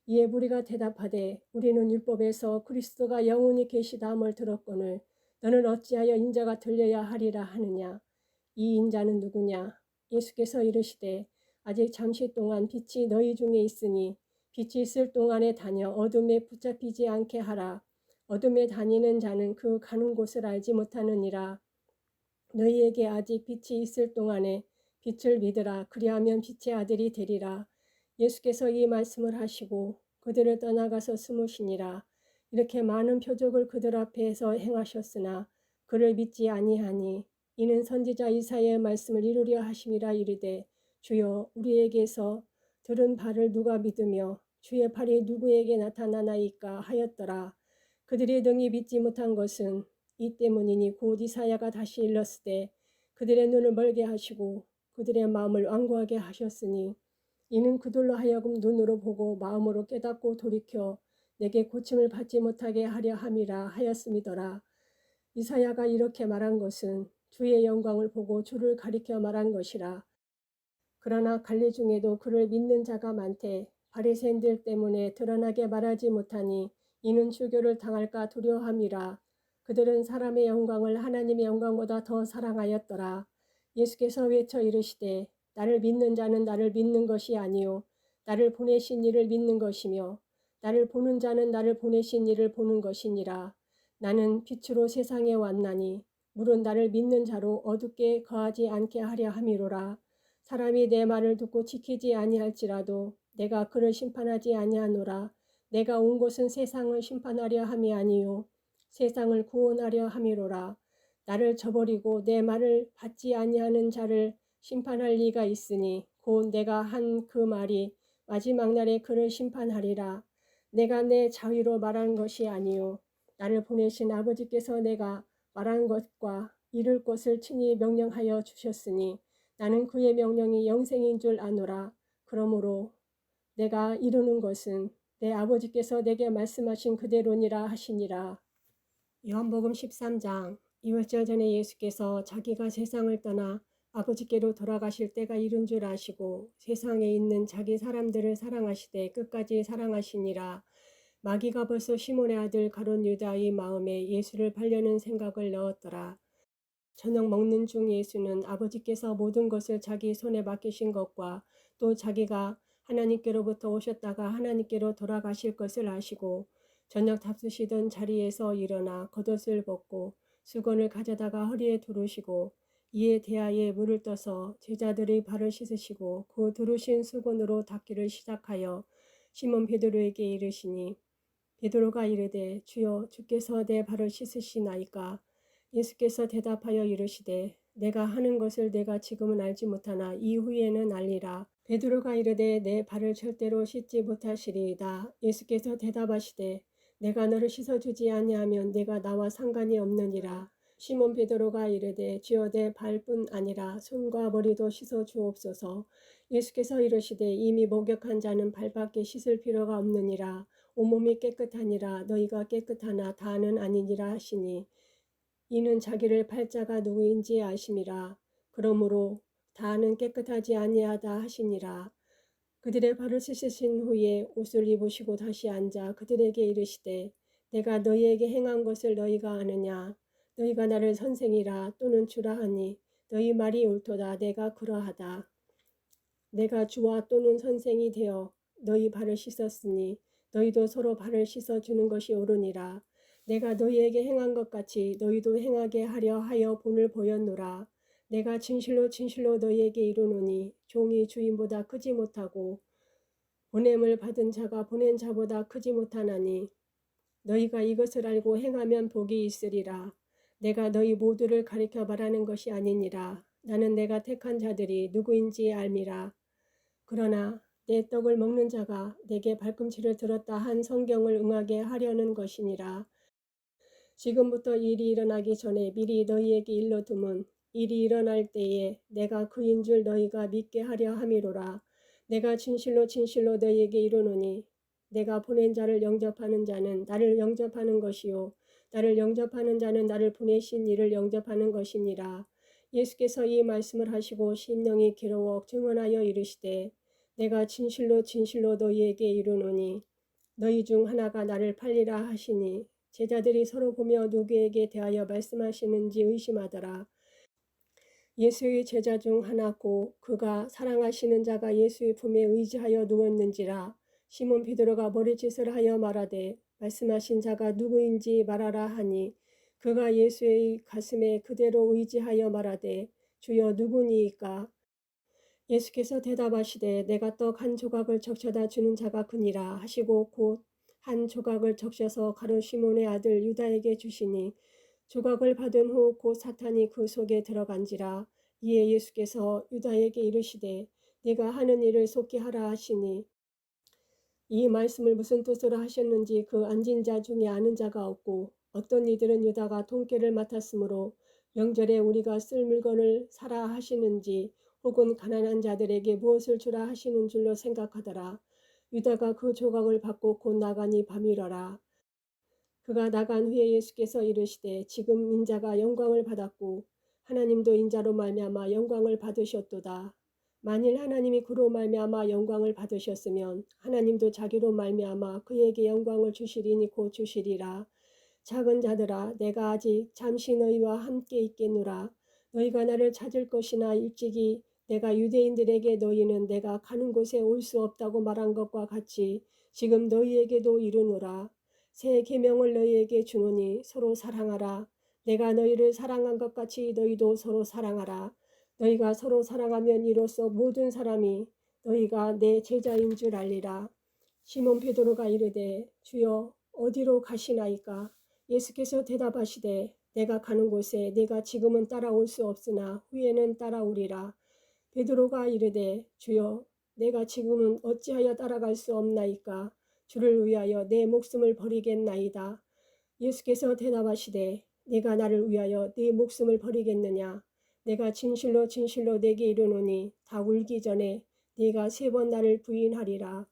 Speaker 1: 이에 무리가 대답하되 우리는 율법에서 그리스도가 영원히 계시다함을 들었거늘 너는 어찌하여 인자가 들려야 하리라 하느냐. 이 인자는 누구냐. 예수께서 이르시되 아직 잠시 동안 빛이 너희 중에 있으니 빛이 있을 동안에 다녀 어둠에 붙잡히지 않게 하라. 어둠에 다니는 자는 그 가는 곳을 알지 못하느니라. 너희에게 아직 빛이 있을 동안에 빛을 믿으라. 그리하면 빛의 아들이 되리라. 예수께서 이 말씀을 하시고 그들을 떠나가서 숨으시니라. 이렇게 많은 표적을 그들 앞에서 행하셨으나 그를 믿지 아니하니 이는 선지자 이사야의 말씀을 이루려 하심이라. 이르되 주여 우리에게서 들은 바를 누가 믿으며 주의 팔이 누구에게 나타나나이까 하였더라. 그들이 능히 믿지 못한 것은 이 때문이니 곧 이사야가 다시 일렀으되 그들의 눈을 멀게 하시고 그들의 마음을 완고하게 하셨으니 이는 그들로 하여금 눈으로 보고 마음으로 깨닫고 돌이켜 내게 고침을 받지 못하게 하려 함이라 하였음이더라. 이사야가 이렇게 말한 것은 주의 영광을 보고 주를 가리켜 말한 것이라. 그러나 관리 중에도 그를 믿는 자가 많되 바리새인들 때문에 드러나게 말하지 못하니 이는 주교를 당할까 두려워함이라. 그들은 사람의 영광을 하나님의 영광보다 더 사랑하였더라. 예수께서 외쳐 이르시되 나를 믿는 자는 나를 믿는 것이 아니요 나를 보내신 이를 믿는 것이며 나를 보는 자는 나를 보내신 이를 보는 것이니라. 나는 빛으로 세상에 왔나니 물은 나를 믿는 자로 어둡게 거하지 않게 하려 함이로라. 사람이 내 말을 듣고 지키지 아니할지라도 내가 그를 심판하지 아니하노라. 내가 온 곳은 세상을 심판하려 함이 아니요 세상을 구원하려 함이로라. 나를 저버리고 내 말을 받지 아니하는 자를 심판할 리가 있으니 곧 내가 한 그 말이 마지막 날에 그를 심판하리라. 내가 내 자의로 말한 것이 아니요 나를 보내신 아버지께서 내가 말한 것과 이룰 것을 친히 명령하여 주셨으니 나는 그의 명령이 영생인 줄 아노라. 그러므로 내가 이루는 것은 내 아버지께서 내게 말씀하신 그대로니라 하시니라. 요한복음 13장. 이월절 전에 예수께서 자기가 세상을 떠나 아버지께로 돌아가실 때가 이른 줄 아시고 세상에 있는 자기 사람들을 사랑하시되 끝까지 사랑하시니라. 마귀가 벌써 시몬의 아들 가룟 유다의 마음에 예수를 팔려는 생각을 넣었더라. 저녁 먹는 중 예수는 아버지께서 모든 것을 자기 손에 맡기신 것과 또 자기가 하나님께로부터 오셨다가 하나님께로 돌아가실 것을 아시고 저녁 잡수시던 자리에서 일어나 겉옷을 벗고 수건을 가져다가 허리에 두르시고 이에 대하에 물을 떠서 제자들의 발을 씻으시고 그 두르신 수건으로 닦기를 시작하여 시몬 베드로에게 이르시니 베드로가 이르되 주여 주께서 내 발을 씻으시나이까. 예수께서 대답하여 이르시되 내가 하는 것을 내가 지금은 알지 못하나 이후에는 알리라. 베드로가 이르되 내 발을 절대로 씻지 못하시리이다. 예수께서 대답하시되 내가 너를 씻어주지 아니하면 내가 나와 상관이 없느니라. 시몬 베드로가 이르되 주여 내 발뿐 아니라 손과 머리도 씻어 주옵소서. 예수께서 이르시되 이미 목욕한 자는 발밖에 씻을 필요가 없느니라. 온몸이 깨끗하니라. 너희가 깨끗하나 다는 아니니라 하시니 이는 자기를 팔 자가 누구인지 아심이라. 그러므로 다는 깨끗하지 아니하다 하시니라. 그들의 발을 씻으신 후에 옷을 입으시고 다시 앉아 그들에게 이르시되 내가 너희에게 행한 것을 너희가 아느냐. 너희가 나를 선생이라 또는 주라 하니 너희 말이 옳도다. 내가 그러하다. 내가 주와 또는 선생이 되어 너희 발을 씻었으니 너희도 서로 발을 씻어주는 것이 옳으니라. 내가 너희에게 행한 것 같이 너희도 행하게 하려 하여 본을 보였노라. 내가 진실로 진실로 너희에게 이르노니 종이 주인보다 크지 못하고 보냄을 받은 자가 보낸 자보다 크지 못하나니 너희가 이것을 알고 행하면 복이 있으리라. 내가 너희 모두를 가리켜 말하는 것이 아니니라. 나는 내가 택한 자들이 누구인지 알미라. 그러나 내 떡을 먹는 자가 내게 발꿈치를 들었다 한 성경을 응하게 하려는 것이니라. 지금부터 일이 일어나기 전에 미리 너희에게 일러두면 일이 일어날 때에 내가 그인 줄 너희가 믿게 하려 함이로라. 내가 진실로 진실로 너희에게 이르노니 내가 보낸 자를 영접하는 자는 나를 영접하는 것이요 나를 영접하는 자는 나를 보내신 이를 영접하는 것이니라. 예수께서 이 말씀을 하시고 심령이 괴로워 증언하여 이르시되 내가 진실로 진실로 너희에게 이르노니 너희 중 하나가 나를 팔리라 하시니 제자들이 서로 보며 누구에게 대하여 말씀하시는지 의심하더라. 예수의 제자 중 하나고 그가 사랑하시는 자가 예수의 품에 의지하여 누웠는지라. 시몬 베드로가 머리짓을 하여 말하되 말씀하신 자가 누구인지 말하라 하니 그가 예수의 가슴에 그대로 의지하여 말하되 주여 누구니이까. 예수께서 대답하시되 내가 떡 한 조각을 적셔다 주는 자가 그니라 하시고 곧 한 조각을 적셔서 가룟 시몬의 아들 유다에게 주시니 조각을 받은 후 곧 사탄이 그 속에 들어간지라. 이에 예수께서 유다에게 이르시되 네가 하는 일을 속히 하라 하시니 이 말씀을 무슨 뜻으로 하셨는지 그 앉은 자 중에 아는 자가 없고 어떤 이들은 유다가 통계를 맡았으므로 명절에 우리가 쓸 물건을 사라 하시는지 혹은 가난한 자들에게 무엇을 주라 하시는 줄로 생각하더라. 유다가 그 조각을 받고 곧 나가니 밤이러라. 그가 나간 후에 예수께서 이르시되 지금 인자가 영광을 받았고 하나님도 인자로 말미암아 영광을 받으셨도다. 만일 하나님이 그로 말미암아 영광을 받으셨으면 하나님도 자기로 말미암아 그에게 영광을 주시리니 곧 주시리라. 작은 자들아 내가 아직 잠시 너희와 함께 있겠노라. 너희가 나를 찾을 것이나 일찍이 내가 유대인들에게 너희는 내가 가는 곳에 올 수 없다고 말한 것과 같이 지금 너희에게도 이르노라. 새 계명을 너희에게 주노니 서로 사랑하라. 내가 너희를 사랑한 것 같이 너희도 서로 사랑하라. 너희가 서로 사랑하면 이로써 모든 사람이 너희가 내 제자인 줄 알리라. 시몬 베드로가 이르되 주여 어디로 가시나이까. 예수께서 대답하시되 내가 가는 곳에 네가 지금은 따라올 수 없으나 후에는 따라오리라. 베드로가 이르되 주여 내가 지금은 어찌하여 따라갈 수 없나이까? 주를 위하여 내 목숨을 버리겠나이다. 예수께서 대답하시되 내가 나를 위하여 네 목숨을 버리겠느냐? 내가 진실로 진실로 내게 이르노니 다 울기 전에 네가 3번 나를 부인하리라.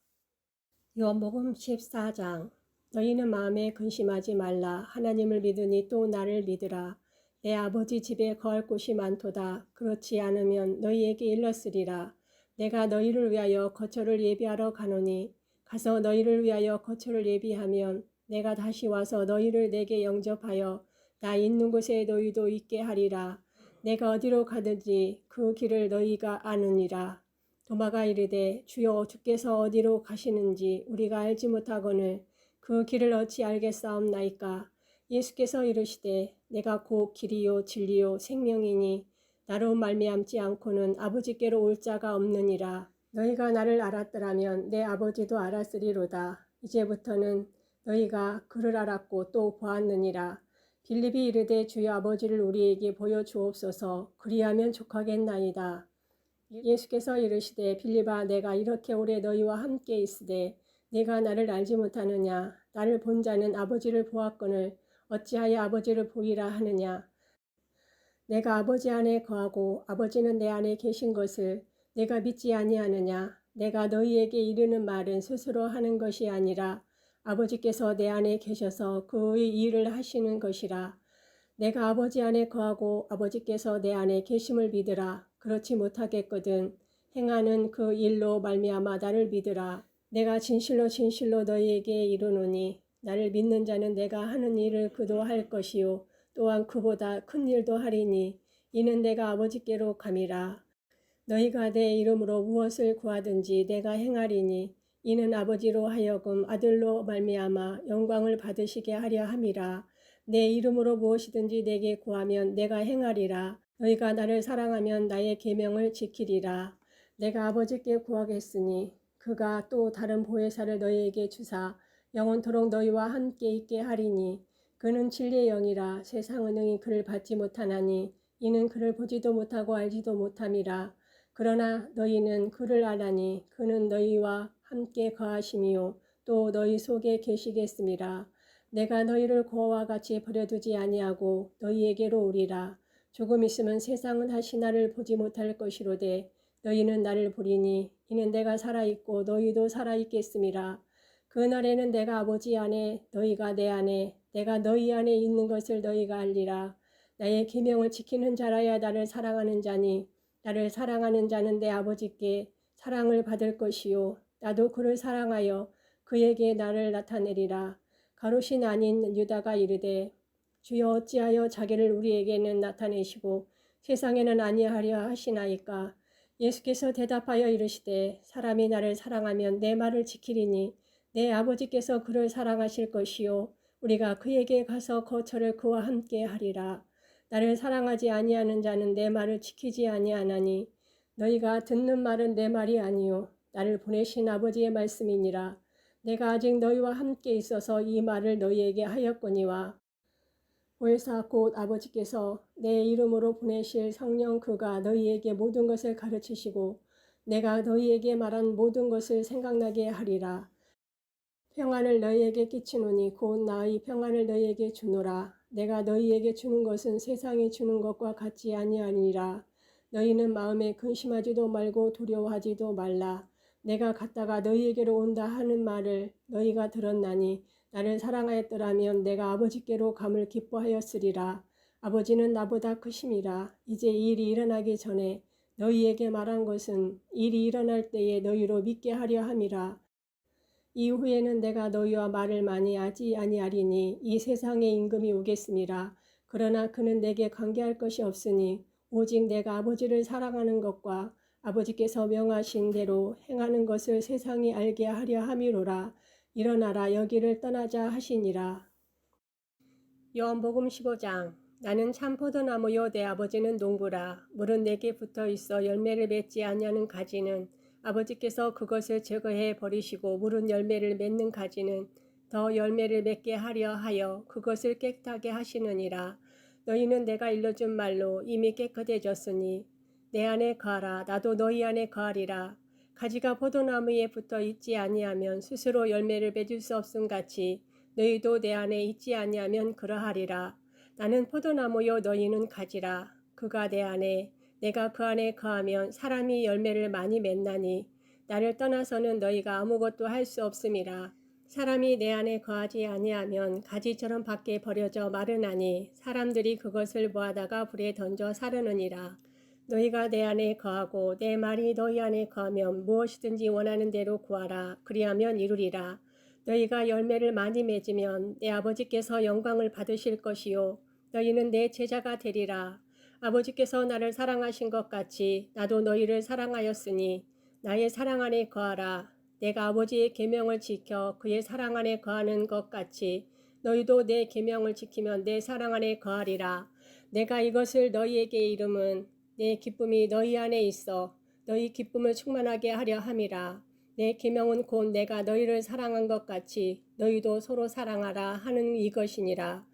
Speaker 1: 요한복음 14장. 너희는 마음에 근심하지 말라. 하나님을 믿으니 또 나를 믿으라. 내 아버지 집에 거할 곳이 많도다. 그렇지 않으면 너희에게 일렀으리라. 내가 너희를 위하여 거처를 예비하러 가노니 가서 너희를 위하여 거처를 예비하면 내가 다시 와서 너희를 내게 영접하여 나 있는 곳에 너희도 있게 하리라. 내가 어디로 가든지 그 길을 너희가 아느니라. 도마가 이르되 주여 주께서 어디로 가시는지 우리가 알지 못하거늘 그 길을 어찌 알겠사옵나이까? 예수께서 이르시되 내가 곧 길이요 진리요 생명이니 나로 말미암지 않고는 아버지께로 올 자가 없느니라. 너희가 나를 알았더라면 내 아버지도 알았으리로다. 이제부터는 너희가 그를 알았고 또 보았느니라. 빌립이 이르되 주여 아버지를 우리에게 보여주옵소서. 그리하면 족하겠나이다. 예수께서 이르시되 빌립아 내가 이렇게 오래 너희와 함께 있으되 네가 나를 알지 못하느냐? 나를 본 자는 아버지를 보았거늘 어찌하여 아버지를 보이라 하느냐? 내가 아버지 안에 거하고 아버지는 내 안에 계신 것을 내가 믿지 아니하느냐? 내가 너희에게 이르는 말은 스스로 하는 것이 아니라 아버지께서 내 안에 계셔서 그의 일을 하시는 것이라. 내가 아버지 안에 거하고 아버지께서 내 안에 계심을 믿으라. 그렇지 못하겠거든 행하는 그 일로 말미암아 나를 믿으라. 내가 진실로 진실로 너희에게 이르노니 나를 믿는 자는 내가 하는 일을 그도 할 것이요 또한 그보다 큰 일도 하리니 이는 내가 아버지께로 감이라. 너희가 내 이름으로 무엇을 구하든지 내가 행하리니 이는 아버지로 하여금 아들로 말미암아 영광을 받으시게 하려 함이라. 내 이름으로 무엇이든지 내게 구하면 내가 행하리라. 너희가 나를 사랑하면 나의 계명을 지키리라. 내가 아버지께 구하겠으니 그가 또 다른 보혜사를 너희에게 주사 영원토록 너희와 함께 있게 하리니 그는 진리의 영이라. 세상은 능히 그를 받지 못하나니 이는 그를 보지도 못하고 알지도 못함이라. 그러나 너희는 그를 아나니 그는 너희와 함께 거하심이요 또 너희 속에 계시겠음이라. 내가 너희를 고아와 같이 버려두지 아니하고 너희에게로 오리라. 조금 있으면 세상은 다시 나를 보지 못할 것이로되 너희는 나를 보리니 이는 내가 살아있고 너희도 살아있겠음이라. 그날에는 내가 아버지 안에 너희가 내 안에 내가 너희 안에 있는 것을 너희가 알리라. 나의 계명을 지키는 자라야 나를 사랑하는 자니 나를 사랑하는 자는 내 아버지께 사랑을 받을 것이요 나도 그를 사랑하여 그에게 나를 나타내리라. 가롯이 아닌 유다가 이르되 주여 어찌하여 자기를 우리에게는 나타내시고 세상에는 아니하려 하시나이까? 예수께서 대답하여 이르시되 사람이 나를 사랑하면 내 말을 지키리니 내 아버지께서 그를 사랑하실 것이요 우리가 그에게 가서 거처를 그와 함께 하리라. 나를 사랑하지 아니하는 자는 내 말을 지키지 아니하나니 너희가 듣는 말은 내 말이 아니요 나를 보내신 아버지의 말씀이니라. 내가 아직 너희와 함께 있어서 이 말을 너희에게 하였거니와 보혜사 곧 아버지께서 내 이름으로 보내실 성령 그가 너희에게 모든 것을 가르치시고 내가 너희에게 말한 모든 것을 생각나게 하리라. 평안을 너희에게 끼치노니 곧 나의 평안을 너희에게 주노라. 내가 너희에게 주는 것은 세상이 주는 것과 같지 아니하니라. 너희는 마음에 근심하지도 말고 두려워하지도 말라. 내가 갔다가 너희에게로 온다 하는 말을 너희가 들었나니 나를 사랑하였더라면 내가 아버지께로 감을 기뻐하였으리라. 아버지는 나보다 크심이라. 이제 이 일이 일어나기 전에 너희에게 말한 것은 일이 일어날 때에 너희로 믿게 하려 함이라. 이후에는 내가 너희와 말을 많이 하지 아니하리니 이 세상의 임금이 오겠음이라. 그러나 그는 내게 관계할 것이 없으니 오직 내가 아버지를 사랑하는 것과 아버지께서 명하신 대로 행하는 것을 세상이 알게 하려 함이로라. 일어나라 여기를 떠나자 하시니라. 요한복음 15장. 나는 참 포도나무요 내 아버지는 농부라. 물은 내게 붙어 있어 열매를 맺지 아니하는 가지는 아버지께서 그것을 제거해 버리시고 물은 열매를 맺는 가지는 더 열매를 맺게 하려 하여 그것을 깨끗하게 하시느니라. 너희는 내가 일러준 말로 이미 깨끗해졌으니 내 안에 거하라. 나도 너희 안에 거하리라. 가지가 포도나무에 붙어 있지 아니하면 스스로 열매를 맺을 수 없음 같이 너희도 내 안에 있지 아니하면 그러하리라. 나는 포도나무요 너희는 가지라. 그가 내 안에 내가 그 안에 거하면 사람이 열매를 많이 맺나니 나를 떠나서는 너희가 아무것도 할 수 없음이라. 사람이 내 안에 거하지 아니하면 가지처럼 밖에 버려져 마르나니 사람들이 그것을 모아다가 불에 던져 사르느니라. 너희가 내 안에 거하고 내 말이 너희 안에 거하면 무엇이든지 원하는 대로 구하라. 그리하면 이루리라. 너희가 열매를 많이 맺으면 내 아버지께서 영광을 받으실 것이요 너희는 내 제자가 되리라. 아버지께서 나를 사랑하신 것 같이 나도 너희를 사랑하였으니 나의 사랑 안에 거하라. 내가 아버지의 계명을 지켜 그의 사랑 안에 거하는 것 같이 너희도 내 계명을 지키면 내 사랑 안에 거하리라. 내가 이것을 너희에게 이름은 내 기쁨이 너희 안에 있어 너희 기쁨을 충만하게 하려 함이라. 내 계명은 곧 내가 너희를 사랑한 것 같이 너희도 서로 사랑하라 하는 이것이니라.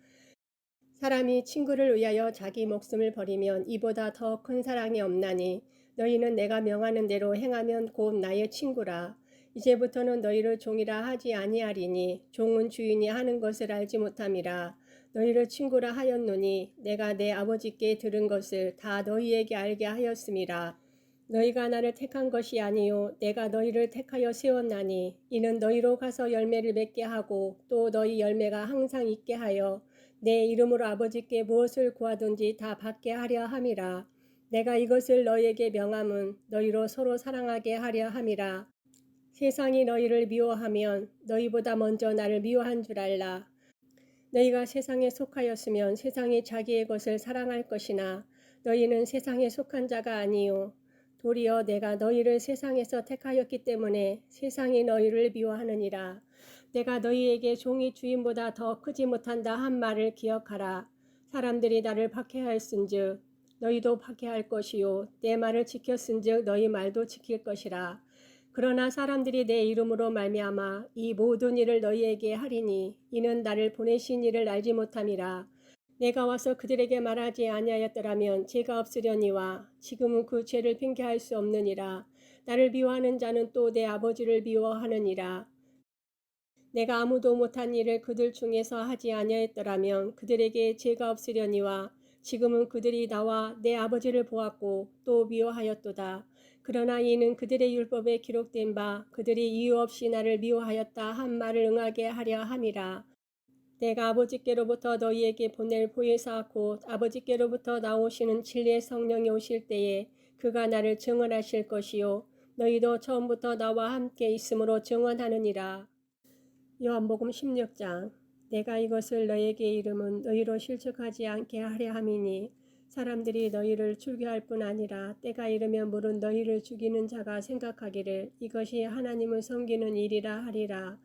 Speaker 1: 사람이 친구를 위하여 자기 목숨을 버리면 이보다 더 큰 사랑이 없나니 너희는 내가 명하는 대로 행하면 곧 나의 친구라. 이제부터는 너희를 종이라 하지 아니하리니 종은 주인이 하는 것을 알지 못함이라. 너희를 친구라 하였노니 내가 내 아버지께 들은 것을 다 너희에게 알게 하였음이라. 너희가 나를 택한 것이 아니요 내가 너희를 택하여 세웠나니 이는 너희로 가서 열매를 맺게 하고 또 너희 열매가 항상 있게 하여 내 이름으로 아버지께 무엇을 구하든지 다 받게 하려 함이라. 내가 이것을 너희에게 명함은 너희로 서로 사랑하게 하려 함이라. 세상이 너희를 미워하면 너희보다 먼저 나를 미워한 줄 알라. 너희가 세상에 속하였으면 세상이 자기의 것을 사랑할 것이나 너희는 세상에 속한 자가 아니요 도리어 내가 너희를 세상에서 택하였기 때문에 세상이 너희를 미워하느니라. 내가 너희에게 종이 주인보다 더 크지 못한다 한 말을 기억하라. 사람들이 나를 박해하였은즉 너희도 박해할 것이요 내 말을 지켰은즉 너희 말도 지킬 것이라. 그러나 사람들이 내 이름으로 말미암아 이 모든 일을 너희에게 하리니 이는 나를 보내신 이를 알지 못함이라. 내가 와서 그들에게 말하지 아니하였더라면 죄가 없으려니와 지금은 그 죄를 핑계할 수 없느니라. 나를 미워하는 자는 또 내 아버지를 미워하느니라. 내가 아무도 못한 일을 그들 중에서 하지 아니하였더라면 그들에게 죄가 없으려니와 지금은 그들이 나와 내 아버지를 보았고 또 미워하였도다. 그러나 이는 그들의 율법에 기록된 바 그들이 이유 없이 나를 미워하였다 한 말을 응하게 하려 함이라. 내가 아버지께로부터 너희에게 보낼 보혜사 곧 아버지께로부터 나오시는 진리의 성령이 오실 때에 그가 나를 증언하실 것이요 너희도 처음부터 나와 함께 있음으로 증언하느니라. 요한복음 16장. 내가 이것을 너희에게 이름은 너희로 실족하지 않게 하려 함이니 사람들이 너희를 죽여할 뿐 아니라 때가 이르면 물은 너희를 죽이는 자가 생각하기를 이것이 하나님을 섬기는 일이라 하리라.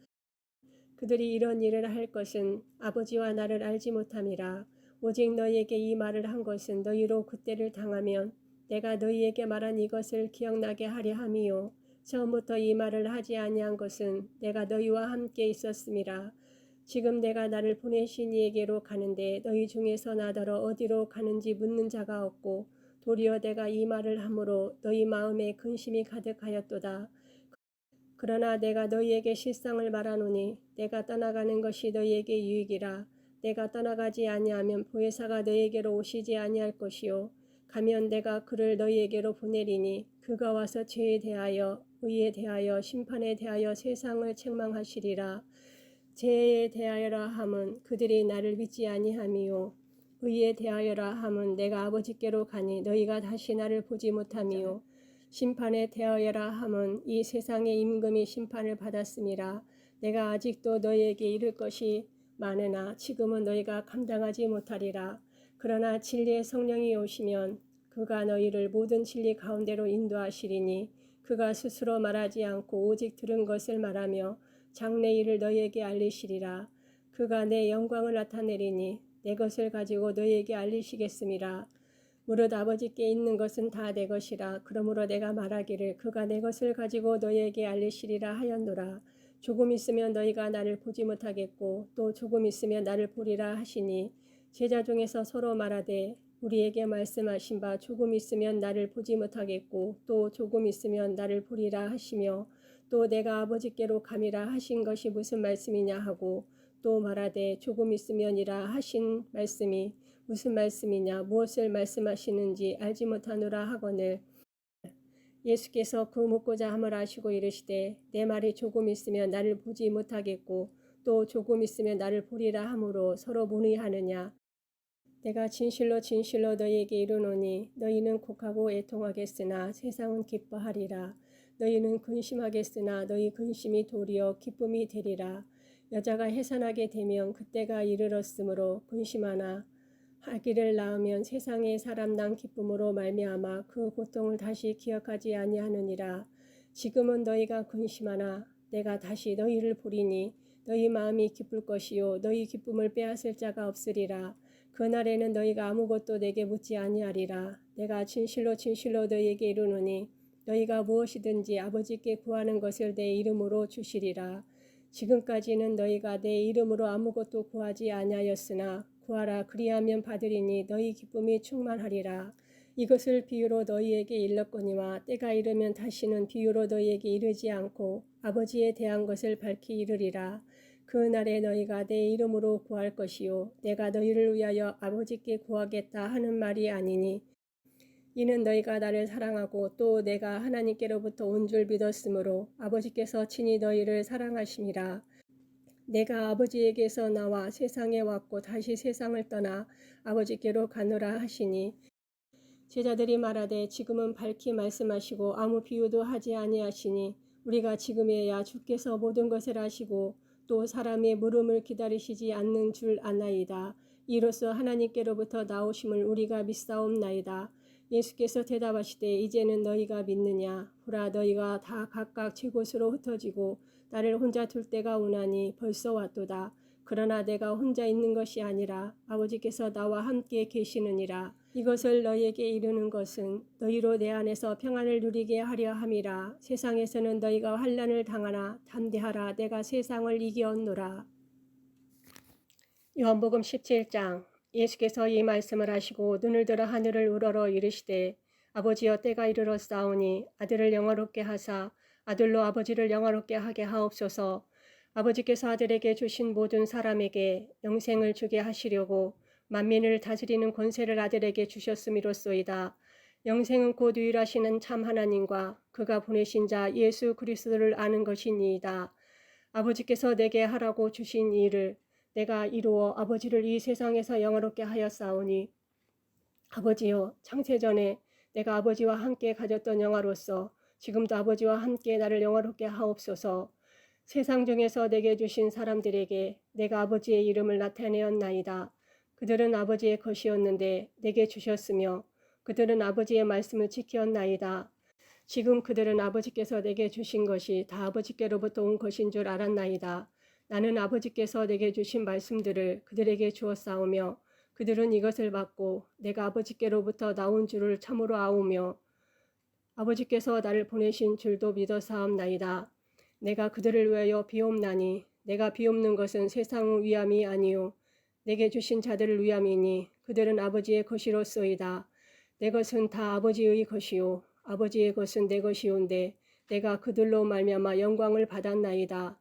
Speaker 1: 그들이 이런 일을 할 것은 아버지와 나를 알지 못함이라. 오직 너희에게 이 말을 한 것은 너희로 그때를 당하면 내가 너희에게 말한 이것을 기억나게 하려 함이요 처음부터 이 말을 하지 아니한 것은 내가 너희와 함께 있었음이라. 지금 내가 나를 보내신 이에게로 가는데 너희 중에서 나더러 어디로 가는지 묻는 자가 없고 도리어 내가 이 말을 함으로 너희 마음에 근심이 가득하였도다. 그러나 내가 너희에게 실상을 말하노니 내가 떠나가는 것이 너희에게 유익이라. 내가 떠나가지 아니하면 보혜사가 너희에게로 오시지 아니할 것이요 가면 내가 그를 너희에게로 보내리니 그가 와서 죄에 대하여 의에 대하여 심판에 대하여 세상을 책망하시리라. 죄에 대하여라 함은 그들이 나를 믿지 아니함이요 의에 대하여라 함은 내가 아버지께로 가니 너희가 다시 나를 보지 못함이요 심판에 대하여라 함은 이 세상의 임금이 심판을 받았음이라. 내가 아직도 너희에게 이를 것이 많으나 지금은 너희가 감당하지 못하리라. 그러나 진리의 성령이 오시면 그가 너희를 모든 진리 가운데로 인도하시리니 그가 스스로 말하지 않고 오직 들은 것을 말하며 장래 일을 너희에게 알리시리라. 그가 내 영광을 나타내리니 내 것을 가지고 너희에게 알리시겠음이라. 무릇 아버지께 있는 것은 다 내 것이라. 그러므로 내가 말하기를 그가 내 것을 가지고 너희에게 알리시리라 하였노라. 조금 있으면 너희가 나를 보지 못하겠고 또 조금 있으면 나를 보리라 하시니 제자 중에서 서로 말하되 우리에게 말씀하신 바 조금 있으면 나를 보지 못하겠고 또 조금 있으면 나를 보리라 하시며 또 내가 아버지께로 감이라 하신 것이 무슨 말씀이냐 하고 또 말하되 조금 있으면이라 하신 말씀이 무슨 말씀이냐 무엇을 말씀하시는지 알지 못하노라 하거늘 예수께서 그 묻고자 함을 아시고 이르시되 내 말이 조금 있으면 나를 보지 못하겠고 또 조금 있으면 나를 보리라 함으로 서로 문의하느냐. 내가 진실로 진실로 너희에게 이르노니 너희는 곡하고 애통하겠으나 세상은 기뻐하리라. 너희는 근심하겠으나 너희 근심이 도리어 기쁨이 되리라. 여자가 해산하게 되면 그때가 이르렀으므로 근심하나 아기를 낳으면 세상의 사람당 기쁨으로 말미암아 그 고통을 다시 기억하지 아니하느니라. 지금은 너희가 근심하나 내가 다시 너희를 보리니 너희 마음이 기쁠 것이요 너희 기쁨을 빼앗을 자가 없으리라. 그날에는 너희가 아무것도 내게 묻지 아니하리라. 내가 진실로 진실로 너희에게 이르노니 너희가 무엇이든지 아버지께 구하는 것을 내 이름으로 주시리라. 지금까지는 너희가 내 이름으로 아무것도 구하지 아니하였으나 구하라 그리하면 받으리니 너희 기쁨이 충만하리라. 이것을 비유로 너희에게 일렀거니와 때가 이르면 다시는 비유로 너희에게 이르지 않고 아버지에 대한 것을 밝히 이르리라. 그 날에 너희가 내 이름으로 구할 것이요 내가 너희를 위하여 아버지께 구하겠다 하는 말이 아니니 이는 너희가 나를 사랑하고 또 내가 하나님께로부터 온 줄 믿었으므로 아버지께서 친히 너희를 사랑하심이라. 내가 아버지에게서 나와 세상에 왔고 다시 세상을 떠나 아버지께로 가노라 하시니 제자들이 말하되 지금은 밝히 말씀하시고 아무 비유도 하지 아니하시니 우리가 지금에야 주께서 모든 것을 아시고 또 사람의 물음을 기다리시지 않는 줄 아나이다. 이로써 하나님께로부터 나오심을 우리가 믿사옵나이다. 예수께서 대답하시되 이제는 너희가 믿느냐. 보라 너희가 다 각각 제 곳으로 흩어지고 나를 혼자 둘 때가 오나니 벌써 왔도다. 그러나 내가 혼자 있는 것이 아니라 아버지께서 나와 함께 계시느니라. 이것을 너희에게 이르는 것은 너희로 내 안에서 평안을 누리게 하려 함이라. 세상에서는 너희가 환난을 당하나 담대하라. 내가 세상을 이기었노라. 요한복음 17장. 예수께서 이 말씀을 하시고 눈을 들어 하늘을 우러러 이르시되 아버지여 때가 이르렀사오니 아들을 영화롭게 하사 아들로 아버지를 영화롭게 하게 하옵소서. 아버지께서 아들에게 주신 모든 사람에게 영생을 주게 하시려고 만민을 다스리는 권세를 아들에게 주셨음이로소이다. 영생은 곧 유일하시는 참 하나님과 그가 보내신 자 예수 그리스도를 아는 것이니이다. 아버지께서 내게 하라고 주신 일을 내가 이루어 아버지를 이 세상에서 영화롭게 하였사오니 아버지여 창세전에 내가 아버지와 함께 가졌던 영화로서 지금도 아버지와 함께 나를 영화롭게 하옵소서. 세상 중에서 내게 주신 사람들에게 내가 아버지의 이름을 나타내었나이다. 그들은 아버지의 것이었는데 내게 주셨으며 그들은 아버지의 말씀을 지켰나이다. 지금 그들은 아버지께서 내게 주신 것이 다 아버지께로부터 온 것인 줄 알았나이다. 나는 아버지께서 내게 주신 말씀들을 그들에게 주었사오며 그들은 이것을 받고 내가 아버지께로부터 나온 줄을 참으로 아오며 아버지께서 나를 보내신 줄도 믿어사옵나이다. 내가 그들을 위하여 비옵나니 내가 비옵는 것은 세상의 위함이 아니요 내게 주신 자들을 위함이니 그들은 아버지의 것이로소이다. 내 것은 다 아버지의 것이요 아버지의 것은 내 것이온데 내가 그들로 말미암아 영광을 받았나이다.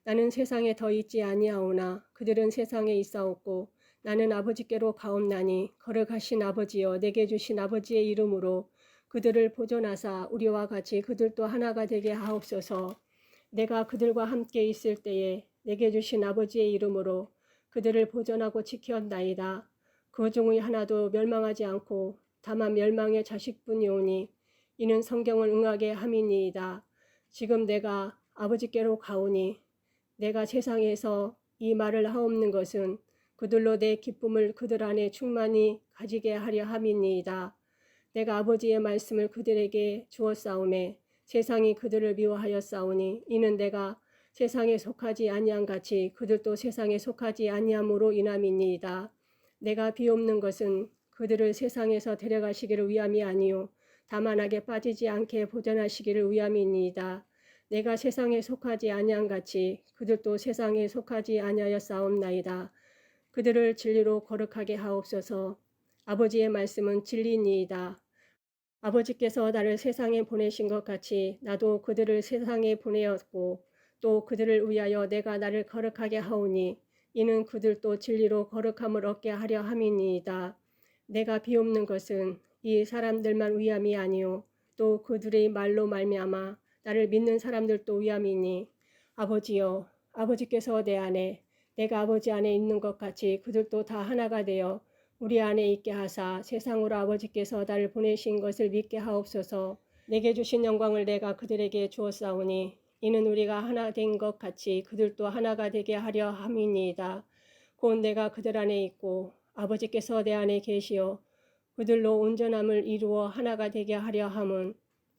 Speaker 1: 나는 세상에 더 있지 아니하오나 그들은 세상에 있사옵고 나는 아버지께로 가옵나니 걸어가신 아버지여 내게 주신 아버지의 이름으로 그들을 보존하사 우리와 같이 그들도 하나가 되게 하옵소서. 내가 그들과 함께 있을 때에 내게 주신 아버지의 이름으로 그들을 보존하고 지켰나이다. 그 중의 하나도 멸망하지 않고 다만 멸망의 자식뿐이오니 이는 성경을 응하게 함이니이다. 지금 내가 아버지께로 가오니 내가 세상에서 이 말을 하옵는 것은 그들로 내 기쁨을 그들 안에 충만히 가지게 하려 함이니이다. 내가 아버지의 말씀을 그들에게 주었사오매 세상이 그들을 미워하였사오니 이는 내가 세상에 속하지 아니한 같이 그들도 세상에 속하지 아니함으로 인함이니이다. 내가 비옵는 것은 그들을 세상에서 데려가시기를 위함이 아니요 다만 악에 빠지지 않게 보존하시기를 위함이니이다. 내가 세상에 속하지 아니한 같이 그들도 세상에 속하지 아니하였사옵나이다. 그들을 진리로 거룩하게 하옵소서. 아버지의 말씀은 진리니이다. 아버지께서 나를 세상에 보내신 것 같이 나도 그들을 세상에 보내었고 또 그들을 위하여 내가 나를 거룩하게 하오니 이는 그들도 진리로 거룩함을 얻게 하려 함이니이다. 내가 비옵는 것은 이 사람들만 위함이 아니요 또 그들의 말로 말미암아 나를 믿는 사람들도 위함이니 아버지여 아버지께서 내 안에 내가 아버지 안에 있는 것 같이 그들도 다 하나가 되어 우리 안에 있게 하사 세상으로 아버지께서 나를 보내신 것을 믿게 하옵소서. 내게 주신 영광을 내가 그들에게 주었사오니 이는 우리가 하나 된 것 같이 그들도 하나가 되게 하려 함이니이다. 곧 내가 그들 안에 있고 아버지께서 내 안에 계시어 그들로 온전함을 이루어 하나가 되게 하려 함은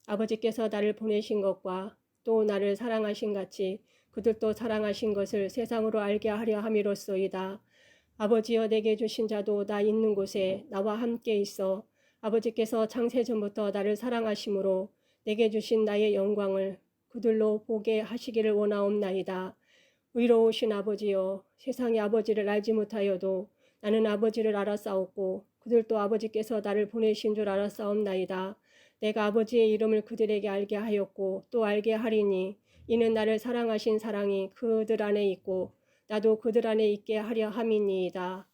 Speaker 1: 아버지께서 나를 보내신 것과 또 나를 사랑하신 같이 그들도 사랑하신 것을 세상으로 알게 하려 함이로소이다. 아버지여 내게 주신 자도 나 있는 곳에 나와 함께 있어 아버지께서 창세전부터 나를 사랑하심으로 내게 주신 나의 영광을 그들로 보게 하시기를 원하옵나이다. 의로우신 아버지여 세상의 아버지를 알지 못하여도 나는 아버지를 알았사옵고 그들도 아버지께서 나를 보내신 줄 알았사옵나이다. 내가 아버지의 이름을 그들에게 알게 하였고 또 알게 하리니 이는 나를 사랑하신 사랑이 그들 안에 있고 나도 그들 안에 있게 하려 함이니이다.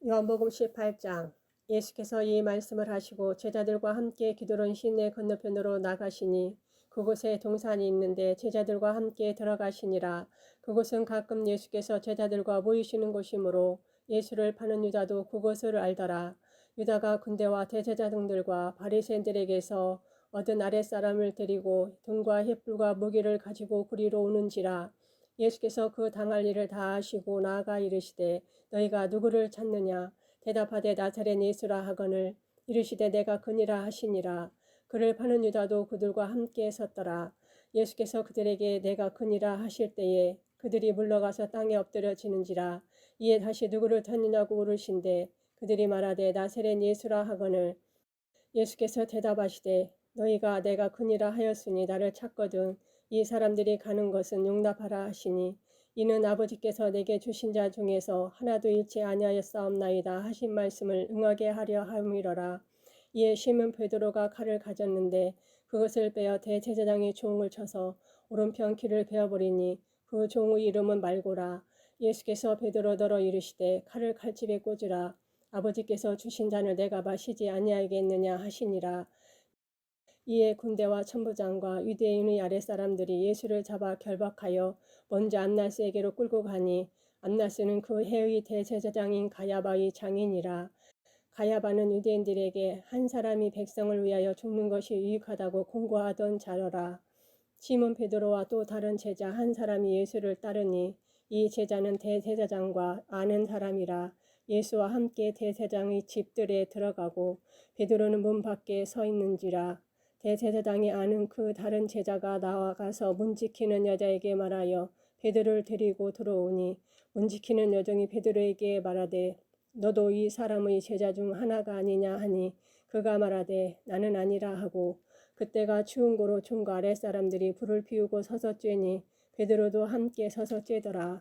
Speaker 1: 요한복음 18장. 예수께서 이 말씀을 하시고 제자들과 함께 기드론 시내 건너편으로 나가시니 그곳에 동산이 있는데 제자들과 함께 들어가시니라. 그곳은 가끔 예수께서 제자들과 모이시는 곳이므로 예수를 파는 유다도 그곳을 알더라. 유다가 군대와 대제사 등들과 바리새인들에게서 얻은 아랫사람을 데리고 등과 횃불과 무기를 가지고 그리로 오는지라. 예수께서 그 당할 일을 다 아시고 나아가 이르시되 너희가 누구를 찾느냐? 대답하되 나사렛 예수라 하거늘 이르시되 내가 그니라 하시니라. 그를 파는 유다도 그들과 함께 섰더라. 예수께서 그들에게 내가 그니라 하실 때에 그들이 물러가서 땅에 엎드려지는지라. 이에 다시 누구를 찾느냐고 물으신대 그들이 말하되 나사렛 예수라 하거늘 예수께서 대답하시되 너희가 내가 그니라 하였으니 나를 찾거든 이 사람들이 가는 것은 용납하라 하시니 이는 아버지께서 내게 주신 자 중에서 하나도 잃지 아니하였사옵나이다 하신 말씀을 응하게 하려 함이로라. 이에 시몬 베드로가 칼을 가졌는데 그것을 빼어 대제사장의 종을 쳐서 오른편 귀를 베어버리니 그 종의 이름은 말고라. 예수께서 베드로더러 이르시되 칼을 칼집에 꽂으라. 아버지께서 주신 잔을 내가 마시지 아니하겠느냐 하시니라. 이에 군대와 천부장과 유대인의 아랫사람들이 예수를 잡아 결박하여 먼저 안나스에게로 끌고 가니 안나스는 그 해의 대제사장인 가야바의 장인이라. 가야바는 유대인들에게 한 사람이 백성을 위하여 죽는 것이 유익하다고 공고하던 자로라. 시몬 베드로와 또 다른 제자 한 사람이 예수를 따르니 이 제자는 대제사장과 아는 사람이라. 예수와 함께 대제사장의 집들에 들어가고 베드로는 문 밖에 서 있는지라. 대제사장이 아는 그 다른 제자가 나와가서 문 지키는 여자에게 말하여 베드로를 데리고 들어오니 문 지키는 여종이 베드로에게 말하되 너도 이 사람의 제자 중 하나가 아니냐 하니 그가 말하되 나는 아니라 하고 그때가 추운 고로 종과 아랫사람들이 불을 피우고 서서 쬐니 베드로도 함께 서서 쬐더라.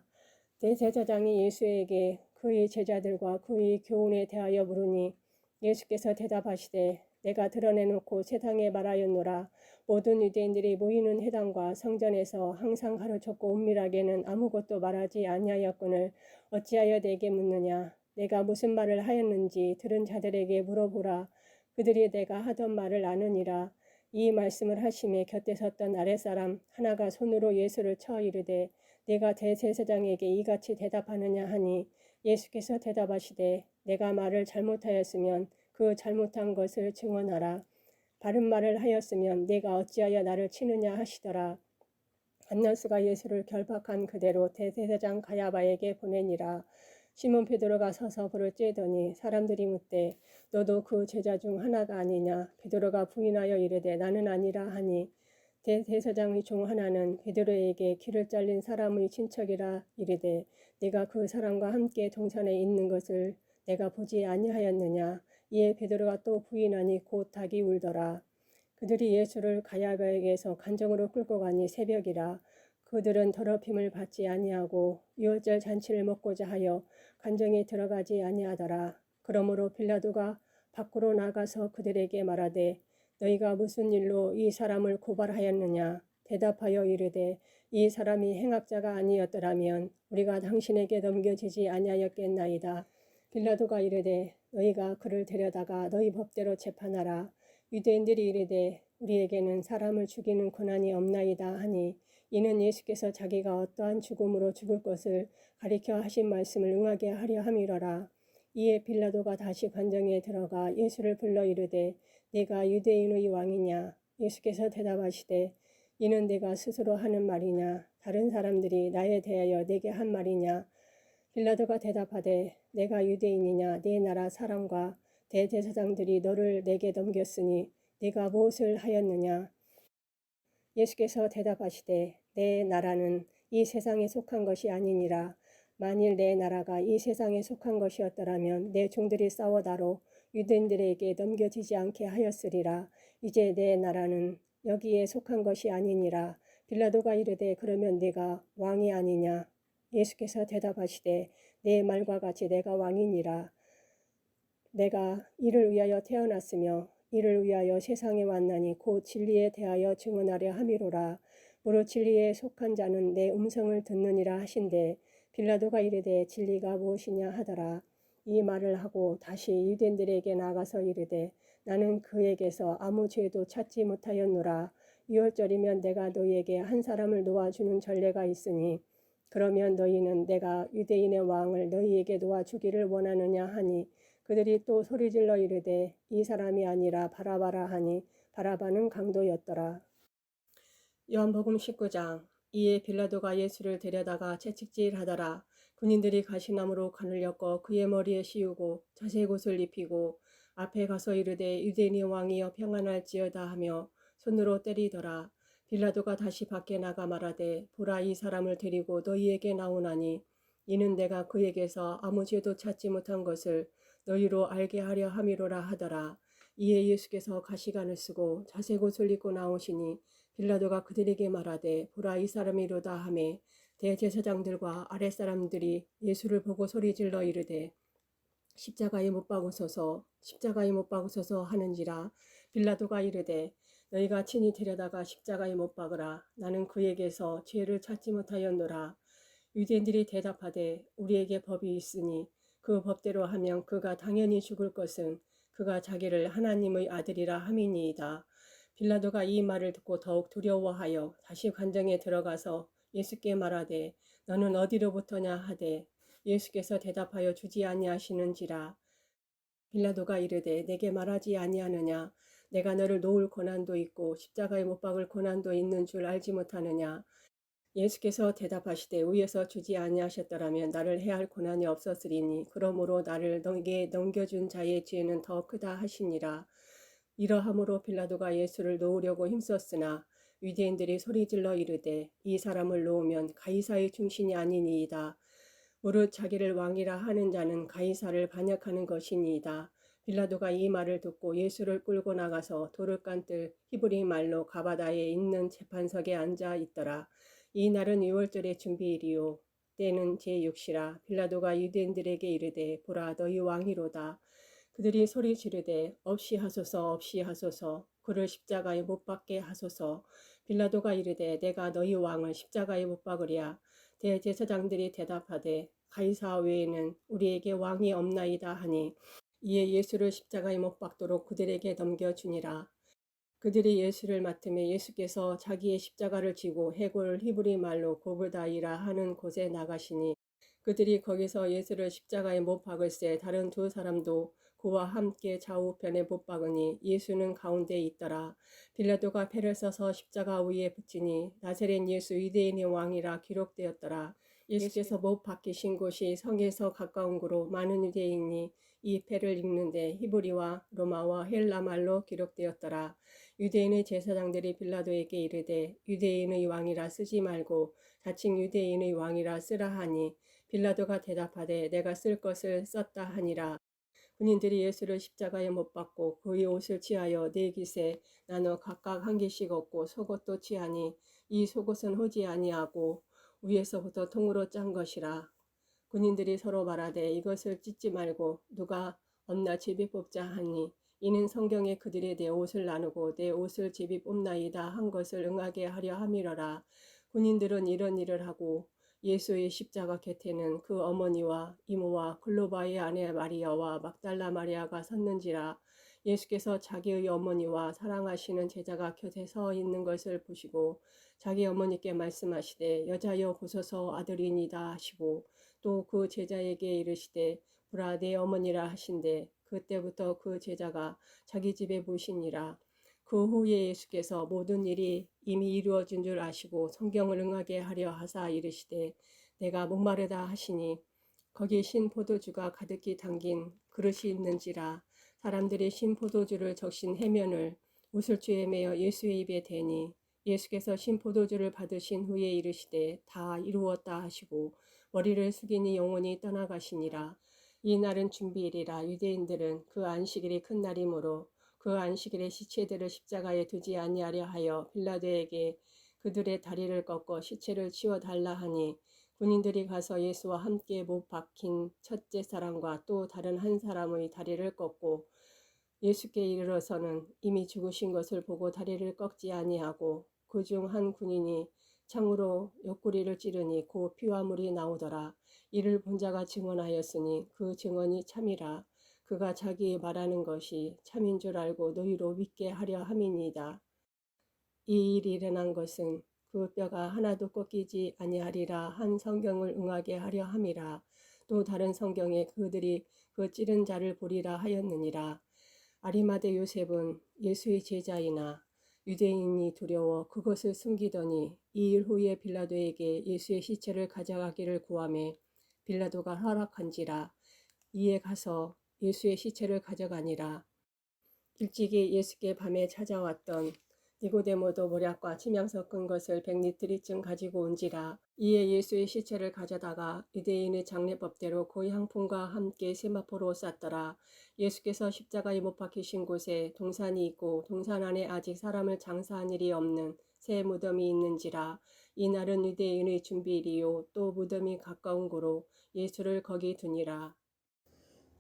Speaker 1: 대제사장이 예수에게 그의 제자들과 그의 교훈에 대하여 물으니 예수께서 대답하시되 내가 드러내놓고 세상에 말하였노라. 모든 유대인들이 모이는 회당과 성전에서 항상 가르쳤고 은밀하게는 아무것도 말하지 아니하였거늘 어찌하여 내게 묻느냐. 내가 무슨 말을 하였는지 들은 자들에게 물어보라. 그들이 내가 하던 말을 아느니라. 이 말씀을 하심에 곁에 섰던 아랫사람 하나가 손으로 예수를 쳐 이르되 내가 대제사장에게 이같이 대답하느냐 하니 예수께서 대답하시되 내가 말을 잘못하였으면 그 잘못한 것을 증언하라. 바른 말을 하였으면 내가 어찌하여 나를 치느냐 하시더라. 안나스가 예수를 결박한 그대로 대제사장 가야바에게 보내니라. 시몬 베드로가 서서 불을 쬐더니 사람들이 묻되 너도 그 제자 중 하나가 아니냐. 베드로가 부인하여 이르되 나는 아니라 하니 대제사장의 종 하나는 베드로에게 귀를 잘린 사람의 친척이라 이르되 네가 그 사람과 함께 동산에 있는 것을 내가 보지 아니하였느냐. 이에 베드로가 또 부인하니 곧 닭이 울더라. 그들이 예수를 가야바에게서 간정으로 끌고 가니 새벽이라. 그들은 더럽힘을 받지 아니하고 유월절 잔치를 먹고자 하여 간정에 들어가지 아니하더라. 그러므로 빌라도가 밖으로 나가서 그들에게 말하되 너희가 무슨 일로 이 사람을 고발하였느냐? 대답하여 이르되 이 사람이 행악자가 아니었더라면 우리가 당신에게 넘겨지지 아니하였겠나이다. 빌라도가 이르되 너희가 그를 데려다가 너희 법대로 재판하라. 유대인들이 이르되 우리에게는 사람을 죽이는 권한이 없나이다 하니 이는 예수께서 자기가 어떠한 죽음으로 죽을 것을 가리켜 하신 말씀을 응하게 하려 함이로라. 이에 빌라도가 다시 관정에 들어가 예수를 불러 이르되 네가 유대인의 왕이냐? 예수께서 대답하시되 이는 내가 스스로 하는 말이냐? 다른 사람들이 나에 대하여 내게 한 말이냐? 빌라도가 대답하되 내가 유대인이냐? 네 나라 사람과 대제사장들이 너를 내게 넘겼으니 네가 무엇을 하였느냐? 예수께서 대답하시되 내 나라는 이 세상에 속한 것이 아니니라. 만일 내 나라가 이 세상에 속한 것이었더라면 내 종들이 싸워다로 유대인들에게 넘겨지지 않게 하였으리라. 이제 내 나라는 여기에 속한 것이 아니니라. 빌라도가 이르되 그러면 네가 왕이 아니냐? 예수께서 대답하시되 내 말과 같이 내가 왕이니라. 내가 이를 위하여 태어났으며 이를 위하여 세상에 왔나니 곧 진리에 대하여 증언하려 함이로라. 무릇 진리에 속한 자는 내 음성을 듣느니라 하신대 빌라도가 이르되 진리가 무엇이냐 하더라. 이 말을 하고 다시 유대인들에게 나가서 이르되 나는 그에게서 아무 죄도 찾지 못하였노라. 유월절이면 내가 너희에게 한 사람을 놓아주는 전례가 있으니 그러면 너희는 내가 유대인의 왕을 너희에게 놓아주기를 원하느냐 하니 그들이 또 소리질러 이르되 이 사람이 아니라 바라바라 하니 바라바는 강도였더라. 요한복음 19장. 이에 빌라도가 예수를 데려다가 채찍질하더라. 군인들이 가시나무로 관을 엮어 그의 머리에 씌우고 자색옷을 입히고 앞에 가서 이르되 유대인의 왕이여 평안할지어다 하며 손으로 때리더라. 빌라도가 다시 밖에 나가 말하되 보라 이 사람을 데리고 너희에게 나오나니 이는 내가 그에게서 아무 죄도 찾지 못한 것을 너희로 알게 하려 함이로라 하더라. 이에 예수께서 가시관을 쓰고 자색옷을 입고 나오시니 빌라도가 그들에게 말하되 보라 이 사람이로다 하매 대제사장들과 아랫사람들이 예수를 보고 소리질러 이르되 십자가에 못 박으소서 십자가에 못 박으소서 하는지라. 빌라도가 이르되 너희가 친히 데려다가 십자가에 못 박으라. 나는 그에게서 죄를 찾지 못하였노라. 유대인들이 대답하되 우리에게 법이 있으니 그 법대로 하면 그가 당연히 죽을 것은 그가 자기를 하나님의 아들이라 함이니이다. 빌라도가 이 말을 듣고 더욱 두려워하여 다시 관정에 들어가서 예수께 말하되 너는 어디로부터냐 하되 예수께서 대답하여 주지 아니하시는지라. 빌라도가 이르되 내게 말하지 아니하느냐? 내가 너를 놓을 고난도 있고 십자가에 못 박을 고난도 있는 줄 알지 못하느냐? 예수께서 대답하시되 위에서 주지 아니하셨더라면 나를 해할 고난이 없었으리니 그러므로 나를 너에게 넘겨준 자의 죄는 더 크다 하시니라. 이러함으로 빌라도가 예수를 놓으려고 힘썼으나 유대인들이 소리질러 이르되 이 사람을 놓으면 가이사의 중신이 아니니이다. 무릇 자기를 왕이라 하는 자는 가이사를 반역하는 것이니이다. 빌라도가 이 말을 듣고 예수를 끌고 나가서 돌을 깐뜰 히브리 말로 가바다에 있는 재판석에 앉아 있더라. 이 날은 유월절의 준비일이요 때는 제6시라. 빌라도가 유대인들에게 이르되 보라 너희 왕이로다. 그들이 소리 지르되 없이 하소서 없이 하소서 그를 십자가에 못 박게 하소서. 빌라도가 이르되 내가 너희 왕을 십자가에 못 박으랴. 대제사장들이 대답하되 가이사 외에는 우리에게 왕이 없나이다 하니 이에 예수를 십자가에 못 박도록 그들에게 넘겨주니라. 그들이 예수를 맡음에 예수께서 자기의 십자가를 지고 해골 히브리 말로 고글다이라 하는 곳에 나가시니 그들이 거기서 예수를 십자가에 못 박을새 다른 두 사람도 그와 함께 좌우편에 못 박으니 예수는 가운데 있더라. 빌라도가 패를 써서 십자가 위에 붙이니 나사렛 예수 유대인의 왕이라 기록되었더라. 예수께서 못 박히신 곳이 성에서 가까운 곳으로 많은 유대인이 이 패를 읽는데 히브리와 로마와 헬라 말로 기록되었더라. 유대인의 제사장들이 빌라도에게 이르되 유대인의 왕이라 쓰지 말고 자칭 유대인의 왕이라 쓰라 하니 빌라도가 대답하되 내가 쓸 것을 썼다 하니라. 군인들이 예수를 십자가에 못 박고 그의 옷을 취하여 네 깃에 나눠 각각 한 깃씩 얻고 속옷도 취하니 이 속옷은 호지 아니하고 위에서부터 통으로 짠 것이라. 군인들이 서로 말하되 이것을 찢지 말고 누가 없나 제비 뽑자 하니 이는 성경에 그들의 내 옷을 나누고 내 옷을 제비 뽑나이다 한 것을 응하게 하려 함이러라. 군인들은 이런 일을 하고 예수의 십자가 곁에는 그 어머니와 이모와 글로바의 아내 마리아와 막달라 마리아가 섰는지라. 예수께서 자기의 어머니와 사랑하시는 제자가 곁에 서 있는 것을 보시고 자기 어머니께 말씀하시되 여자여 보소서 아들이니다 하시고 또 그 제자에게 이르시되 보라 내 어머니라 하신대 그때부터 그 제자가 자기 집에 모시니라. 그 후에 예수께서 모든 일이 이미 이루어진 줄 아시고 성경을 응하게 하려 하사 이르시되 내가 목마르다 하시니 거기 신 포도주가 가득히 담긴 그릇이 있는지라. 사람들이 신 포도주를 적신 해면을 우슬주에 매어 예수의 입에 대니 예수께서 신 포도주를 받으신 후에 이르시되 다 이루었다 하시고 머리를 숙이니 영원히 떠나가시니라. 이 날은 준비일이라. 유대인들은 그 안식일이 큰 날이므로 그 안식일에 시체들을 십자가에 두지 아니하려 하여 빌라도에게 그들의 다리를 꺾어 시체를 치워달라 하니 군인들이 가서 예수와 함께 못 박힌 첫째 사람과 또 다른 한 사람의 다리를 꺾고 예수께 이르러서는 이미 죽으신 것을 보고 다리를 꺾지 아니하고 그 중 한 군인이 창으로 옆구리를 찌르니 곧 피와 물이 나오더라. 이를 본 자가 증언하였으니 그 증언이 참이라. 그가 자기 말하는 것이 참인 줄 알고 너희로 믿게 하려 함이니이다. 이 일이 일어난 것은 그 뼈가 하나도 꺾이지 아니하리라 한 성경을 응하게 하려 함이라. 또 다른 성경에 그들이 그 찌른 자를 보리라 하였느니라. 아리마대 요셉은 예수의 제자이나 유대인이 두려워 그것을 숨기더니 이 일 후에 빌라도에게 예수의 시체를 가져가기를 구하매 빌라도가 허락한지라. 이에 가서 예수의 시체를 가져가니라. 일찍이 예수께 밤에 찾아왔던 니고데모도 모략과 침향 섞은 것을 100리터쯤 가지고 온지라. 이에 예수의 시체를 가져다가 유대인의 장례법대로 그 향품과 함께 세마포로 쌌더라. 예수께서 십자가에 못 박히신 곳에 동산이 있고 동산 안에 아직 사람을 장사한 일이 없는 새 무덤이 있는지라. 이날은 유대인의 준비일이요 또 무덤이 가까운 고로 예수를 거기 두니라.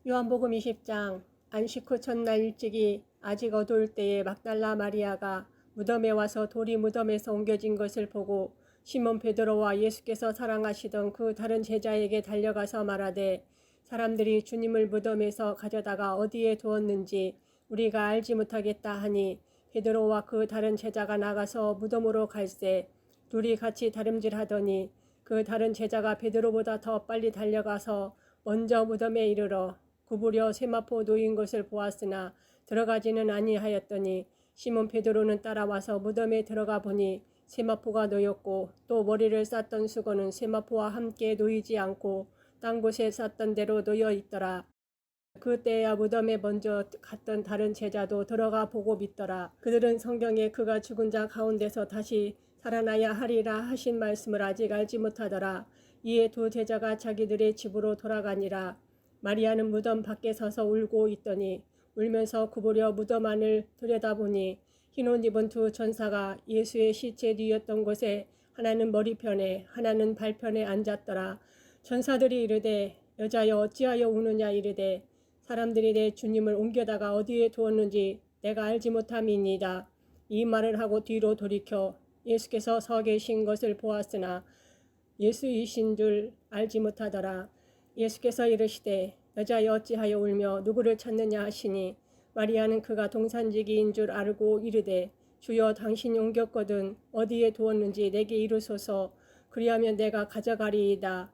Speaker 1: 요한복음 20장. 안식 후 첫날 일찍이 아직 어두울 때에 막달라 마리아가 무덤에 와서 돌이 무덤에서 옮겨진 것을 보고 시몬 베드로와 예수께서 사랑하시던 그 다른 제자에게 달려가서 말하되 사람들이 주님을 무덤에서 가져다가 어디에 두었는지 우리가 알지 못하겠다 하니 베드로와 그 다른 제자가 나가서 무덤으로 갈새 둘이 같이 다름질하더니 그 다른 제자가 베드로보다 더 빨리 달려가서 먼저 무덤에 이르러 구부려 세마포 놓인 것을 보았으나 들어가지는 아니하였더니 시몬 베드로는 따라와서 무덤에 들어가 보니 세마포가 놓였고 또 머리를 쌌던 수건은 세마포와 함께 놓이지 않고 딴 곳에 쌌던 대로 놓여 있더라. 그때야 무덤에 먼저 갔던 다른 제자도 들어가 보고 믿더라. 그들은 성경에 그가 죽은 자 가운데서 다시 살아나야 하리라 하신 말씀을 아직 알지 못하더라. 이에 두 제자가 자기들의 집으로 돌아가니라. 마리아는 무덤 밖에 서서 울고 있더니 울면서 구부려 무덤 안을 들여다보니 흰 옷 입은 두 천사가 예수의 시체 뒤였던 곳에 하나는 머리편에 하나는 발편에 앉았더라. 천사들이 이르되 여자여 어찌하여 우느냐 이르되 사람들이 내 주님을 옮겨다가 어디에 두었는지 내가 알지 못함이니이다. 이 말을 하고 뒤로 돌이켜 예수께서 서 계신 것을 보았으나 예수이신 줄 알지 못하더라. 예수께서 이르시되 여자여 어찌하여 울며 누구를 찾느냐 하시니 마리아는 그가 동산지기인 줄 알고 이르되 주여 당신이 옮겼거든 어디에 두었는지 내게 이르소서 그리하면 내가 가져가리이다.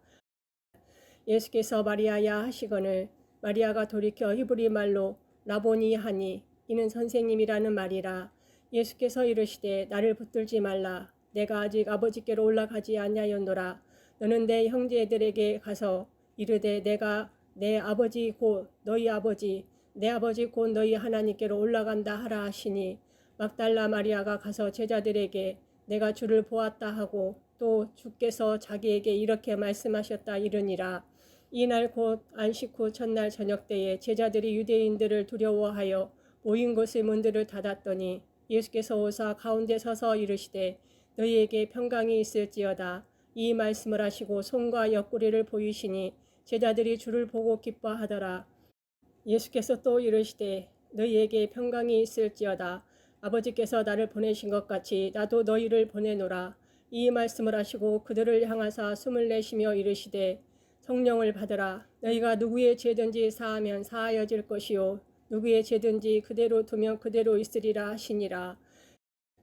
Speaker 1: 예수께서 마리아야 하시거늘 마리아가 돌이켜 히브리 말로 라보니 하니 이는 선생님이라는 말이라. 예수께서 이르시되 나를 붙들지 말라. 내가 아직 아버지께로 올라가지 아니하였노라. 너는 내 형제들에게 가서 이르되 내가 내 아버지 곧 너희 아버지 내 아버지 곧 너희 하나님께로 올라간다 하라 하시니 막달라 마리아가 가서 제자들에게 내가 주를 보았다 하고 또 주께서 자기에게 이렇게 말씀하셨다 이르니라. 이날 곧 안식 후 첫날 저녁 때에 제자들이 유대인들을 두려워하여 모인 곳의 문들을 닫았더니 예수께서 오사 가운데 서서 이르시되 너희에게 평강이 있을지어다. 이 말씀을 하시고 손과 옆구리를 보이시니 제자들이 주를 보고 기뻐하더라. 예수께서 또 이르시되 너희에게 평강이 있을지어다. 아버지께서 나를 보내신 것 같이 나도 너희를 보내노라. 이 말씀을 하시고 그들을 향하사 숨을 내쉬며 이르시되 성령을 받으라. 너희가 누구의 죄든지 사하면 사하여질 것이요 누구의 죄든지 그대로 두면 그대로 있으리라 하시니라.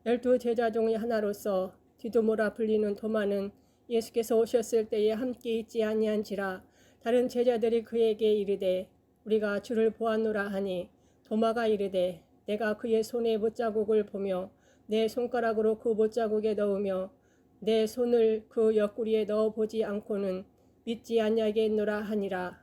Speaker 1: 12 제자 중의 하나로서 디도모라 불리는 도마는 예수께서 오셨을 때에 함께 있지 아니한지라. 다른 제자들이 그에게 이르되 우리가 주를 보았노라 하니 도마가 이르되 내가 그의 손에 못자국을 보며 내 손가락으로 그 못자국에 넣으며 내 손을 그 옆구리에 넣어보지 않고는 믿지 아니하겠노라 하니라.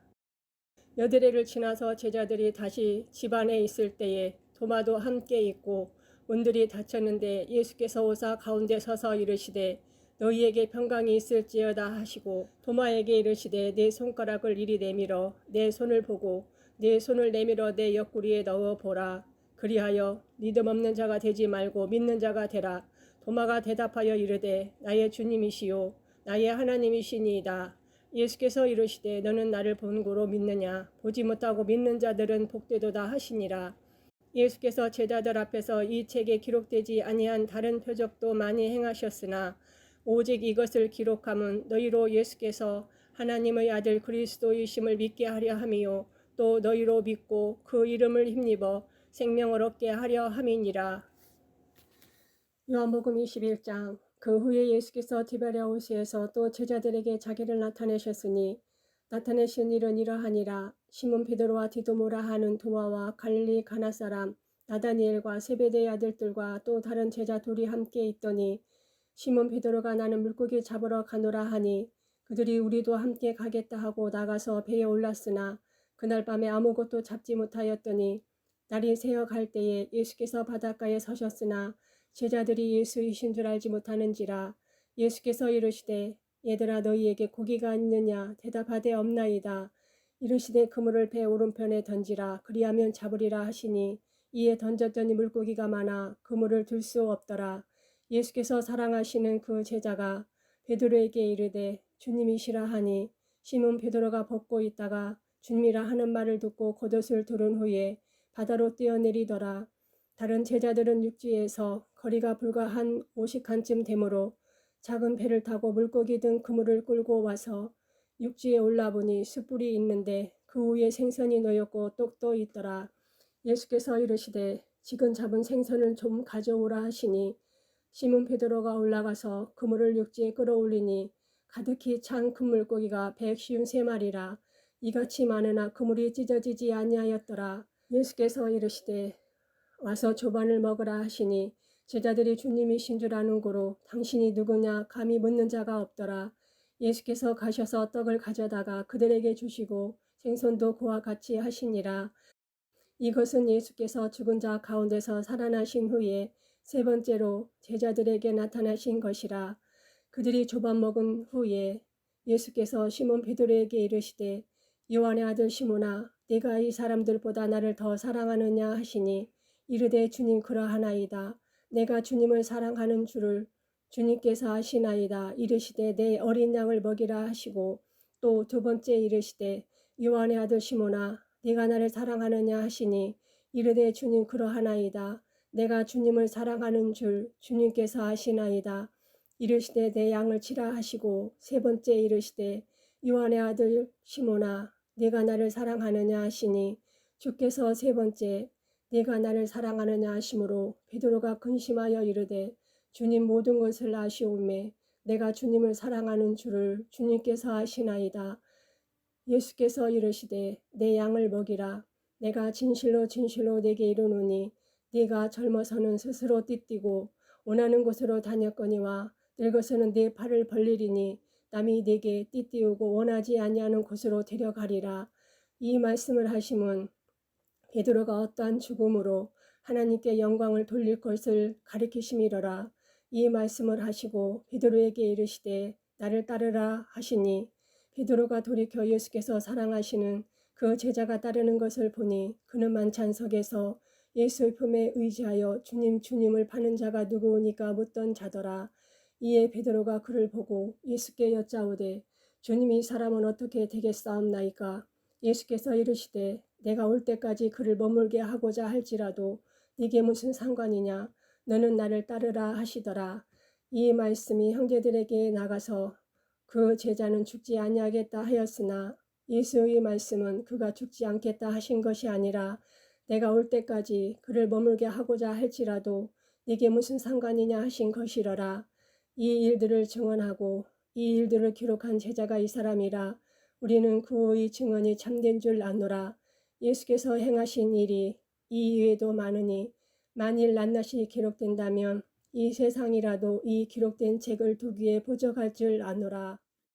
Speaker 1: 여드레를 지나서 제자들이 다시 집 안에 있을 때에 도마도 함께 있고 문들이 닫혔는데 예수께서 오사 가운데 서서 이르시되 너희에게 평강이 있을지어다 하시고 도마에게 이르시되 내 손가락을 이리 내밀어 내 손을 보고 내 손을 내밀어 내 옆구리에 넣어 보라. 그리하여 믿음 없는 자가 되지 말고 믿는 자가 되라. 도마가 대답하여 이르되 나의 주님이시요 나의 하나님이시니이다. 예수께서 이르시되 너는 나를 본 고로 믿느냐. 보지 못하고 믿는 자들은 복되도다 하시니라. 예수께서 제자들 앞에서 이 책에 기록되지 아니한 다른 표적도 많이 행하셨으나 오직 이것을 기록함은 너희로 예수께서 하나님의 아들 그리스도이심을 믿게 하려 함이요 또 너희로 믿고 그 이름을 힘입어 생명을 얻게 하려 함이니라. 요한복음 21장. 그 후에 예수께서 디베랴호수에서 또 제자들에게 자기를 나타내셨으니 나타내신 일은 이러하니라. 시몬 베드로와 디도모라 하는 도마와 갈릴리 가나 사람 나다니엘과 세베대의 아들들과 또 다른 제자 둘이 함께 있더니 시몬 베드로가 나는 물고기 잡으러 가노라 하니 그들이 우리도 함께 가겠다 하고 나가서 배에 올랐으나 그날 밤에 아무것도 잡지 못하였더니 날이 새어 갈 때에 예수께서 바닷가에 서셨으나 제자들이 예수이신 줄 알지 못하는지라. 예수께서 이르시되 얘들아 너희에게 고기가 있느냐. 대답하되 없나이다. 이르시되 그물을 배 오른편에 던지라. 그리하면 잡으리라 하시니 이에 던졌더니 물고기가 많아 그물을 들 수 없더라. 예수께서 사랑하시는 그 제자가 베드로에게 이르되 주님이시라 하니 시몬 베드로가 벗고 있다가 주님이라 하는 말을 듣고 겉옷을 두른 후에 바다로 뛰어내리더라. 다른 제자들은 육지에서 거리가 불과 한 50칸쯤 되므로 작은 배를 타고 물고기 든 그물을 끌고 와서 육지에 올라보니 숯불이 있는데 그 위에 생선이 놓였고 떡도 있더라. 예수께서 이르시되 지금 잡은 생선을 좀 가져오라 하시니 시몬 베드로가 올라가서 그물을 육지에 끌어올리니 가득히 찬 큰 물고기가 153마리라. 이같이 많으나 그물이 찢어지지 아니하였더라. 예수께서 이르시되 와서 조반을 먹으라 하시니 제자들이 주님이신 줄 아는 고로 당신이 누구냐 감히 묻는 자가 없더라. 예수께서 가셔서 떡을 가져다가 그들에게 주시고 생선도 그와 같이 하시니라. 이것은 예수께서 죽은 자 가운데서 살아나신 후에 세 번째로 제자들에게 나타나신 것이라. 그들이 조반 먹은 후에 예수께서 시몬 베드로에게 이르시되 요한의 아들 시몬아 네가 이 사람들보다 나를 더 사랑하느냐 하시니 이르되 주님 그러하나이다. 내가 주님을 사랑하는 줄을 주님께서 아시나이다. 이르시되 내 어린 양을 먹이라 하시고 또 두 번째 이르시되 요한의 아들 시몬아 네가 나를 사랑하느냐 하시니 이르되 주님 그러하나이다. 내가 주님을 사랑하는 줄 주님께서 아시나이다. 이르시되 내 양을 치라 하시고 세 번째 이르시되 요한의 아들 시몬아 네가 나를 사랑하느냐 하시니 주께서 세 번째 네가 나를 사랑하느냐 하심으로 베드로가 근심하여 이르되 주님 모든 것을 아시오매 내가 주님을 사랑하는 줄을 주님께서 아시나이다. 예수께서 이르시되 내 양을 먹이라. 내가 진실로 진실로 네게 이르노니 네가 젊어서는 스스로 띠띠고 원하는 곳으로 다녔거니와 늙어서는 네 팔을 벌리리니 남이 네게 띠띠우고 원하지 아니하는 곳으로 데려가리라. 이 말씀을 하심은 베드로가 어떠한 죽음으로 하나님께 영광을 돌릴 것을 가리키심이로라. 이 말씀을 하시고 베드로에게 이르시되 나를 따르라 하시니 베드로가 돌이켜 예수께서 사랑하시는 그 제자가 따르는 것을 보니 그는 만찬석에서 예수의 품에 의지하여 주님 주님을 파는 자가 누구오니까 묻던 자더라. 이에 베드로가 그를 보고 예수께 여짜오되 주님 이 사람은 어떻게 되겠사옵나이까. 예수께서 이르시되 내가 올 때까지 그를 머물게 하고자 할지라도 네게 무슨 상관이냐. 너는 나를 따르라 하시더라. 이 말씀이 형제들에게 나가서 그 제자는 죽지 아니하겠다 하였으나 예수의 말씀은 그가 죽지 않겠다 하신 것이 아니라 내가 올 때까지 그를 머물게 하고자 할지라도 네게 무슨 상관이냐 하신 것이러라. 이 일들을 증언하고 이 일들을 기록한 제자가 이 사람이라. 우리는 그의 증언이 참된 줄 아노라. 예수께서 행하신 일이 이 이외에도 많으니 만일 낱낱이 기록된다면 이 세상이라도 이 기록된 책을 두기에 부족할 줄 아노라.